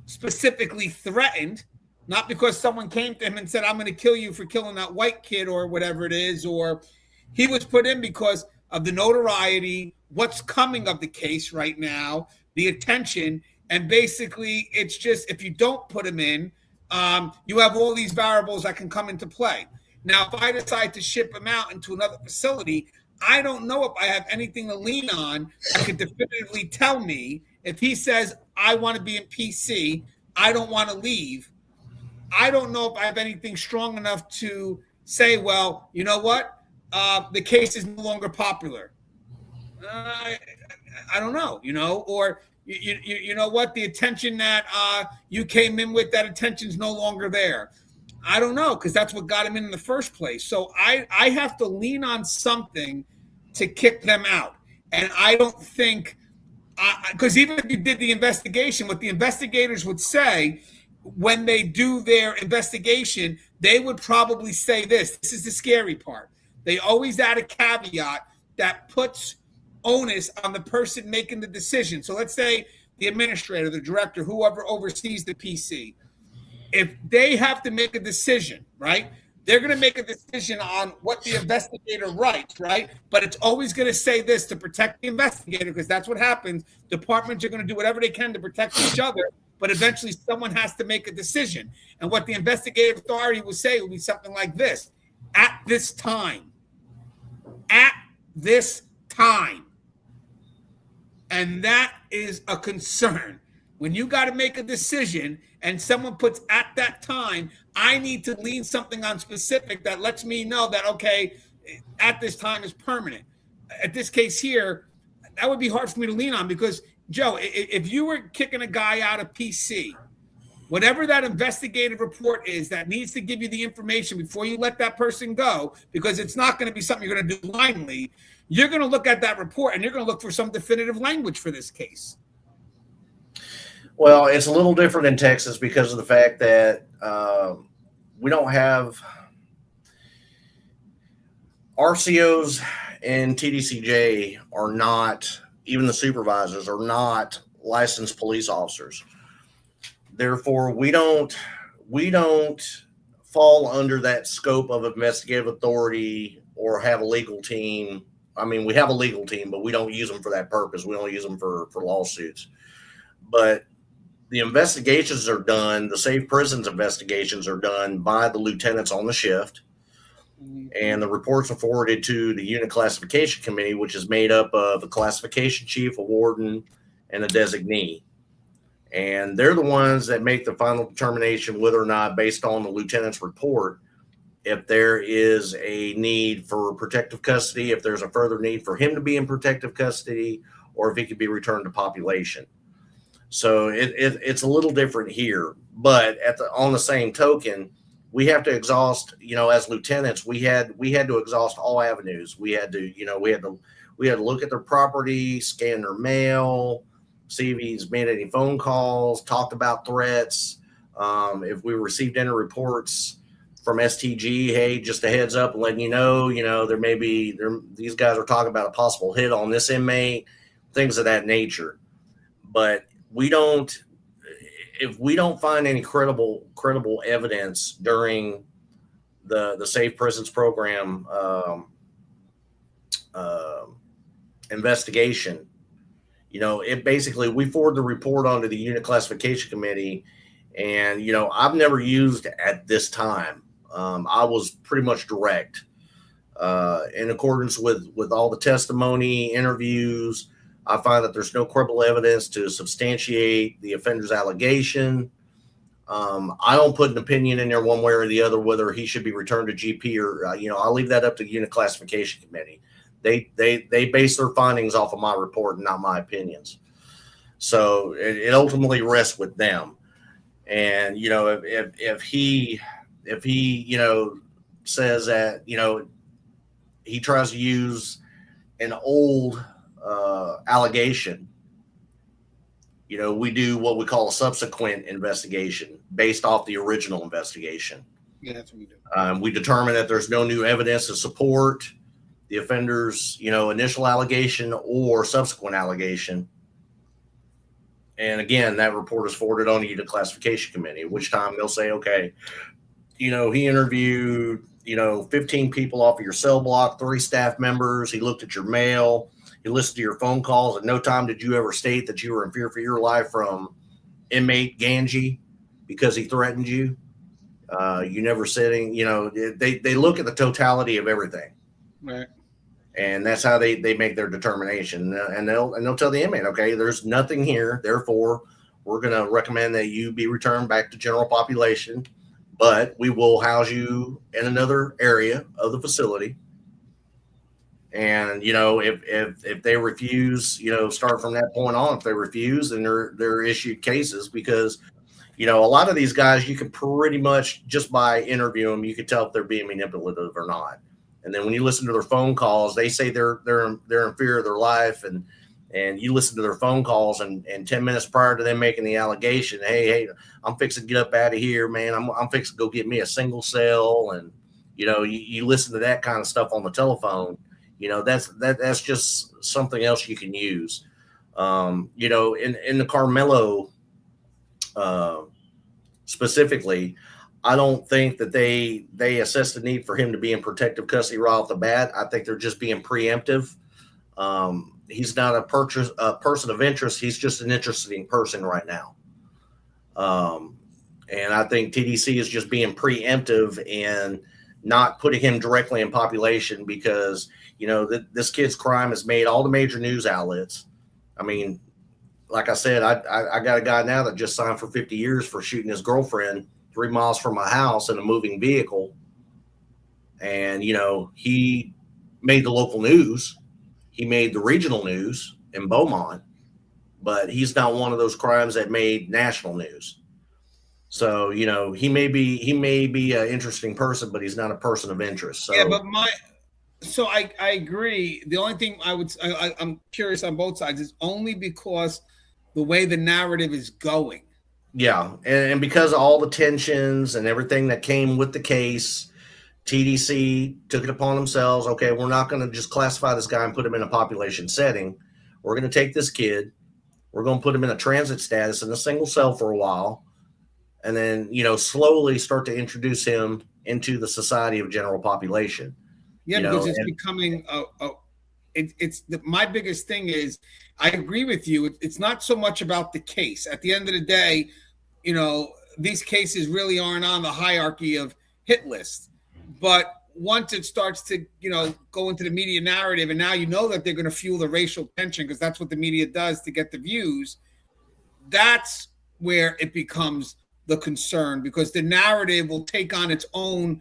specifically threatened, not because someone came to him and said, I'm going to kill you for killing that white kid or whatever it is, or he was put in because of the notoriety, what's coming of the case right now, the attention, and basically it's just if you don't put him in, you have all these variables that can come into play. Now, if I decide to ship him out into another facility, I don't know if I have anything to lean on that could definitively tell me if he says, I want to be in PC, I don't want to leave. I don't know if I have anything strong enough to say, well, you know what? The case is no longer popular. I don't know, or you know what? The attention that you came in with, that attention's no longer there. I don't know, because that's what got him in the first place. So I have to lean on something to kick them out. And I don't think, because even if you did the investigation, what the investigators would say when they do their investigation, they would probably say this. This is the scary part. They always add a caveat that puts onus on the person making the decision. So let's say the administrator, the director, whoever oversees the PC, if they have to make a decision, right? They're going to make a decision on what the investigator writes, right? But it's always going to say this to protect the investigator, because that's what happens. Departments are going to do whatever they can to protect each other, but eventually someone has to make a decision. And what the investigative authority will say will be something like this: at this time. At this time. And that is a concern. When you got to make a decision and someone puts at that time, I need to lean something on specific that lets me know that, okay, at this time is permanent. At this case here, that would be hard for me to lean on, because, Joe, if you were kicking a guy out of PC, whatever that investigative report is that needs to give you the information before you let that person go, because it's not going to be something you're going to do blindly, you're going to look at that report and you're going to look for some definitive language for this case. Well, it's a little different in Texas because of the fact that we don't have RCOs and TDCJ are not, even the supervisors are not licensed police officers. Therefore, we don't fall under that scope of investigative authority or have a legal team. I mean, we have a legal team, but we don't use them for that purpose. We don't use them for lawsuits. But the investigations are done, the safe prisons investigations are done by the lieutenants on the shift. And the reports are forwarded to the unit classification committee, which is made up of a classification chief, a warden, and a designee. And they're the ones that make the final determination whether or not, based on the lieutenant's report, if there is a need for protective custody, if there's a further need for him to be in protective custody, or if he could be returned to population. So it's a little different here. But on the same token, we have to exhaust, as lieutenants, we had to exhaust all avenues. We had to look at their property, scan their mail, see if he's made any phone calls, talked about threats. If we received any reports from STG, hey, just a heads up, letting you know, these guys are talking about a possible hit on this inmate, things of that nature. But if we don't find any credible evidence during the Safe Prisons Program investigation, it basically, we forward the report onto the unit classification committee. And, I've never used at this time. I was pretty much direct in accordance with all the testimony, interviews. I find that there's no credible evidence to substantiate the offender's allegation. I don't put an opinion in there one way or the other whether he should be returned to GP or, I'll leave that up to the unit classification committee. They base their findings off of my report and not my opinions. So it ultimately rests with them. And, if he says that, he tries to use an old allegation, we do what we call a subsequent investigation based off the original investigation. Yeah, that's what we do. We determine that there's no new evidence to support the offender's, initial allegation or subsequent allegation. And again, that report is forwarded on to the classification committee, at which time they'll say, okay, he interviewed, 15 people off of your cell block, 3 staff members. He looked at your mail. He listened to your phone calls. At no time did you ever state that you were in fear for your life from inmate Ganji because he threatened you. You never said, they look at the totality of everything. Right. And that's how they make their determination. And they'll tell the inmate, okay, there's nothing here. Therefore, we're going to recommend that you be returned back to general population. but we will house you in another area of the facility. And, if they refuse, start from that point on, if they refuse, then they're issued cases because, a lot of these guys, you can pretty much just by interviewing them, you can tell if they're being manipulative or not. And then when you listen to their phone calls, they say they're in fear of their life. And you listen to their phone calls and 10 minutes prior to them making the allegation, hey, I'm fixing to get up out of here, man. I'm fixing to go get me a single cell. And, you listen to that kind of stuff on the telephone, that's just something else you can use. In the Karmelo, specifically, I don't think that they assess the need for him to be in protective custody right off the bat. I think they're just being preemptive. He's not a person of interest. He's just an interesting person right now. And I think TDC is just being preemptive and not putting him directly in population because, this kid's crime has made all the major news outlets. I mean, like I said, I got a guy now that just signed for 50 years for shooting his girlfriend 3 miles from my house in a moving vehicle. And, he made the local news. He made the regional news in Beaumont, but he's not one of those crimes that made national news. So, he may be an interesting person, but he's not a person of interest. So, yeah, but I agree. The only thing I'm curious on both sides is only because the way the narrative is going. Yeah, and because of all the tensions and everything that came with the case, TDC took it upon themselves. Okay, we're not going to just classify this guy and put him in a population setting. We're going to take this kid. We're going to put him in a transit status in a single cell for a while, and then slowly start to introduce him into the society of general population. Yeah, because it's becoming my biggest thing is I agree with you. It's not so much about the case. At the end of the day, these cases really aren't on the hierarchy of hit list. But once it starts to, go into the media narrative, and now that they're going to fuel the racial tension because that's what the media does to get the views, that's where it becomes the concern because the narrative will take on its own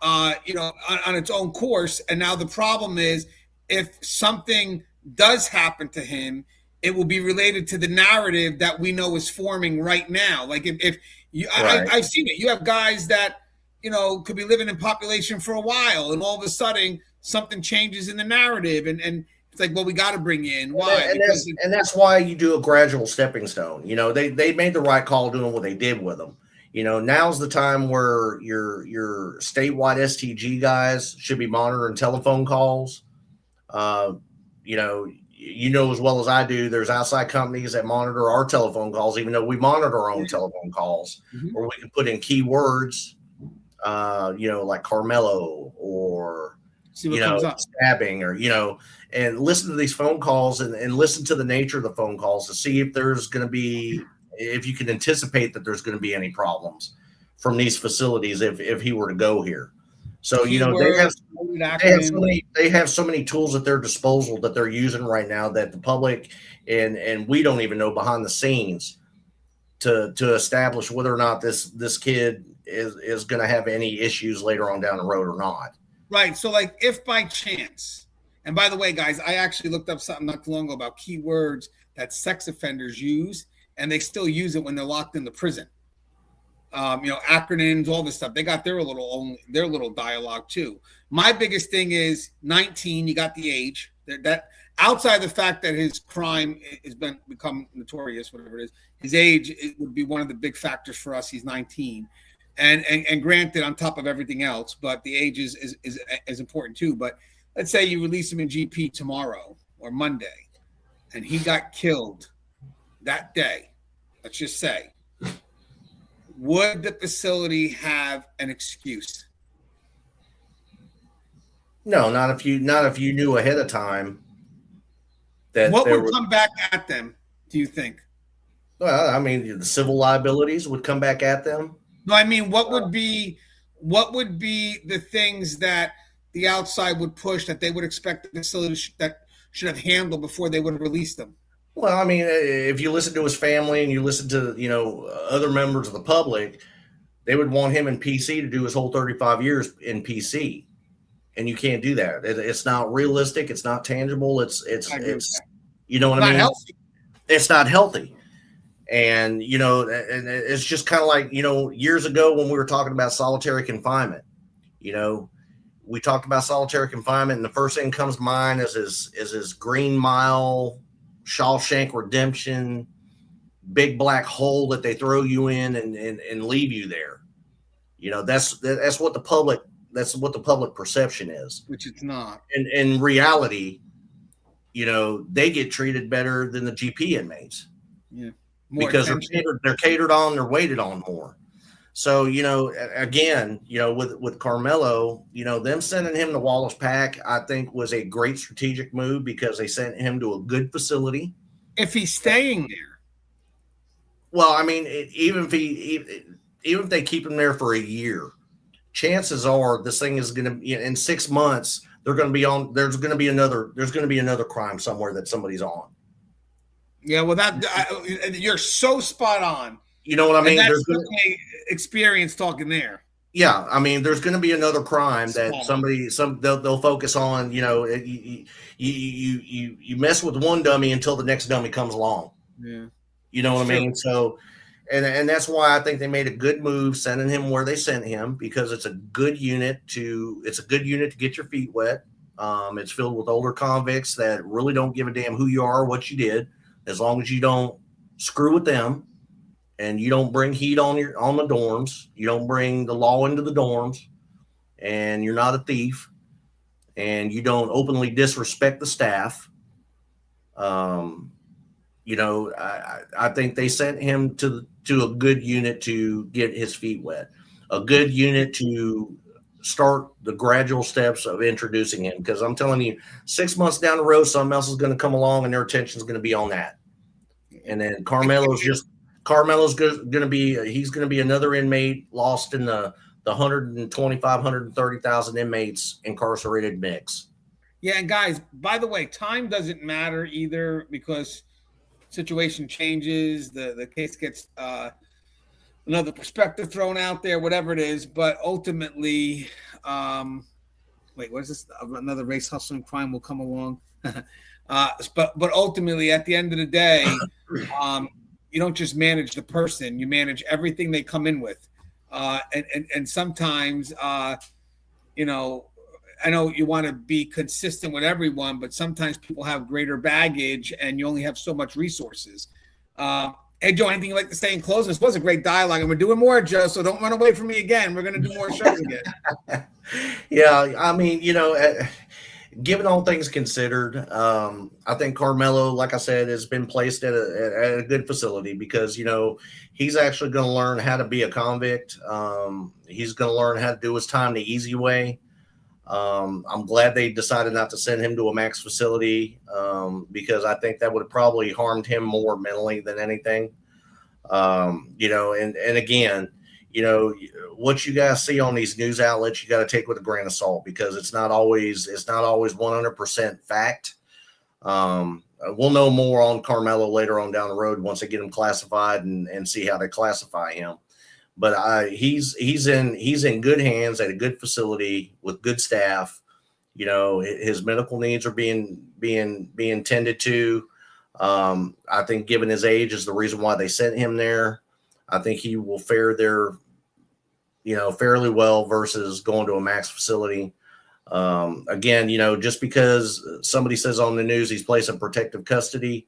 on its own course. And now the problem is if something does happen to him, it will be related to the narrative that we know is forming right now. Like if you, right. I've seen it. You have guys that, could be living in population for a while and all of a sudden something changes in the narrative. And it's like, well, we got to bring you in. Why? And that's why you do a gradual stepping stone. They made the right call doing what they did with them. Now's the time where your statewide STG guys should be monitoring telephone calls. As well as I do, there's outside companies that monitor our telephone calls, even though we monitor our own telephone calls, where we can put in keywords, like Karmelo or, stabbing or, and listen to these phone calls and listen to the nature of the phone calls to see if there's going to be, if you can anticipate that there's going to be any problems from these facilities if he were to go here. So, they have so many tools at their disposal that they're using right now that the public and we don't even know behind the scenes to establish whether or not this kid is going to have any issues later on down the road or not. Right. So like if by chance, and by the way, guys, I actually looked up something not too long ago about keywords that sex offenders use, and they still use it when they're locked in the prison. Acronyms, all this stuff. They got their little dialogue too. My biggest thing is 19. You got the age. That outside the fact that his crime has become notorious, whatever it is, his age would be one of the big factors for us. He's 19, and granted, on top of everything else, but the age is important too. But let's say you release him in GP tomorrow or Monday, and he got killed that day. Let's just say. Would the facility have an excuse? No, not if you knew ahead of time that what would come back at them, do you think? Well, I mean, the civil liabilities would come back at them. No, I mean, what would be the things that the outside would push that they would expect the facility that should have handled before they would have released them? Well, I mean, if you listen to his family and you listen to, other members of the public, They would want him in PC to do his whole 35 years in PC, and you can't do that. It's not realistic. It's not tangible. It's you know what I mean? Healthy. It's not healthy. And, and it's just kind of like, years ago when we were talking about solitary confinement, we talked about solitary confinement, and the first thing that comes to mind is his Green Mile, Shawshank Redemption, big black hole that they throw you in and leave you there. That's what the public perception is, which it's not. And in reality, they get treated better than the GP inmates. Yeah. Because they're catered on, they're waited on more. So, again, with Karmelo, them sending him to Wallace Pack, I think was a great strategic move because they sent him to a good facility. If he's staying there. Well, I mean, even if they keep him there for a year, chances are this thing is going to be in 6 months. There's going to be another crime somewhere that somebody's on. Yeah, well, you're so spot on. You know what I mean? There's experience talking there. Yeah, I mean, there's going to be another crime that they'll focus on. You mess with one dummy until the next dummy comes along. Yeah, you know what I mean. So, and that's why I think they made a good move sending him where they sent him, because it's a good unit to get your feet wet. It's filled with older convicts that really don't give a damn who you are or what you did, as long as you don't screw with them. And you don't bring heat on the dorms. You don't bring the law into the dorms, and you're not a thief, and you don't openly disrespect the staff. I think they sent him to a good unit to get his feet wet, a good unit to start the gradual steps of introducing him. Because I'm telling you, 6 months down the road, something else is going to come along, and their attention is going to be on that. And then Karmelo's going to be another inmate lost in the 125, 130,000 inmates incarcerated mix. Yeah, and guys, by the way, time doesn't matter either, because situation changes, the case gets another perspective thrown out there, whatever it is. But ultimately, what is this? Another race hustling crime will come along. But ultimately, at the end of the day, you don't just manage the person, you manage everything they come in with. And sometimes, I know you want to be consistent with everyone, but sometimes people have greater baggage and you only have so much resources. Hey, Joe, anything you'd like to say in closing? This was a great dialogue, and we're doing more, Joe, so don't run away from me again. We're going to do more shows again. Yeah, I mean, given all things considered, I think Karmelo, like I said, has been placed at a good facility because, he's actually going to learn how to be a convict. He's going to learn how to do his time the easy way. I'm glad they decided not to send him to a max facility because I think that would have probably harmed him more mentally than anything. And again, what you guys see on these news outlets, you got to take with a grain of salt, because it's not always 100% fact. We'll know more on Karmelo later on down the road once they get him classified and see how they classify him. But he's in good hands at a good facility with good staff. His medical needs are being tended to. I think given his age is the reason why they sent him there. I think he will fare there, fairly well versus going to a max facility. Again, just because somebody says on the news he's placed in protective custody,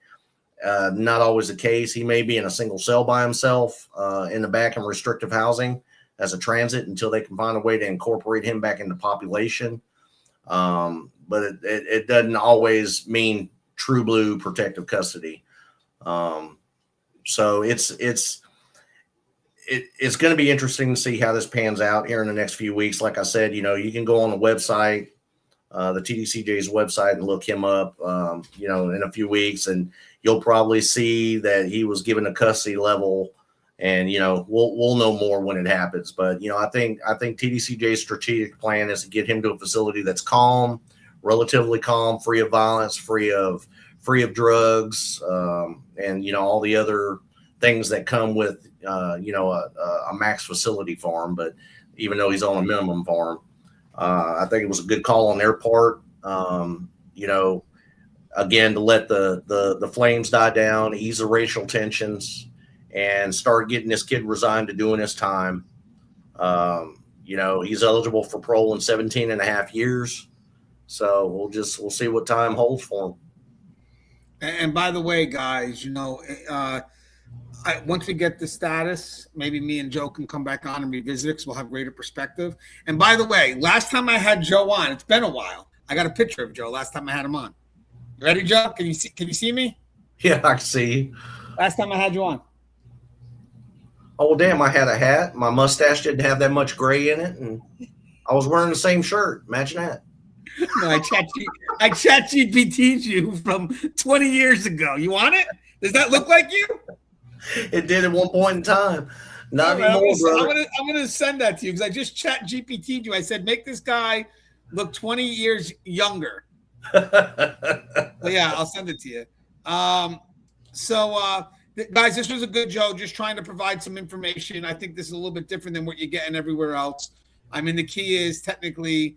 not always the case. He may be in a single cell by himself in the back in restrictive housing as a transit until they can find a way to incorporate him back into population. But it doesn't always mean true blue protective custody. So it's going to be interesting to see how this pans out here in the next few weeks. Like I said, you can go on the website, the TDCJ's website, and look him up, in a few weeks, and you'll probably see that he was given a custody level, and, we'll know more when it happens. But, I think TDCJ's strategic plan is to get him to a facility that's calm, relatively calm, free of violence, free of drugs, and, all the other things that come with, a max facility farm. But even though he's on a minimum farm, I think it was a good call on their part. Again, to let the flames die down, ease the racial tensions, and start getting this kid resigned to doing his time. He's eligible for parole in 17 and a half years. So we'll see what time holds for him. And by the way, guys, once we get the status, maybe me and Joe can come back on and revisit it because we'll have greater perspective. And by the way, last time I had Joe on, it's been a while. I got a picture of Joe last time I had him on. You ready, Joe? Can you see me? Yeah, I can see. Last time I had you on. Oh, damn, I had a hat. My mustache didn't have that much gray in it, and I was wearing the same shirt. Imagine that. No, I chat GPT'd you from 20 years ago. You want it? Does that look like you? It did at one point in time. Not anymore, brother. I'm gonna send that to you because I just chat GPT'd you. I said, make this guy look 20 years younger. Yeah, I'll send it to you. Guys, this was a good Joe, just trying to provide some information. I think this is a little bit different than what you're getting everywhere else. I mean, the key is technically,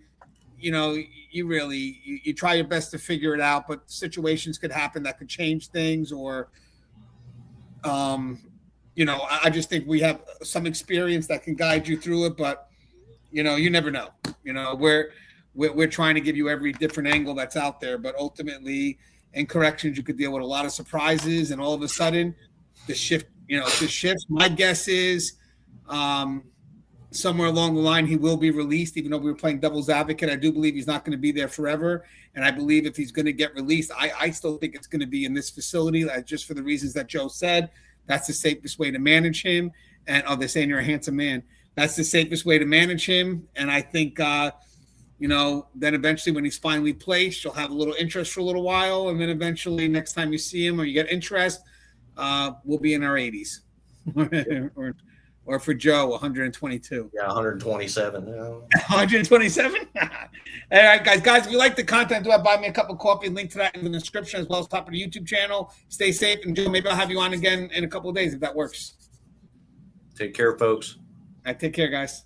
you try your best to figure it out, but situations could happen that could change things, or I just think we have some experience that can guide you through it, but you never know. We're trying to give you every different angle that's out there, but ultimately in corrections, you could deal with a lot of surprises, and all of a sudden the shift. My guess is somewhere along the line he will be released, even though we were playing devil's advocate. I do believe he's not going to be there forever, and I believe if he's going to get released, I still think it's going to be in this facility, just for the reasons that Joe said. That's the safest way to manage him. And they're saying you're a handsome man. That's the safest way to manage him. And I think then eventually when he's finally placed, you'll have a little interest for a little while, and then eventually next time you see him or you get interest, we'll be in our 80s. or for Joe, 122. Yeah, 127. 127? All right, guys, if you like the content, do buy me a cup of coffee. Link to that in the description, as well as top of the YouTube channel. Stay safe, and Joe, maybe I'll have you on again in a couple of days if that works. Take care, folks. All right, take care, guys.